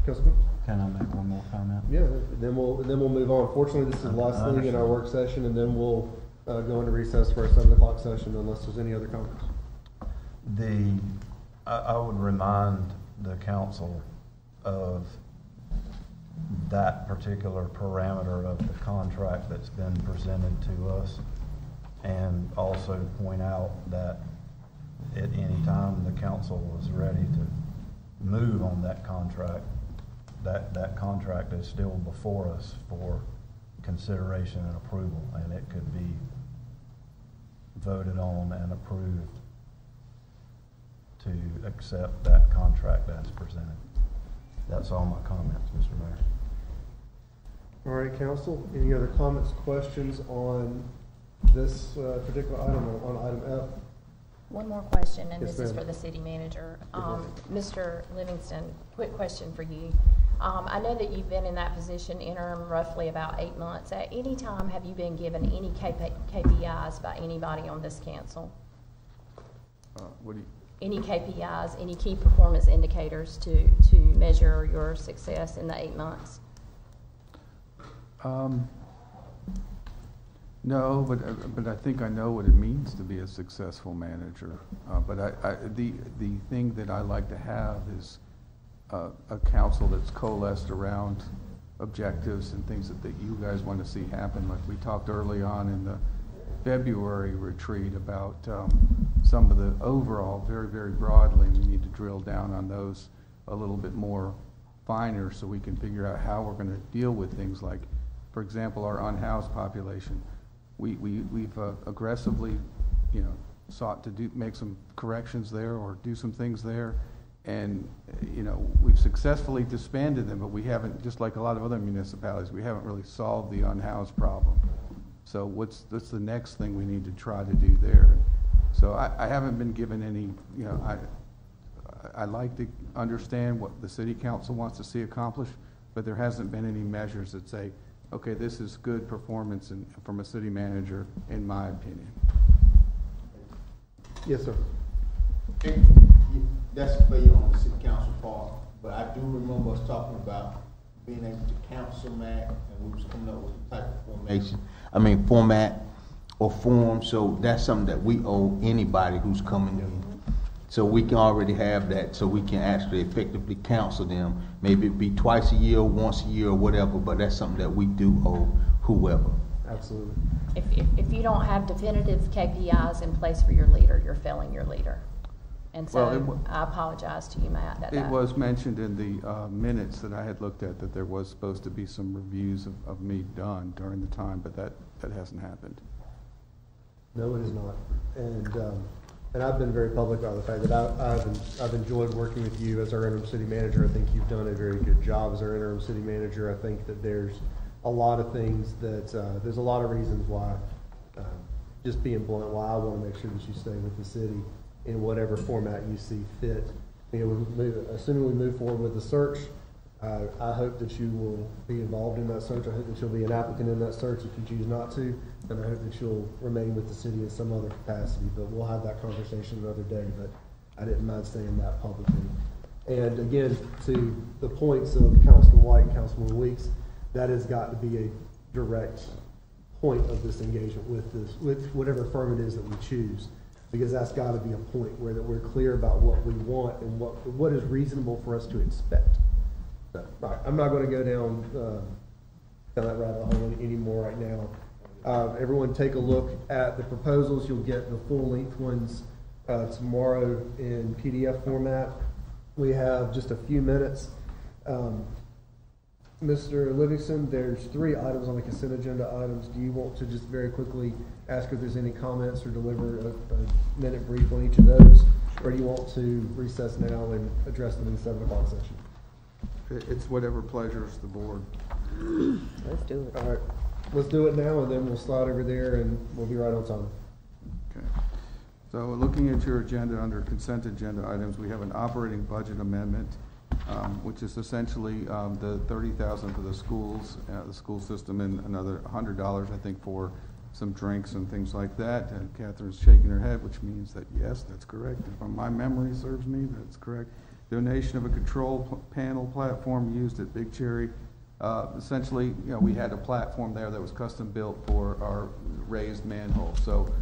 Councilman? Can I make one more comment? Yeah, then we'll move on. Fortunately, this is the last thing in our work session, and then we'll go into recess for our 7 o'clock session unless there's any other comments. I would remind the council of that particular parameter of the contract that's been presented to us, and also point out that at any time the council was ready to move on that contract, that contract is still before us for consideration and approval, and it could be voted on and approved to accept that contract as presented. That's all my comments, Mr. Mayor. All right, council, any other comments, questions on this particular item, on item F? One more question, and Yes, this is ma'am. for the city manager. Mr. Livingston, quick question for you. I know that you've been in that position interim roughly about 8 months. At any time, have you been given any KPIs by anybody on this council? What do you? Any KPIs, any key performance indicators to measure your success in the 8 months? No, but I think I know what it means to be a successful manager. But the thing that I like to have is a council that's coalesced around objectives and things that you guys want to see happen. Like we talked early on in the February retreat about some of the overall, very, very broadly, we need to drill down on those a little bit more finer so we can figure out how we're going to deal with things like, for example, our unhoused population. We've aggressively, sought to make some corrections there or do some things there, and we've successfully disbanded them, but we haven't, just like a lot of other municipalities, we haven't really solved the unhoused problem. So what's the next thing we need to try to do there? So I haven't been given any, I like to understand what the city council wants to see accomplished, but there hasn't been any measures that say, okay, this is good performance from a city manager, in my opinion. Yes, sir. that's fair on the city council part, but I do remember us talking about being able to council Mac, and we was coming up with a type of format or form, so that's something that we owe anybody who's coming in. So we can already have that, so we can actually effectively counsel them. Maybe it be twice a year, once a year, or whatever, but that's something that we do owe whoever. Absolutely. If you don't have definitive KPIs in place for your leader, you're failing your leader. And so I apologize to you, Matt. It was mentioned in the minutes that I had looked at that there was supposed to be some reviews of me done during the time, but that hasn't happened. No, it is not. And I've been very public about the fact that I've enjoyed working with you as our interim city manager. I think you've done a very good job as our interim city manager. I think that there's a lot of things that, there's a lot of reasons why, just being blunt, why I want to make sure that you stay with the city in whatever format you see fit. Assuming we move forward with the search, I hope that you will be involved in that search. I hope that you'll be an applicant in that search. If you choose not to, then I hope that you'll remain with the city in some other capacity. But we'll have that conversation another day. But I didn't mind saying that publicly. And again, to the points of Councilman White and Councilman Weeks, that has got to be a direct point of this engagement with whatever firm it is that we choose, because that's got to be a point where that we're clear about what we want and what is reasonable for us to expect. So, right, I'm not going to go down that rabbit hole anymore right now. Everyone take a look at the proposals. You'll get the full-length ones tomorrow in PDF format. We have just a few minutes. Mr. Livingston, there's 3 items on the consent agenda items. Do you want to just very quickly ask if there's any comments or deliver a minute brief on each of those? Or do you want to recess now and address them in the 7 o'clock session? It's whatever pleasures the board. Let's do it. All right, let's do it now, and then we'll slide over there, and we'll be right on time. Okay. So looking at your agenda, under consent agenda items, we have an operating budget amendment, which is essentially the $30,000 for the school system, and another $100, I think, for some drinks and things like that. And Catherine's shaking her head, which means that yes, that's correct. If my memory serves me, that's correct. Donation of a control panel platform used at Big Cherry. Essentially, we had a platform there that was custom built for our raised manhole. So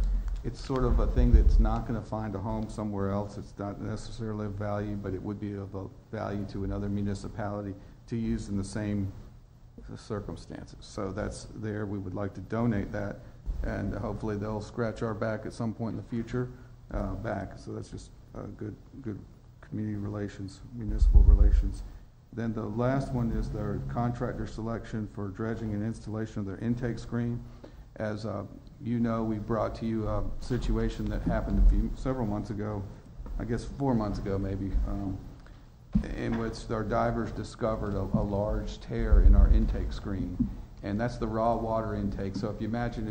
it's sort of a thing that's not going to find a home somewhere else. It's not necessarily of value, but it would be of a value to another municipality to use in the same circumstances. So that's there. We would like to donate that, and hopefully they'll scratch our back at some point in the future back. So that's just good community relations, municipal relations. Then the last one is their contractor selection for dredging and installation of their intake screen. As you know, we brought to you a situation that happened several months ago, I guess 4 months ago maybe, in which our divers discovered a large tear in our intake screen. And that's the raw water intake. So if you imagine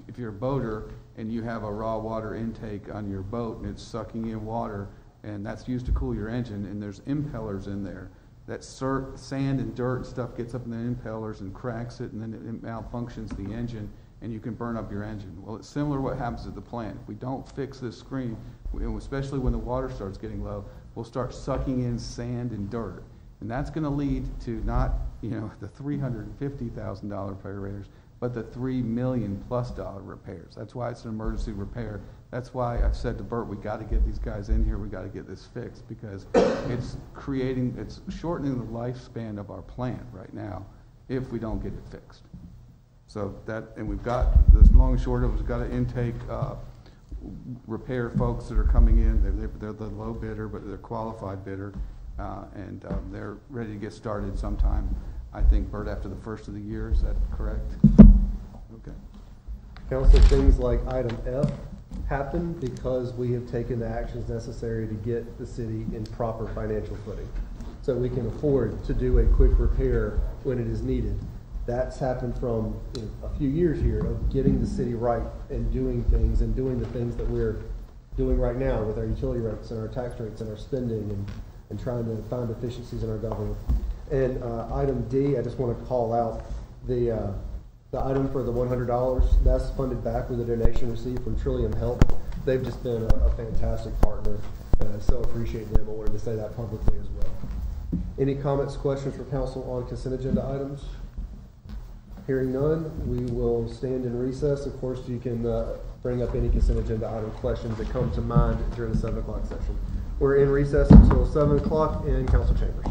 if you're a boater and you have a raw water intake on your boat and it's sucking in water, and that's used to cool your engine, and there's impellers in there. That sand and dirt and stuff gets up in the impellers and cracks it, and then it malfunctions the engine, and you can burn up your engine. Well, it's similar to what happens at the plant. If we don't fix this screen, especially when the water starts getting low, we'll start sucking in sand and dirt. And that's going to lead to not, the $350,000 repairs, but the $3 million+ repairs. That's why it's an emergency repair. That's why I've said to Bert, we got to get these guys in here. We got to get this fixed, because it's shortening the lifespan of our plant right now if we don't get it fixed. So and we've got this long and short of it. We've got to intake repair folks that are coming in. They're the low bidder, but they're qualified bidder, and they're ready to get started sometime. I think, Bert, after the first of the year. Is that correct? Okay. Council, things like item F happen because we have taken the actions necessary to get the city in proper financial footing, so we can afford to do a quick repair when it is needed. That's happened from a few years here of getting the city right and doing things the things that we're doing right now with our utility rates and our tax rates and our spending and trying to find efficiencies in our government. And item D, I just want to call out the item for the $100. That's funded back with a donation received from Trillium Health. they've just been a fantastic partner. So appreciate them. I wanted to say that publicly as well. Any comments, questions for council on consent agenda items? Hearing none, we will stand in recess. Of course, you can bring up any consent agenda item questions that come to mind during the 7 o'clock session. We're in recess until 7 o'clock in council chambers.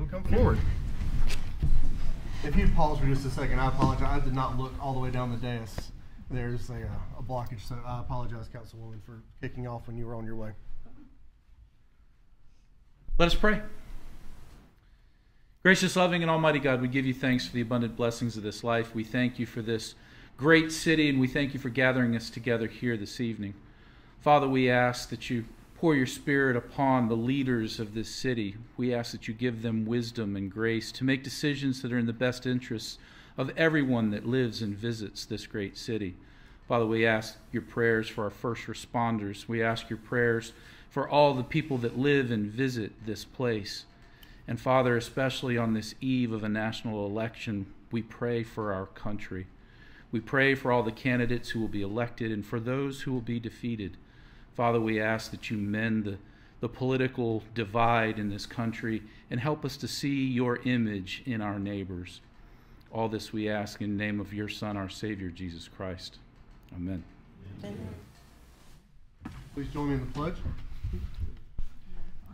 will come forward. If you'd pause for just a second, I apologize. I did not look all the way down the dais. There's a blockage, so I apologize, Councilwoman, for kicking off when you were on your way. Let us pray. Gracious, loving, and almighty God, we give you thanks for the abundant blessings of this life. We thank you for this great city, and we thank you for gathering us together here this evening. Father, we ask that you pour your Spirit upon the leaders of this city. We ask that you give them wisdom and grace to make decisions that are in the best interests of everyone that lives and visits this great city. Father, we ask your prayers for our first responders. We ask your prayers for all the people that live and visit this place. And Father, especially on this eve of a national election, we pray for our country. We pray for all the candidates who will be elected and for those who will be defeated. Father, we ask that you mend the political divide in this country and help us to see your image in our neighbors. All this we ask in the name of your Son, our Savior, Jesus Christ. Amen. Amen. Please join me in the pledge.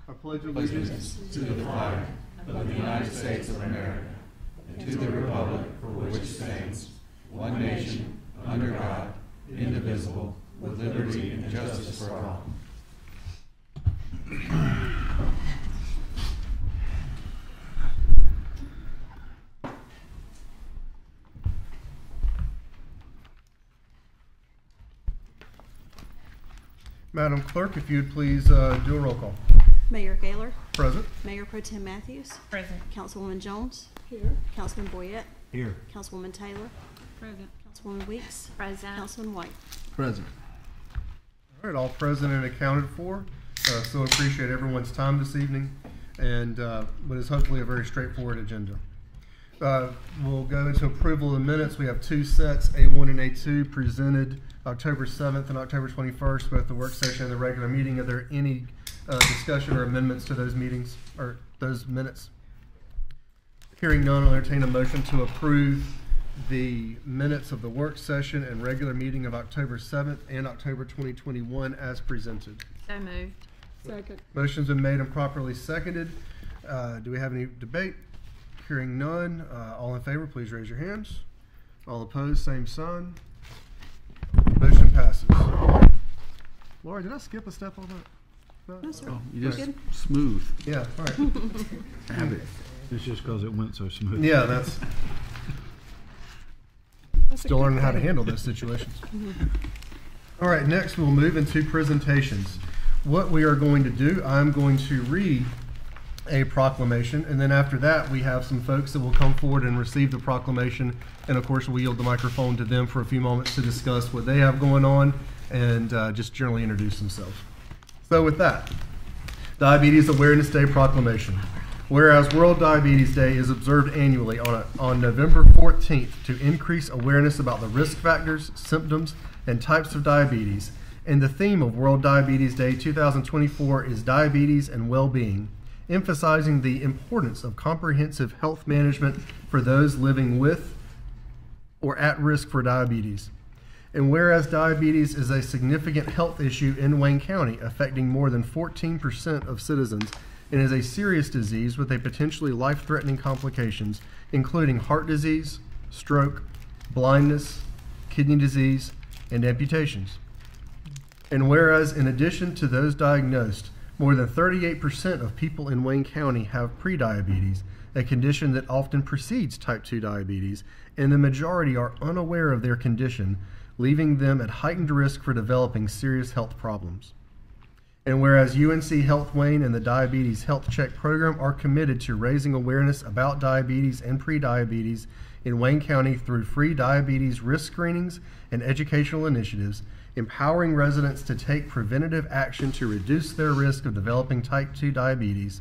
I pledge allegiance to the flag of the United States of America and to the republic for which it stands, one nation, under God, indivisible, with liberty and justice for all. Madam Clerk, if you'd please do a roll call. Mayor Gaylor. Present. Mayor Pro Tem Matthews. Present. Councilwoman Jones. Here. Councilman Boyette. Here. Councilwoman Taylor. Present. Councilwoman Weeks. Present. Councilman White. Present. All right, all present and accounted for. So appreciate everyone's time this evening, and what is hopefully a very straightforward agenda. We'll go into approval of the minutes. We have two sets, A1 and A2, presented October 7th and October 21st, both the work session and the regular meeting. Are there any discussion or amendments to those meetings or those minutes? Hearing none, I'll entertain a motion to approve the minutes of the work session and regular meeting of October 7th and October 2021 as presented. So moved. Second. Motion's been made and properly seconded. Do we have any debate? Hearing none, all in favor, please raise your hands. All opposed, same sign. Motion passes. Laura, did I skip a step on that? No, sir. Oh, you You're just good. smooth. Yeah, all right. Have it. It's just because it went so smooth. Yeah, that's still learning how to handle those situations. All right, next we'll move into presentations. What we are going to do, I'm going to read a proclamation, and then after that we have some folks that will come forward and receive the proclamation, and of course we'll yield the microphone to them for a few moments to discuss what they have going on and just generally introduce themselves. So with that, Diabetes Awareness Day proclamation. Whereas World Diabetes Day is observed annually on November 14th to increase awareness about the risk factors, symptoms, and types of diabetes, and the theme of World Diabetes Day 2024 is Diabetes and Well-Being, emphasizing the importance of comprehensive health management for those living with or at risk for diabetes. And whereas diabetes is a significant health issue in Wayne County, affecting more than 14% of citizens, and is a serious disease with a potentially life-threatening complications, including heart disease, stroke, blindness, kidney disease, and amputations. And whereas in addition to those diagnosed, more than 38% of people in Wayne County have prediabetes, a condition that often precedes type 2 diabetes, and the majority are unaware of their condition, leaving them at heightened risk for developing serious health problems. And whereas UNC Health Wayne and the Diabetes Health Check program are committed to raising awareness about diabetes and prediabetes in Wayne County through free diabetes risk screenings and educational initiatives, empowering residents to take preventative action to reduce their risk of developing type 2 diabetes.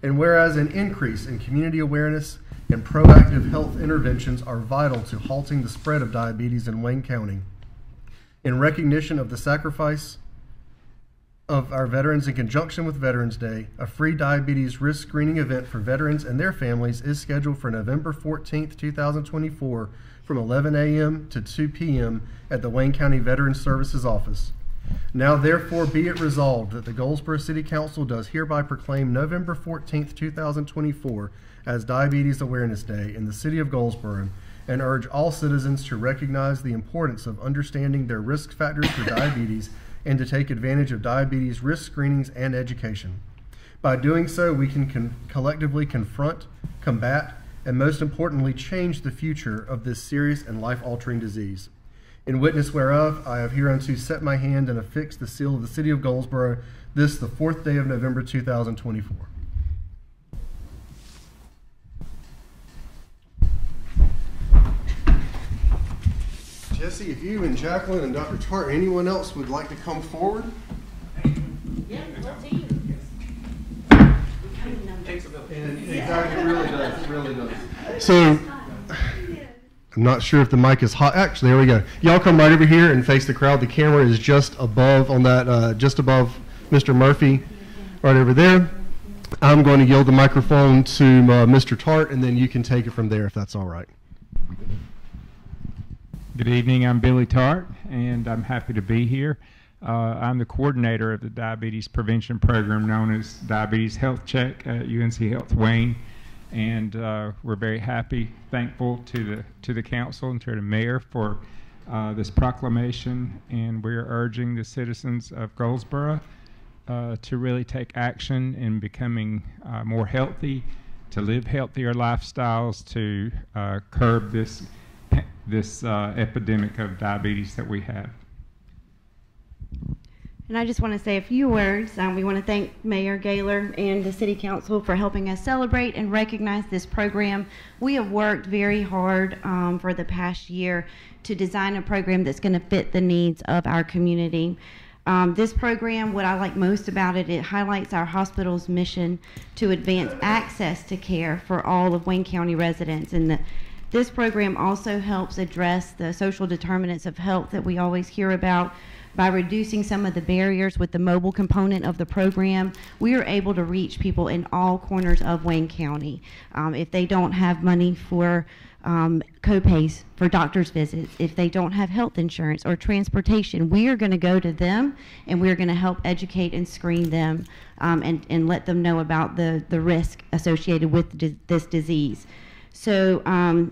And whereas an increase in community awareness and proactive health interventions are vital to halting the spread of diabetes in Wayne County. In recognition of the sacrifice of our veterans in conjunction with Veterans Day, a free diabetes risk screening event for veterans and their families is scheduled for November 14th, 2024 from 11 a.m. to 2 p.m. at the Wayne County Veterans Services Office. Now therefore be it resolved that the Goldsboro City Council does hereby proclaim November 14th, 2024 as Diabetes Awareness Day in the city of Goldsboro, and urge all citizens to recognize the importance of understanding their risk factors for diabetes and to take advantage of diabetes risk screenings and education. By doing so, we can collectively confront, combat, and most importantly, change the future of this serious and life-altering disease. In witness whereof, I have hereunto set my hand and affixed the seal of the city of Goldsboro, this the 4th day of November 2024. Jesse, if you and Jacqueline and Dr. Tart, anyone else would like to come forward? Yeah, whole team. And exactly, it really does. It really does. So, I'm not sure if the mic is hot. Actually, there we go. Y'all come right over here and face the crowd. The camera is just above on that, just above Mr. Murphy, right over there. I'm going to yield the microphone to Mr. Tart, and then you can take it from there if that's all right. Good evening. I'm Billy Tart, and I'm happy to be here. I'm the coordinator of the Diabetes Prevention Program known as Diabetes Health Check at UNC Health Wayne, and we're very happy, thankful to the council and to the mayor for this proclamation, and we're urging the citizens of Goldsboro to really take action in becoming more healthy, to live healthier lifestyles, to curb this epidemic of diabetes that we have. And I just want to say a few words. We want to thank Mayor Gaylor and the City Council for helping us celebrate and recognize this program. We have worked very hard for the past year to design a program that's going to fit the needs of our community. This program, what I like most about it, it highlights our hospital's mission to advance access to care for all of Wayne County residents. And this program also helps address the social determinants of health that we always hear about. By reducing some of the barriers with the mobile component of the program, we are able to reach people in all corners of Wayne County. If they don't have money for co-pays for doctor's visits, if they don't have health insurance or transportation, we are going to go to them and we're going to help educate and screen them and let them know about the risk associated with this disease. So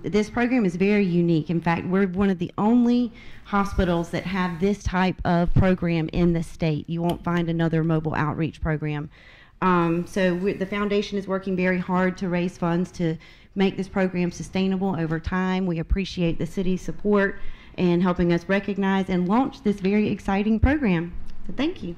this program is very unique. In fact, we're one of the only hospitals that have this type of program in the state. You won't find another mobile outreach program. The foundation is working very hard to raise funds to make this program sustainable over time. We appreciate the city's support in helping us recognize and launch this very exciting program. So thank you.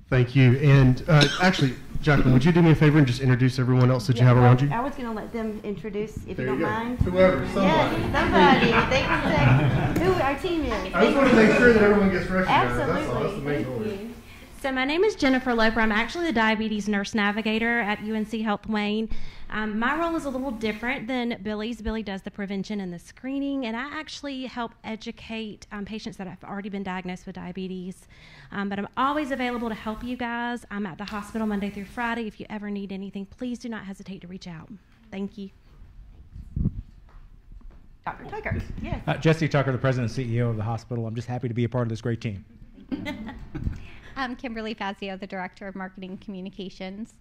Thank you. And actually, Jacqueline, would you do me a favor and just introduce everyone else that you have around you? I was going to let them introduce, if There you don't you go. mind. Whoever, somebody. Yes, somebody. They can say who our team is. I just want to make sure that everyone gets recognized. Absolutely. That's all. That's the main goal. Thank you. So my name is Jennifer Loper. I'm actually the diabetes nurse navigator at UNC Health Wayne. My role is a little different than Billy's. Billy does the prevention and the screening, and I actually help educate patients that have already been diagnosed with diabetes. But I'm always available to help you guys. I'm at the hospital Monday through Friday. If you ever need anything, please do not hesitate to reach out. Thank you. Dr. Tucker, yes. Jesse Tucker, the president and CEO of the hospital. I'm just happy to be a part of this great team. I'm Kimberly Fazio, the Director of Marketing and Communications.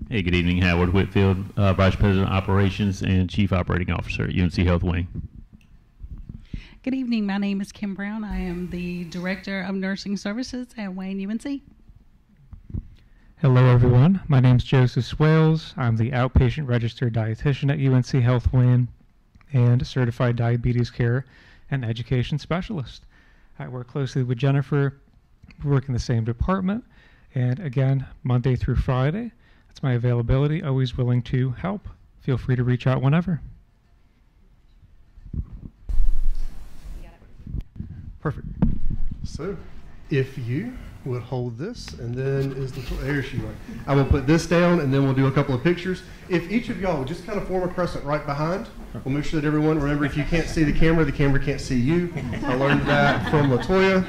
Hey, good evening. Howard Whitfield, Vice President Operations and Chief Operating Officer at UNC Health Wayne. Good evening. My name is Kim Brown. I am the Director of Nursing Services at Wayne UNC. Hello, everyone. My name is Joseph Swales. I'm the Outpatient Registered Dietitian at UNC Health Wayne and Certified Diabetes Care and Education Specialist. I work closely with Jennifer. We work in the same department, and again, Monday through Friday. That's my availability. Always willing to help. Feel free to reach out whenever. Perfect. So, if you would hold this, and then there she is. I will put this down, and then we'll do a couple of pictures. If each of y'all would just kind of form a crescent right behind, we'll make sure that everyone, remember, if you can't see the camera can't see you. I learned that from LaToya.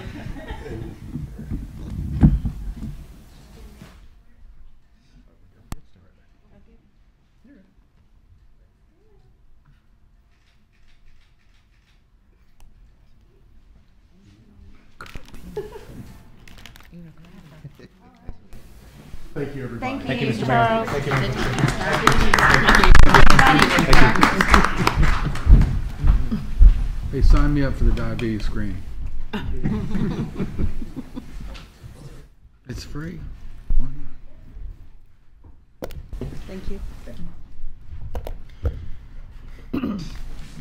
Thank you, everybody. Thank you, Mr. Mayor. Thank you. Hey, sign me up for the diabetes screening. It's free. Why not? Thank you.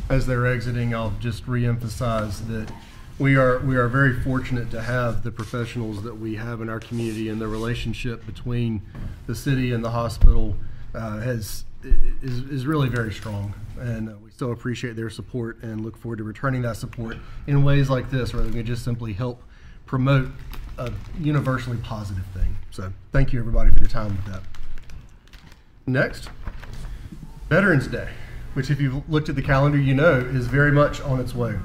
As they're exiting, I'll just reemphasize that we are very fortunate to have the professionals that we have in our community, and the relationship between the city and the hospital is really very strong, and we so appreciate their support and look forward to returning that support in ways like this, where we can just simply help promote a universally positive thing. So thank you, everybody, for your time with that. Next, Veterans Day, which, if you've looked at the calendar, you know is very much on its way.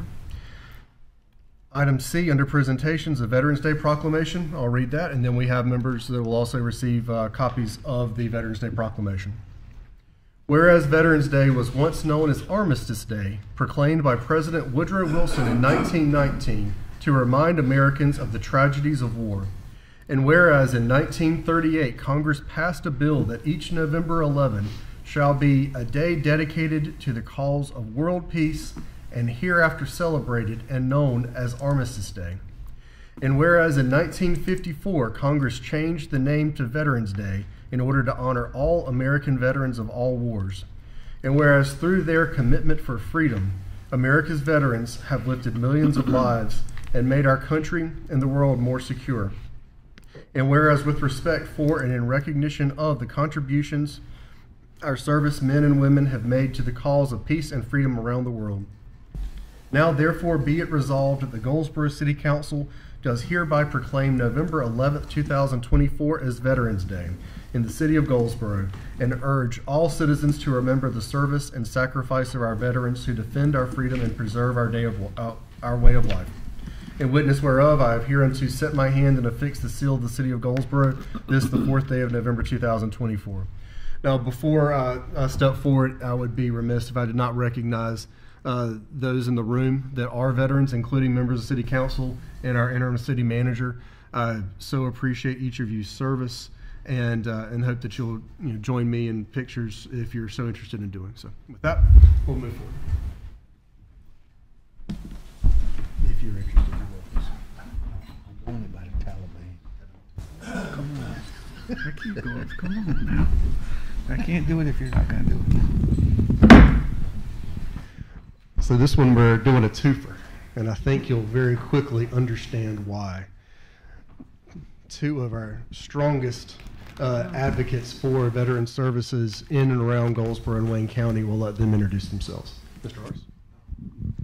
Item C, under presentations, a Veterans Day proclamation. I'll read that, and then we have members that will also receive copies of the Veterans Day proclamation. Whereas Veterans Day was once known as Armistice Day, proclaimed by President Woodrow Wilson in 1919 to remind Americans of the tragedies of war. And whereas in 1938, Congress passed a bill that each November 11 shall be a day dedicated to the cause of world peace and hereafter celebrated and known as Armistice Day. And whereas in 1954, Congress changed the name to Veterans Day in order to honor all American veterans of all wars. And whereas through their commitment for freedom, America's veterans have lifted millions of lives and made our country and the world more secure. And whereas with respect for and in recognition of the contributions our servicemen and women have made to the cause of peace and freedom around the world. Now therefore be it resolved that the Goldsboro City Council does hereby proclaim November 11th, 2024 as Veterans Day in the city of Goldsboro, and urge all citizens to remember the service and sacrifice of our veterans who defend our freedom and preserve our way of life. In witness whereof, I have hereunto set my hand and affixed the seal of the city of Goldsboro, this the 4th day of November 2024. Now, before I step forward, I would be remiss if I did not recognize those in the room that are veterans, including members of City Council and our interim city manager. I so appreciate each of you's service, and hope that you'll join me in pictures if you're so interested in doing so. With that, we'll move forward. If you're interested, you will. I'm only by the Taliban. Come on. I keep going. Come on now. I can't do it if you're not going to do it. So this one we're doing a twofer, and I think you'll very quickly understand why. Two of our strongest advocates for veteran services in and around Goldsboro and Wayne County will let them introduce themselves. Mr. Harris.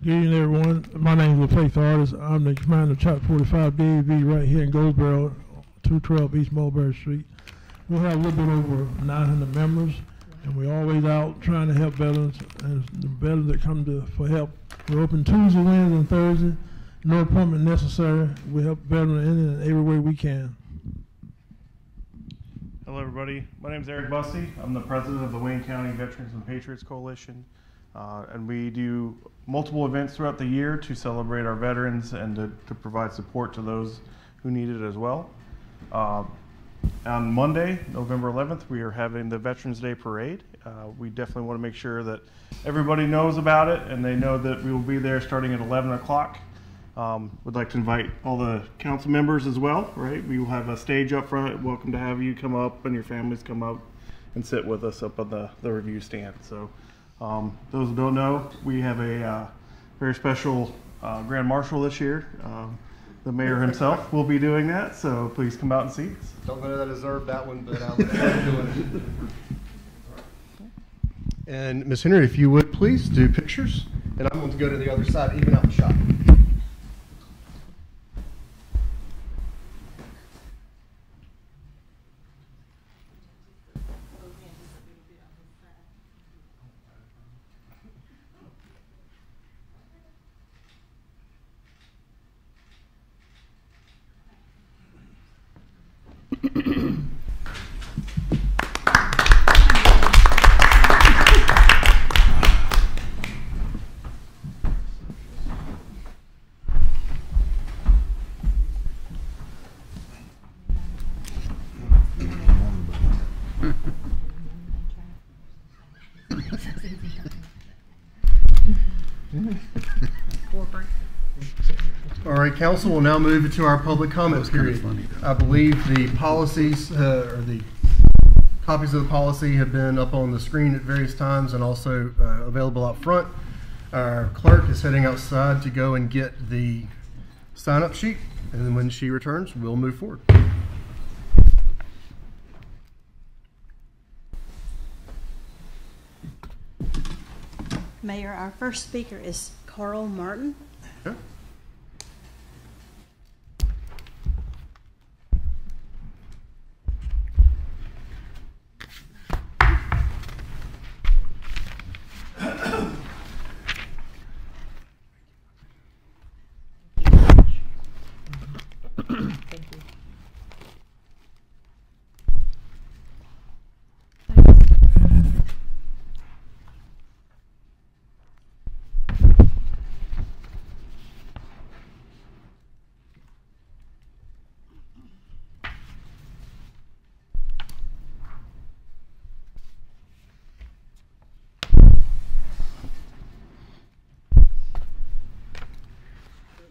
Good evening, everyone. My name is LaFaith Artis. I'm the commander of Chapter 45 DAV right here in Goldsboro, 212 East Mulberry Street. We have a little bit over 900 members, and we're always out trying to help veterans, and the veterans that come for help. We're open Tuesday, Wednesday, and Thursday. No appointment necessary. We help veterans in and every way we can. Hello, everybody. My name is Eric Bussey. I'm the president of the Wayne County Veterans and Patriots Coalition, and we do multiple events throughout the year to celebrate our veterans and to provide support to those who need it as well. On Monday, November 11th, we are having the Veterans Day Parade. We definitely want to make sure that everybody knows about it, and they know that we will be there starting at 11 o'clock. Would like to invite all the council members as well, right? We will have a stage up front. Welcome to have you come up and your families come up and sit with us up on the review stand. So those who don't know, we have a very special Grand Marshal this year. The mayor himself will be doing that, so please come out and see us. Don't know that I deserved that one, but I'll look forward to doing it. And Ms. Henry, if you would please do pictures, and I'm going to go to the other side, even out the shot. All right, council will now move into our public comment period. I believe the policies or the copies of the policy have been up on the screen at various times and also available out front. Our clerk is heading outside to go and get the sign-up sheet, and then when she returns, we'll move forward. Mayor, our first speaker is Carl Martin. Okay.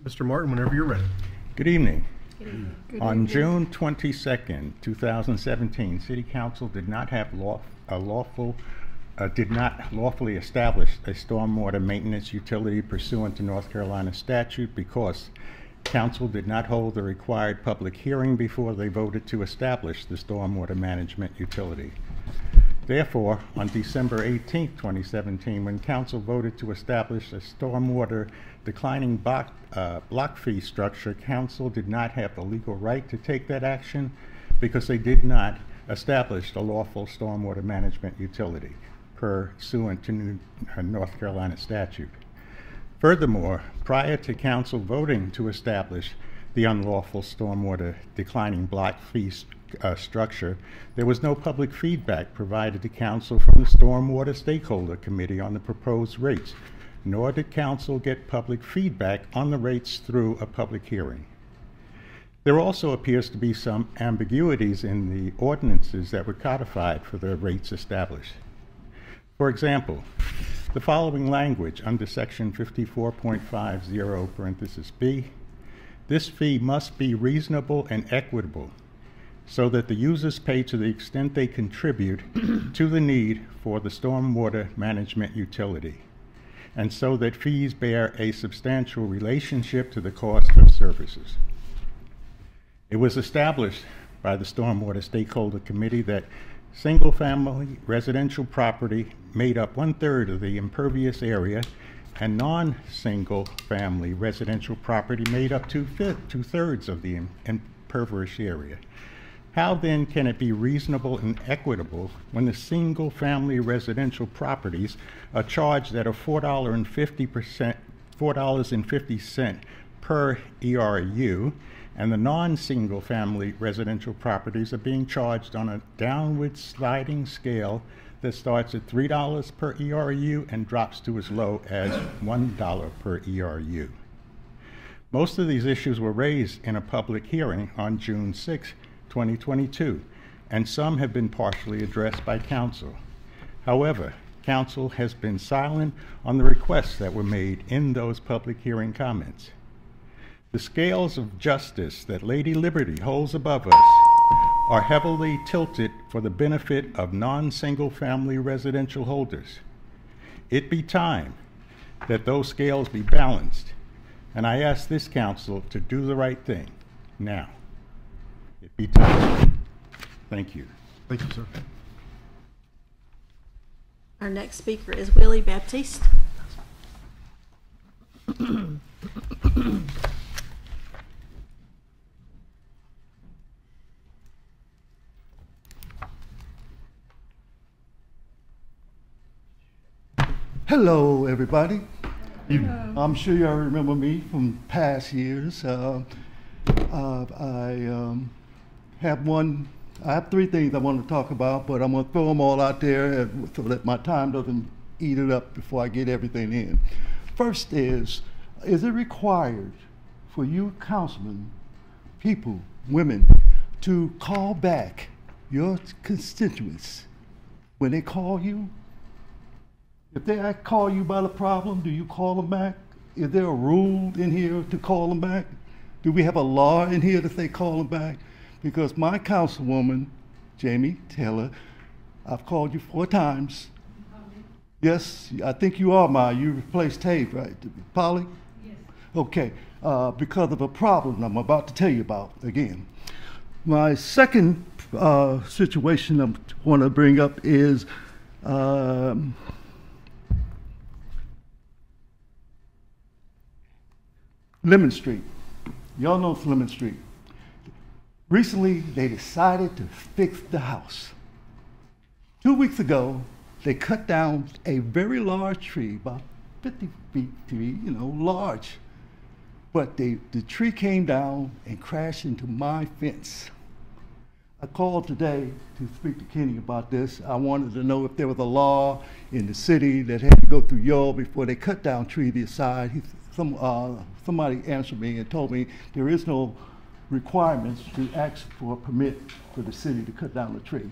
Mr. Martin, whenever you're ready. Good evening. Good evening. On June 22nd, 2017, City Council did not lawfully establish a stormwater maintenance utility pursuant to North Carolina statute because Council did not hold the required public hearing before they voted to establish the stormwater management utility. Therefore, on December 18, 2017, when Council voted to establish a stormwater declining block fee structure, Council did not have the legal right to take that action because they did not establish a lawful stormwater management utility pursuant to North Carolina statute. Furthermore, prior to Council voting to establish the unlawful stormwater declining block fee structure, there was no public feedback provided to Council from the Stormwater Stakeholder Committee on the proposed rates, nor did Council get public feedback on the rates through a public hearing. There also appears to be some ambiguities in the ordinances that were codified for the rates established. For example, the following language under section 54.50 parenthesis B, this fee must be reasonable and equitable so that the users pay to the extent they contribute to the need for the stormwater management utility, and so that fees bear a substantial relationship to the cost of services. It was established by the Stormwater Stakeholder Committee that single-family residential property made up 1/3 of the impervious area, and non-single-family residential property made up 2/3 of the impervious area. How then can it be reasonable and equitable when the single-family residential properties are charged at a $4.50 per ERU, and the non-single-family residential properties are being charged on a downward sliding scale that starts at $3 per ERU and drops to as low as $1 per ERU? Most of these issues were raised in a public hearing on June 6, 2022, and some have been partially addressed by Council. However, Council has been silent on the requests that were made in those public hearing comments. The scales of justice that Lady Liberty holds above us are heavily tilted for the benefit of non-single-family residential holders. It be time that those scales be balanced, and I ask this Council to do the right thing now. It be time. Thank you. Thank you, sir. Our next speaker is Willie Baptiste. Hello, everybody. Hello. I'm sure y'all remember me from past years. I have three things I want to talk about, but I'm going to throw them all out there so that my time doesn't eat it up before I get everything in. First is it required for you councilmen, people, women, to call back your constituents when they call you? If they call you about a problem, do you call them back Is there a rule in here to call them back? Do we have a law in here that say call them back? Because my councilwoman, Jamie Taylor, I've called you 4 times. Yes, I think you are you replaced Tate, right? Polly? Yes. Okay, because of a problem I'm about to tell you about again. My second situation I want to bring up is Lemon Street. Y'all know Lemon Street. Recently, they decided to fix the house. 2 weeks ago, they cut down a very large tree, about 50 feet tree, large. But the tree came down and crashed into my fence. I called today to speak to Kenny about this. I wanted to know if there was a law in the city that had to go through y'all before they cut down tree to the side. Somebody answered me and told me there is no requirements to ask for a permit for the city to cut down the tree.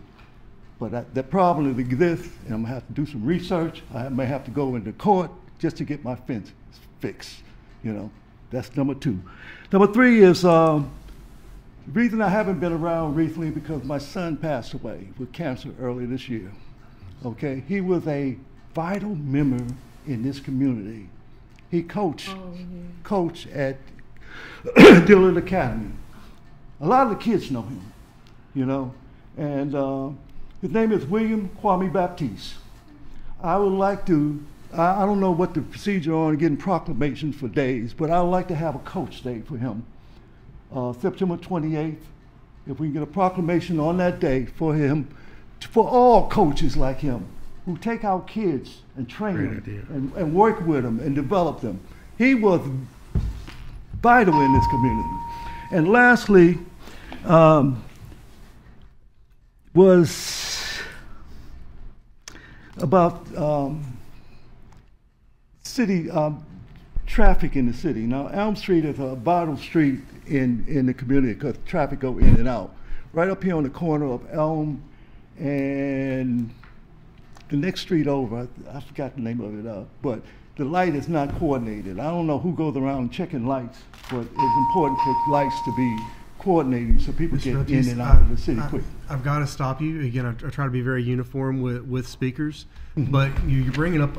But that problem exists, and I'm gonna have to do some research. I may have to go into court just to get my fence fixed. That's number 2. Number 3 is the reason I haven't been around recently because my son passed away with cancer early this year. Okay, he was a vital member in this community. He coached at Dillard Academy. A lot of the kids know him, and his name is William Kwame Baptiste. I would like to, I don't know what the procedure on getting proclamations for days, but I would like to have a coach day for him. September 28th, if we can get a proclamation on that day for him, for all coaches like him, who take our kids and train them and work with them and develop them. He was vital in this community. And lastly, was about city traffic in the city. Now, Elm Street is a vital street in the community because traffic go in and out. Right up here on the corner of Elm and the next street over, I forgot the name of it, but the light is not coordinated. I don't know who goes around checking lights, but it's important for lights to be coordinated so people get in and out of the city quick. I've got to stop you. Again, I try to be very uniform with speakers, but you're bringing up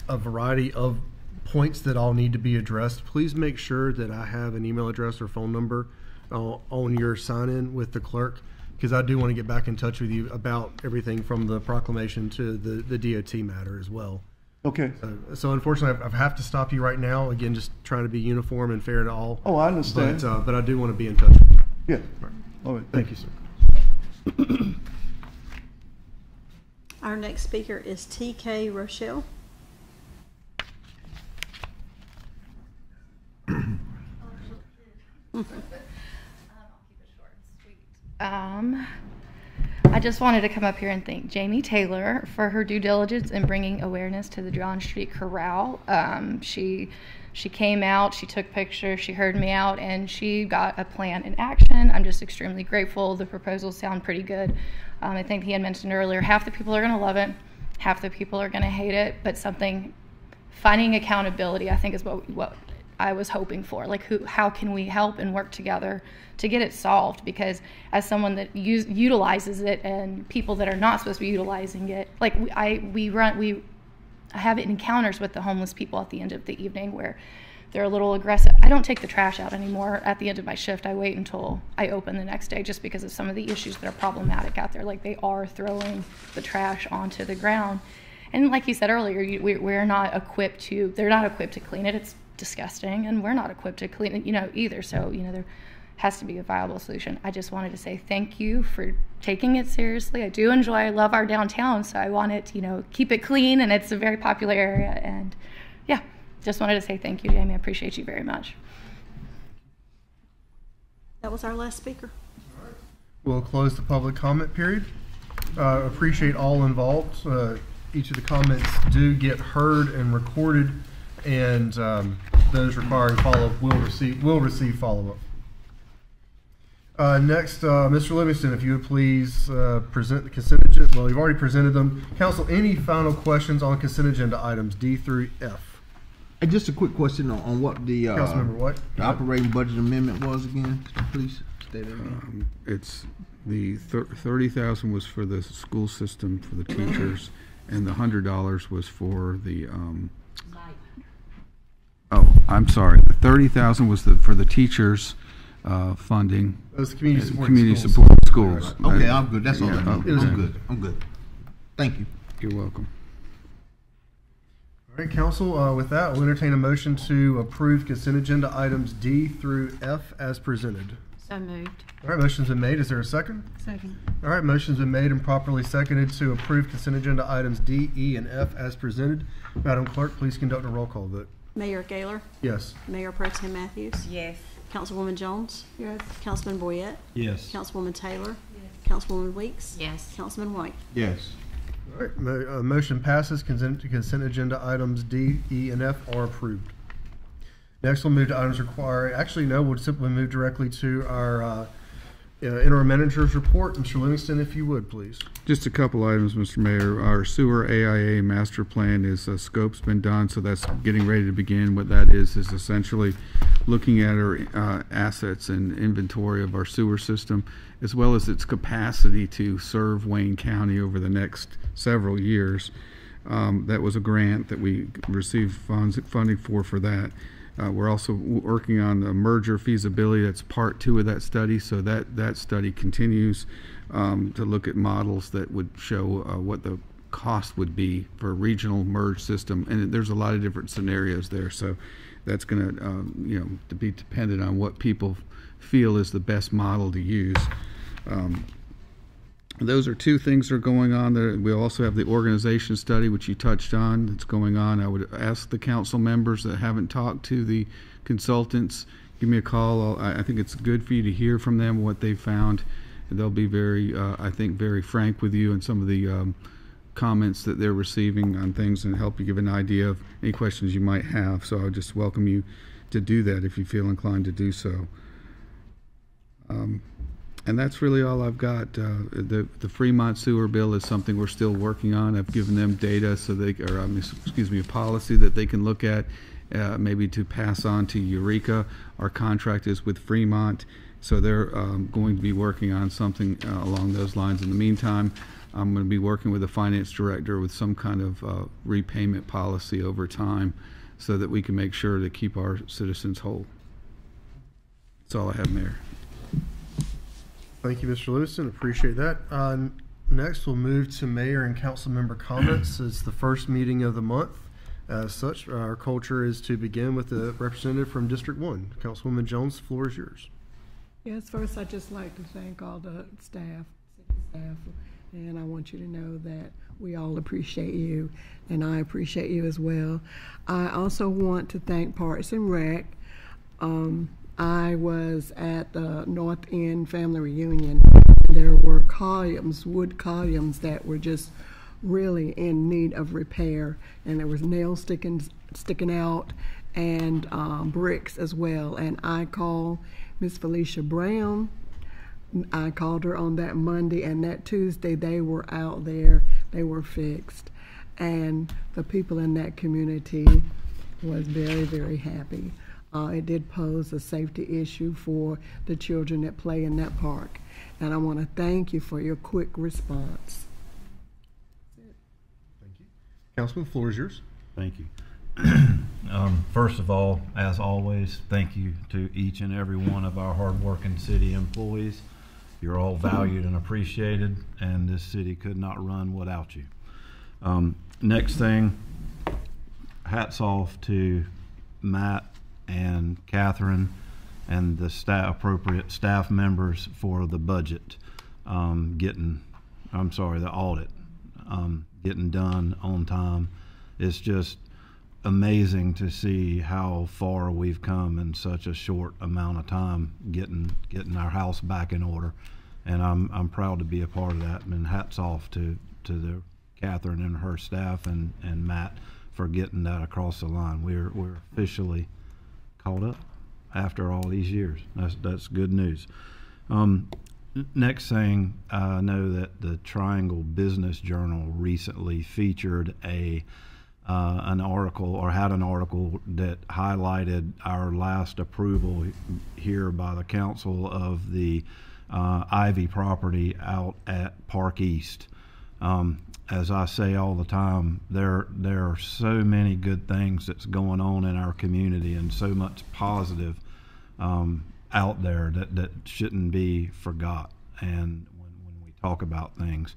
a variety of points that all need to be addressed. Please make sure that I have an email address or phone number on your sign-in with the clerk, because I do want to get back in touch with you about everything from the proclamation to the DOT matter as well. Okay. So unfortunately, I have to stop you right now. Again, just trying to be uniform and fair to all. Oh, I understand. But I do want to be in touch with you. Yeah. All right. Thank you, sir. Our next speaker is T.K. Rochelle. I just wanted to come up here and thank Jamie Taylor for her due diligence in bringing awareness to the John Street Corral. She came out, she took pictures, she heard me out, and she got a plan in action. I'm just extremely grateful. The proposals sound pretty good. I think he had mentioned earlier, half the people are going to love it, half the people are going to hate it, but finding accountability, I think, is what I was hoping for. Like, how can we help and work together to get it solved? Because as someone that utilizes it, and people that are not supposed to be utilizing it, like I have encounters with the homeless people at the end of the evening where they're a little aggressive. I don't take the trash out anymore at the end of my shift. I wait until I open the next day, just because of some of the issues that are problematic out there. Like, they are throwing the trash onto the ground. And like you said earlier, we're not equipped to, they're not equipped to clean it. It's disgusting, and we're not equipped to clean it, either. So, there has to be a viable solution. I just wanted to say thank you for taking it seriously. I love our downtown, so I want it to, keep it clean, and it's a very popular area. And yeah, just wanted to say thank you, Jamie. I appreciate you very much. That was our last speaker. We'll close the public comment period. Appreciate all involved. Each of the comments do get heard and recorded, and those requiring follow-up will receive follow-up. Next, Mr. Livingston, if you would please present the consent agenda. Well, you've already presented them. Council, any final questions on consent agenda items D through F? Just a quick question on what the Councilmember White? the operating budget amendment was again. Please state it again. It's the 30,000 was for the school system for the teachers, and the $100 was for the. Oh, I'm sorry. The 30,000 was for the teachers funding. It was community support Support schools. Okay, I'm good. That's all I Yeah, need. I'm good. I'm good. Thank you. You're welcome. All right, council, with that, we'll entertain a motion to approve consent agenda items D through F as presented. So moved. All right, motion's been made. Is there a second? Second. All right, motion's been made and properly seconded to approve consent agenda items D, E, and F as presented. Madam Clerk, please conduct a roll call vote. Mayor Gaylor? Yes. Mayor Pro Tem Matthews? Yes. Councilwoman Jones? Yes. Councilman Boyette? Yes. Councilwoman Taylor? Yes. Councilwoman Weeks? Yes. Councilman White? Yes. All right, motion passes. Consent agenda items D, E, and F are approved. Next, we'll move to items requiring. Actually, no, we'll simply move directly to our interim manager's report. Mr. Livingston, if you would, please. Just a couple items, Mr. Mayor. Our sewer AIA master plan is scope's been done, so that's getting ready to begin. What that is essentially looking at our assets and inventory of our sewer system, as well as its capacity to serve Wayne County over the next several years. That was a grant that we received funding for that. We're also working on the merger feasibility. That's part 2 of that study. So that study continues to look at models that would show what the cost would be for a regional merge system. And there's a lot of different scenarios there. So that's going to be dependent on what people feel is the best model to use. Those are 2 things that are going on there. We also have the organization study, which you touched on, that's going on. I would ask the council members that haven't talked to the consultants, give me a call. I think it's good for you to hear from them what they found. They'll be very, I think, very frank with you and some of the comments that they're receiving on things and help you give an idea of any questions you might have. So I would just welcome you to do that if you feel inclined to do so. And that's really all I've got. The Fremont sewer bill is something we're still working on. I've given them data so they, or excuse me, a policy that they can look at, maybe to pass on to Eureka. Our contract is with Fremont, so they're going to be working on something along those lines. In the meantime, I'm going to be working with the finance director with some kind of repayment policy over time so that we can make sure to keep our citizens whole. That's all I have, Mayor. Thank you, Mr. Livingston. Appreciate that. Next, we'll move to mayor and council member comments. It's the first meeting of the month. As such, our culture is to begin with the representative from District 1. Councilwoman Jones, the floor is yours. Yes, first I'd just like to thank all the staff, city staff, and I want you to know that we all appreciate you, and I appreciate you as well. I also want to thank Parks and Rec. I was at the North End family reunion. There were columns, wood columns that were just really in need of repair, and there was nails sticking out and bricks as well. And I called Miss Felicia Brown. I called her on that Monday, and that Tuesday they were out there. They were fixed, and the people in that community was very, very happy. It did pose a safety issue for the children that play in that park. And I want to thank you for your quick response. Thank you. Councilman, the floor is yours. Thank you. First of all, as always, thank you to each and every one of our hardworking city employees. You're all valued and appreciated, and this city could not run without you. Next thing, hats off to Matt and Catherine and the appropriate staff members for the budget the audit getting done on time. It's just amazing to see how far we've come in such a short amount of time getting our house back in order, and I'm proud to be a part of that. And hats off to the Catherine and her staff and Matt for getting that across the line. We're officially caught up after all these years. That's good news. Next thing, I know that the Triangle Business Journal recently featured a an article, or had an article that highlighted our last approval here by the council of the Ivy property out at Park East. As I say all the time, there are so many good things that's going on in our community, and so much positive out there that shouldn't be forgot. And when we talk about things,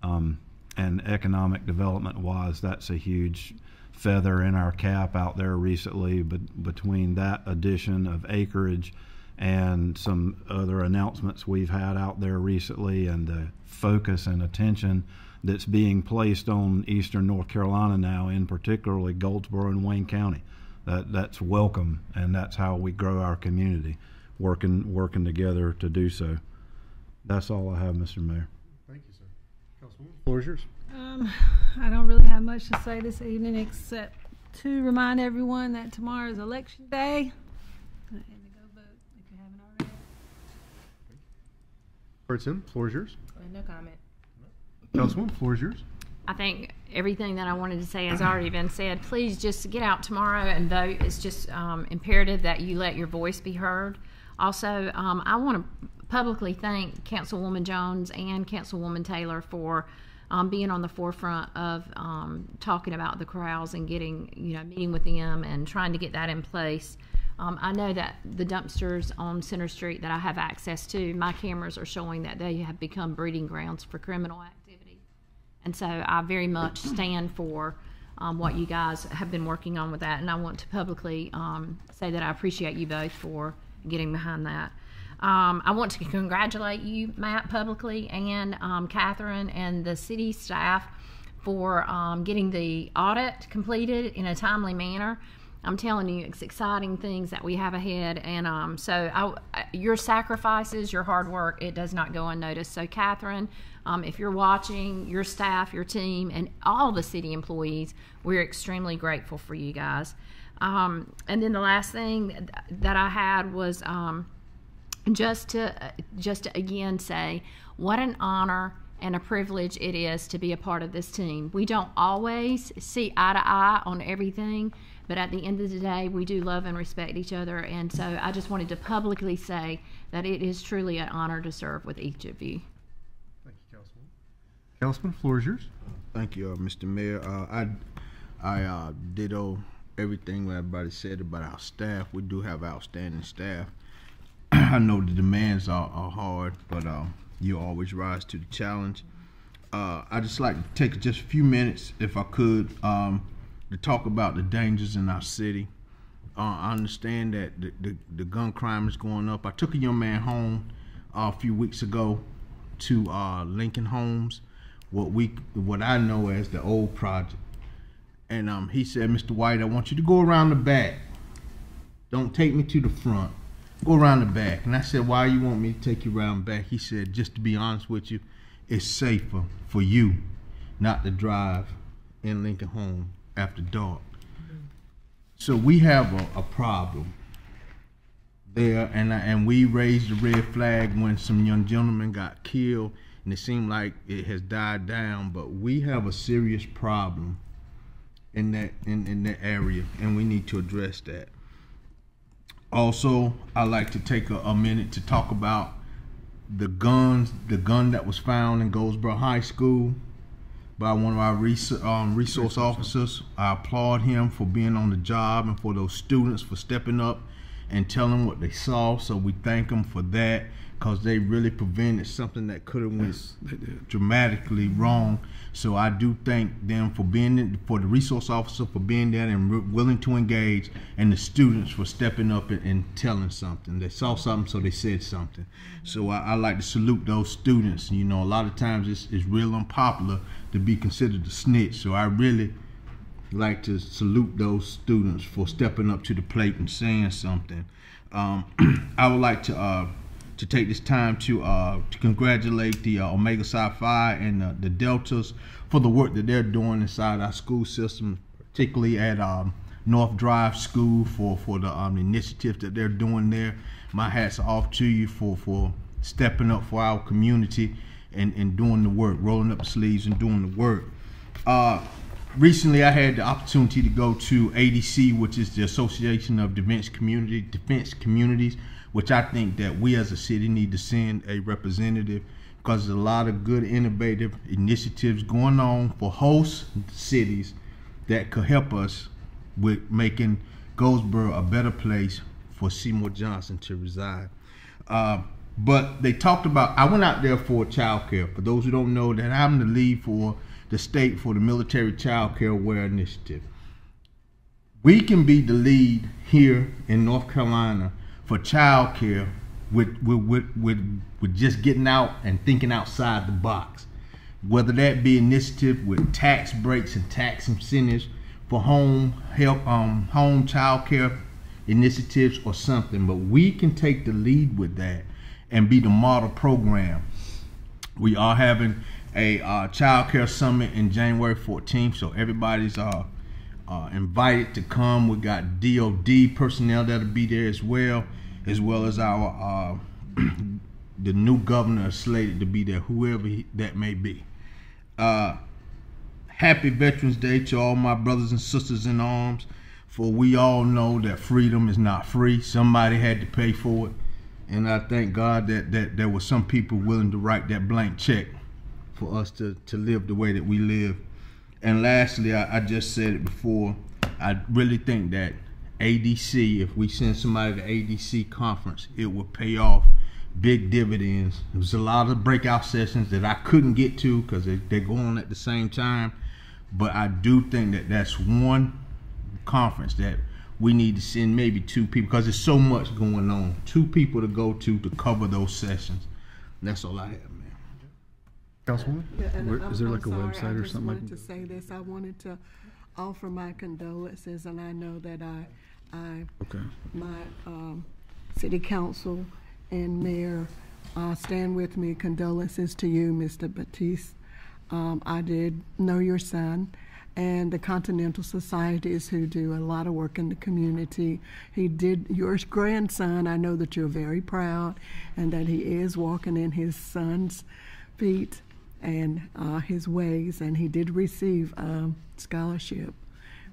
and economic development wise, that's a huge feather in our cap out there recently. But between that addition of acreage and some other announcements we've had out there recently, and the focus and attention that's being placed on Eastern North Carolina now, in particularly Goldsboro and Wayne County, that's welcome, and that's how we grow our community, working together to do so. That's all I have, Mr. Mayor. Thank you, sir. Councilwoman, the floor is yours. I don't really have much to say this evening except to remind everyone that tomorrow is election day and to go vote if you haven't already. Tim, floor is yours. No comment. Councilwoman, floor is yours. I think everything that I wanted to say has already been said. Please just get out tomorrow and vote. It's just imperative that you let your voice be heard. Also, I want to publicly thank Councilwoman Jones and Councilwoman Taylor for being on the forefront of talking about the corrals and getting, meeting with them and trying to get that in place. I know that the dumpsters on Center Street that I have access to, my cameras are showing that they have become breeding grounds for criminal activity. And so I very much stand for what you guys have been working on with that. And I want to publicly say that I appreciate you both for getting behind that. I want to congratulate you, Matt, publicly, and Catherine and the city staff for getting the audit completed in a timely manner. I'm telling you, it's exciting things that we have ahead, and your sacrifices, your hard work, it does not go unnoticed. So, Catherine, if you're watching, your staff, your team, and all the city employees, we're extremely grateful for you guys. And then the last thing that I had was just to again say what an honor and a privilege it is to be a part of this team. We don't always see eye to eye on everything, but at the end of the day, we do love and respect each other. And so I just wanted to publicly say that it is truly an honor to serve with each of you. Thank you, Councilman. Councilman, floor is yours. Thank you, Mr. Mayor. I ditto everything that everybody said about our staff. We do have outstanding staff. I know the demands are hard, but you always rise to the challenge. I just like to take just a few minutes, if I could, to talk about the dangers in our city. I understand that the gun crime is going up. I took a young man home a few weeks ago to Lincoln Homes, what I know as the old project. And he said, Mr. White, I want you to go around the back. Don't take me to the front. Go around the back. And I said, why you want me to take you around back? He said, just to be honest with you, it's safer for you not to drive in Lincoln Home after dark. So we have a problem there, and we raised the red flag when some young gentlemen got killed, and it seemed like it has died down, but we have a serious problem in that area, and we need to address that. Also, I'd like to take a minute to talk about the gun that was found in Goldsboro High School by one of our resource officers. I applaud him for being on the job and for those students for stepping up and telling what they saw. So we thank them for that, because they really prevented something that could have went dramatically wrong. So I do thank them for for the resource officer for being there and willing to engage, and the students for stepping up and telling something. They saw something, so they said something. So I like to salute those students. You know, a lot of times it's real unpopular to be considered a snitch. So I really like to salute those students for stepping up to the plate and saying something. I would like to take this time to congratulate the Omega Psi Phi and the Deltas for the work that they're doing inside our school system, particularly at North Drive School for the initiatives that they're doing there. My hats are off to you for stepping up for our community and doing the work, rolling up the sleeves and doing the work. recently I had the opportunity to go to ADC, which is the Association of Defense Communities, which I think that we as a city need to send a representative, because there's a lot of good innovative initiatives going on for host cities that could help us with making Goldsboro a better place for Seymour Johnson to reside. But they talked about, I went out there for child care. For those who don't know, that I'm the lead for the state for the Military Child Care Aware Initiative. We can be the lead here in North Carolina for child care with just getting out and thinking outside the box. Whether that be initiative with tax breaks and tax incentives for home child care initiatives or something, but we can take the lead with that and be the model program. We are having a child care summit in January 14th, so everybody's invited to come. We got DOD personnel that'll be there as well as our the new governor is slated to be there, whoever that may be. Happy Veterans Day to all my brothers and sisters in arms, for we all know that freedom is not free. Somebody had to pay for it, and I thank God that there were some people willing to write that blank check for us to live the way that we live. And lastly, I just said it before, I really think that ADC, if we send somebody to ADC conference, it will pay off big dividends. There was a lot of breakout sessions that I couldn't get to because they're going on at the same time, but I do think that that's one conference that we need to send maybe 2 people, because there's so much going on. 2 people to go to cover those sessions. And that's all I have, man. Councilwoman? Is there like a website or something? I just wanted to say this. I wanted to offer my condolences, and I know that my city council and mayor stand with me. Condolences to you, Mr. Batiste. I did know your son and the Continental Societies, who do a lot of work in the community. He did, your grandson, I know that you're very proud and that he is walking in his son's feet and his ways, and he did receive a scholarship.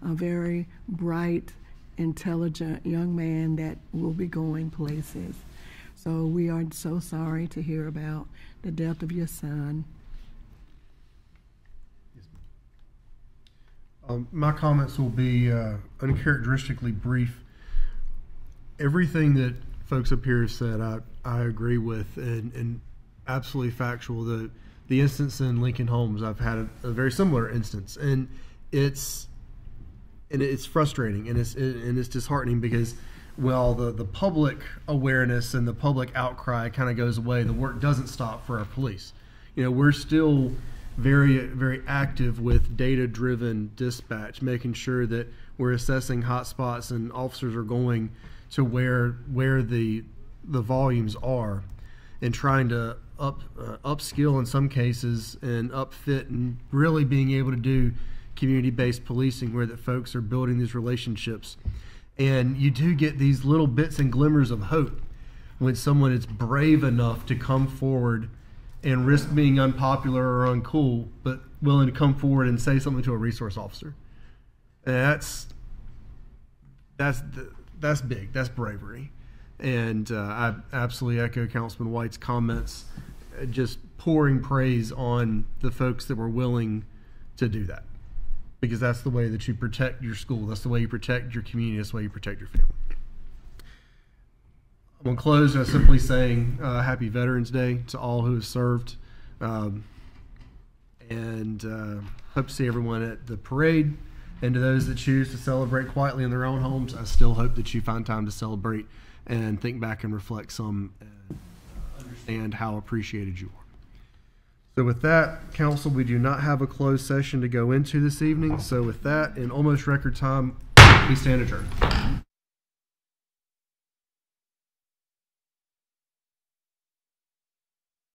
A very bright, intelligent young man that will be going places. So we are so sorry to hear about the death of your son. My comments will be uncharacteristically brief. Everything that folks up here have said, I agree with, and absolutely factual. The instance in Lincoln Homes, I've had a very similar instance, and it's frustrating and it's disheartening, because while the public awareness and the public outcry kind of goes away, the work doesn't stop for our police. You know, we're still very, very active with data-driven dispatch, making sure that we're assessing hotspots and officers are going to where the volumes are, and trying to upskill in some cases and upfit, and really being able to do community-based policing where that folks are building these relationships. And you do get these little bits and glimmers of hope when someone is brave enough to come forward and risk being unpopular or uncool, but willing to come forward and say something to a resource officer. And that's big. That's bravery. And I absolutely echo Councilman White's comments, just pouring praise on the folks that were willing to do that, because that's the way that you protect your school. That's the way you protect your community. That's the way you protect your family. I'm going to close by simply saying Happy Veterans Day to all who have served. And hope to see everyone at the parade. And to those that choose to celebrate quietly in their own homes, I still hope that you find time to celebrate and think back and reflect some and understand how appreciated you are. So with that, Council, we do not have a closed session to go into this evening. So with that, in almost record time, we stand adjourned.